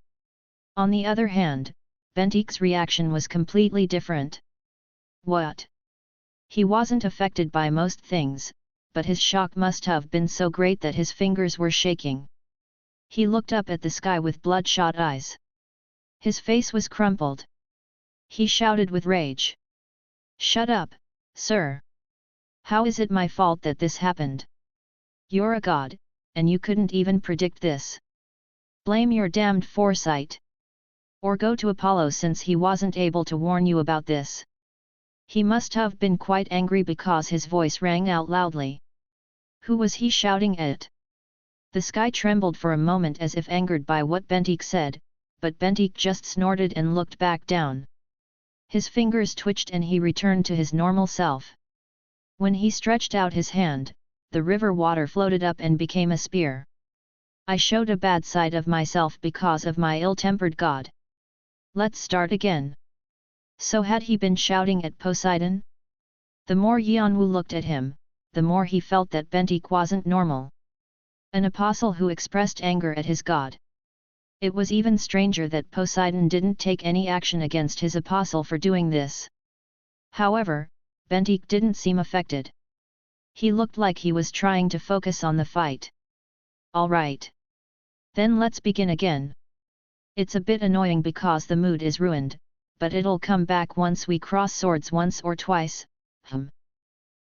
Speaker 1: On the other hand, Bentik's reaction was completely different. What? He wasn't affected by most things, but his shock must have been so great that his fingers were shaking. He looked up at the sky with bloodshot eyes. His face was crumpled. He shouted with rage. "Shut up, sir! How is it my fault that this happened? You're a god, and you couldn't even predict this. Blame your damned foresight. Or go to Apollo since he wasn't able to warn you about this." He must have been quite angry because his voice rang out loudly. Who was he shouting at? The sky trembled for a moment as if angered by what Bentik said, but Bentik just snorted and looked back down. His fingers twitched and he returned to his normal self. When he stretched out his hand, the river water floated up and became a spear. I showed a bad side of myself because of my ill-tempered god. Let's start again. So had he been shouting at Poseidon? The more Yeon-woo looked at him, the more he felt that Bentik wasn't normal. An apostle who expressed anger at his god. It was even stranger that Poseidon didn't take any action against his apostle for doing this. However, Bentik didn't seem affected. He looked like he was trying to focus on the fight. All right. Then let's begin again. It's a bit annoying because the mood is ruined, but it'll come back once we cross swords once or twice.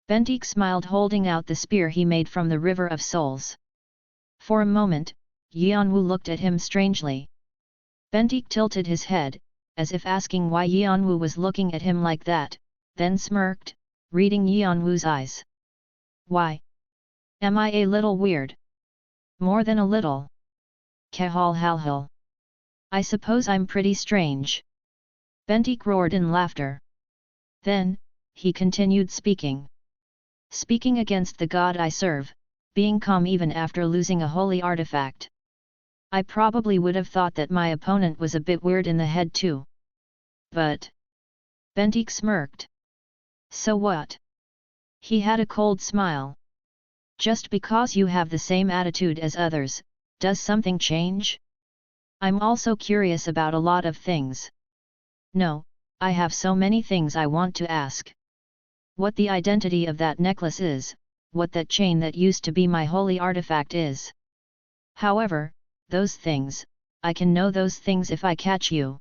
Speaker 1: Bentik smiled, holding out the spear he made from the River of Souls. For a moment, Yeon-woo looked at him strangely. Bentik tilted his head, as if asking why Yeon-woo was looking at him like that, then smirked, reading Yeon-woo's eyes. Why? Am I a little weird? More than a little. Kahalhalhal. I suppose I'm pretty strange. Bentik roared in laughter. Then, he continued speaking. Speaking against the god I serve, being calm even after losing a holy artifact. I probably would have thought that my opponent was a bit weird in the head too. But... Bentik smirked. So what? He had a cold smile. Just because you have the same attitude as others, does something change? I'm also curious about a lot of things. No, I have so many things I want to ask. What the identity of that necklace is, what that chain that used to be my holy artifact is. However, those things, I can know those things if I catch you.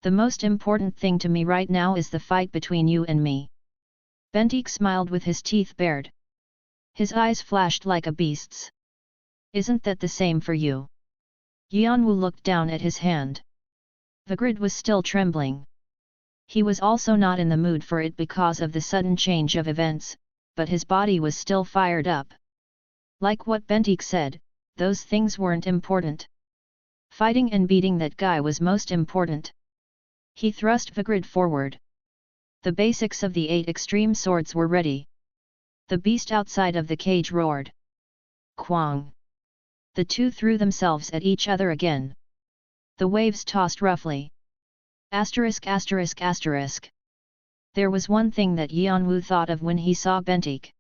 Speaker 1: The most important thing to me right now is the fight between you and me. Bentik smiled with his teeth bared. His eyes flashed like a beast's. Isn't that the same for you? Yeon-woo looked down at his hand. The grid was still trembling. He was also not in the mood for it because of the sudden change of events, but his body was still fired up. Like what Bentik said, those things weren't important. Fighting and beating that guy was most important. He thrust Vigrid forward. The basics of the 8 extreme swords were ready. The beast outside of the cage roared. Quang! The two threw themselves at each other again. The waves tossed roughly. Asterisk asterisk asterisk. There was one thing that Yeon-woo thought of when he saw Bentik.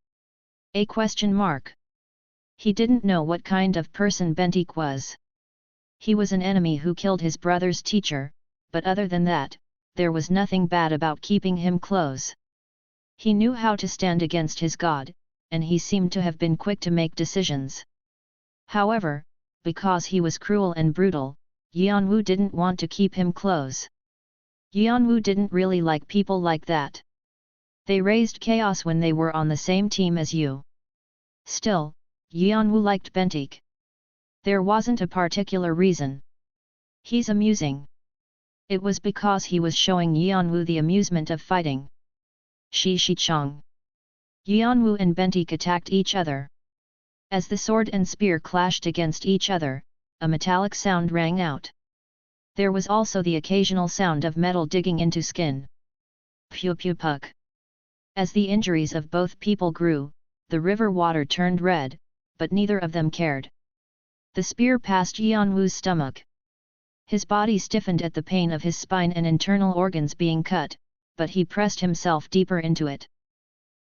Speaker 1: A question mark. He didn't know what kind of person Bentik was. He was an enemy who killed his brother's teacher, but other than that, there was nothing bad about keeping him close. He knew how to stand against his god, and he seemed to have been quick to make decisions. However, because he was cruel and brutal, Yeon-woo didn't want to keep him close. Yeon-woo didn't really like people like that. They raised chaos when they were on the same team as you. Still, Yeon-woo liked Bentik. There wasn't a particular reason. He's amusing. It was because he was showing Yeon-woo the amusement of fighting. Shi-shi-chong. Yeon-woo and Bentik attacked each other. As the sword and spear clashed against each other, a metallic sound rang out. There was also the occasional sound of metal digging into skin. Pew-pew-puck. As the injuries of both people grew, the river water turned red, but neither of them cared. The spear passed Yeon-woo's stomach. His body stiffened at the pain of his spine and internal organs being cut, but he pressed himself deeper into it.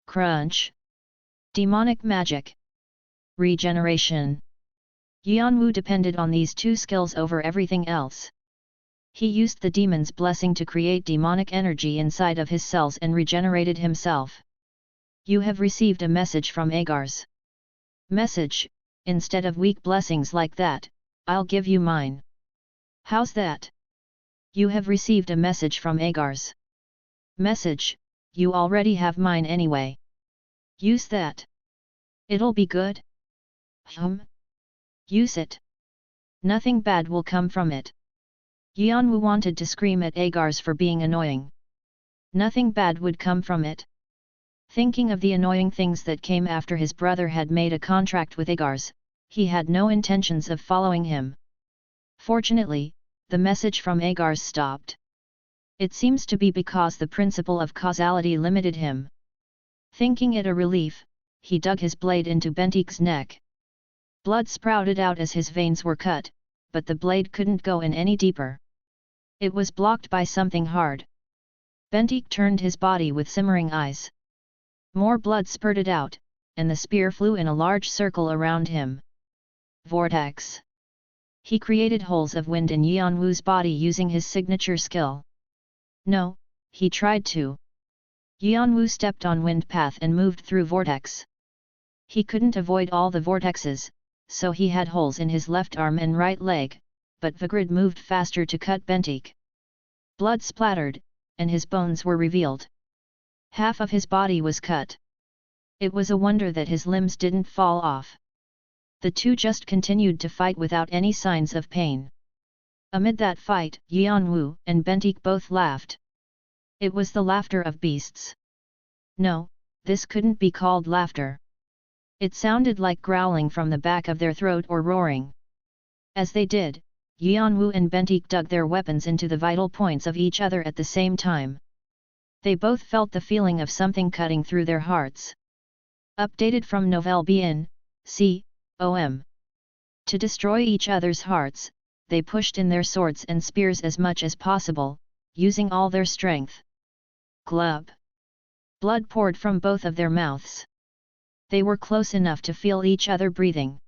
Speaker 1: Crunch! Demonic magic. Regeneration. Yeon-woo depended on these two skills over everything else. He used the demon's blessing to create demonic energy inside of his cells and regenerated himself. You have received a message from Agars. Message: instead of weak blessings like that, I'll give you mine. How's that? You have received a message from Agars. Message: you already have mine anyway. Use that. It'll be good? Use it. Nothing bad will come from it. Yeon-woo wanted to scream at Agars for being annoying. Nothing bad would come from it. Thinking of the annoying things that came after his brother had made a contract with Agars, he had no intentions of following him. Fortunately, the message from Agars stopped. It seems to be because the principle of causality limited him. Thinking it a relief, he dug his blade into Bentik's neck. Blood sprouted out as his veins were cut, but the blade couldn't go in any deeper. It was blocked by something hard. Bentik turned his body with simmering eyes. More blood spurted out, and the spear flew in a large circle around him. Vortex. He created holes of wind in Yeon-woo's body using his signature skill. No, he tried to. Yeon-woo stepped on wind path and moved through vortex. He couldn't avoid all the vortexes, so he had holes in his left arm and right leg, but Vigrid moved faster to cut Bentik. Blood splattered, and his bones were revealed. Half of his body was cut. It was a wonder that his limbs didn't fall off. The two just continued to fight without any signs of pain. Amid that fight, Yeon-woo and Bentik both laughed. It was the laughter of beasts. No, this couldn't be called laughter. It sounded like growling from the back of their throat or roaring. As they did, Yeon-woo and Bentik dug their weapons into the vital points of each other at the same time. They both felt the feeling of something cutting through their hearts. Updated from Nouvelle Bien, com. To destroy each other's hearts, they pushed in their swords and spears as much as possible, using all their strength. Glub! Blood poured from both of their mouths. They were close enough to feel each other breathing.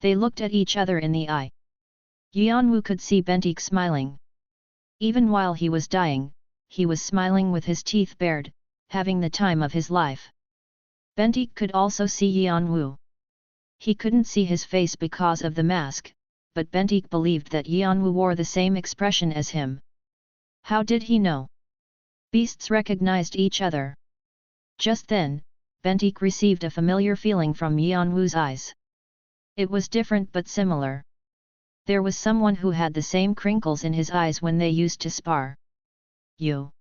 Speaker 1: They looked at each other in the eye. Yeon-woo could see Bentik smiling. Even while he was dying, he was smiling with his teeth bared, having the time of his life. Bentik could also see Yeon-woo. He couldn't see his face because of the mask, but Bentik believed that Yeon-woo wore the same expression as him. How did he know? Beasts recognized each other. Just then, Bentik received a familiar feeling from Yeon-woo's eyes. It was different but similar. There was someone who had the same crinkles in his eyes when they used to spar. You.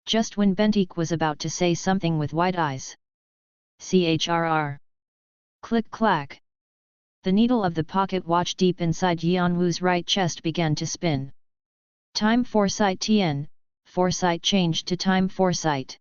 Speaker 1: Just when Bentik was about to say something with wide eyes. CHRR. Click-clack. The needle of the pocket watch deep inside Yeon-woo's right chest began to spin. Time foresight Tien, foresight changed to time foresight.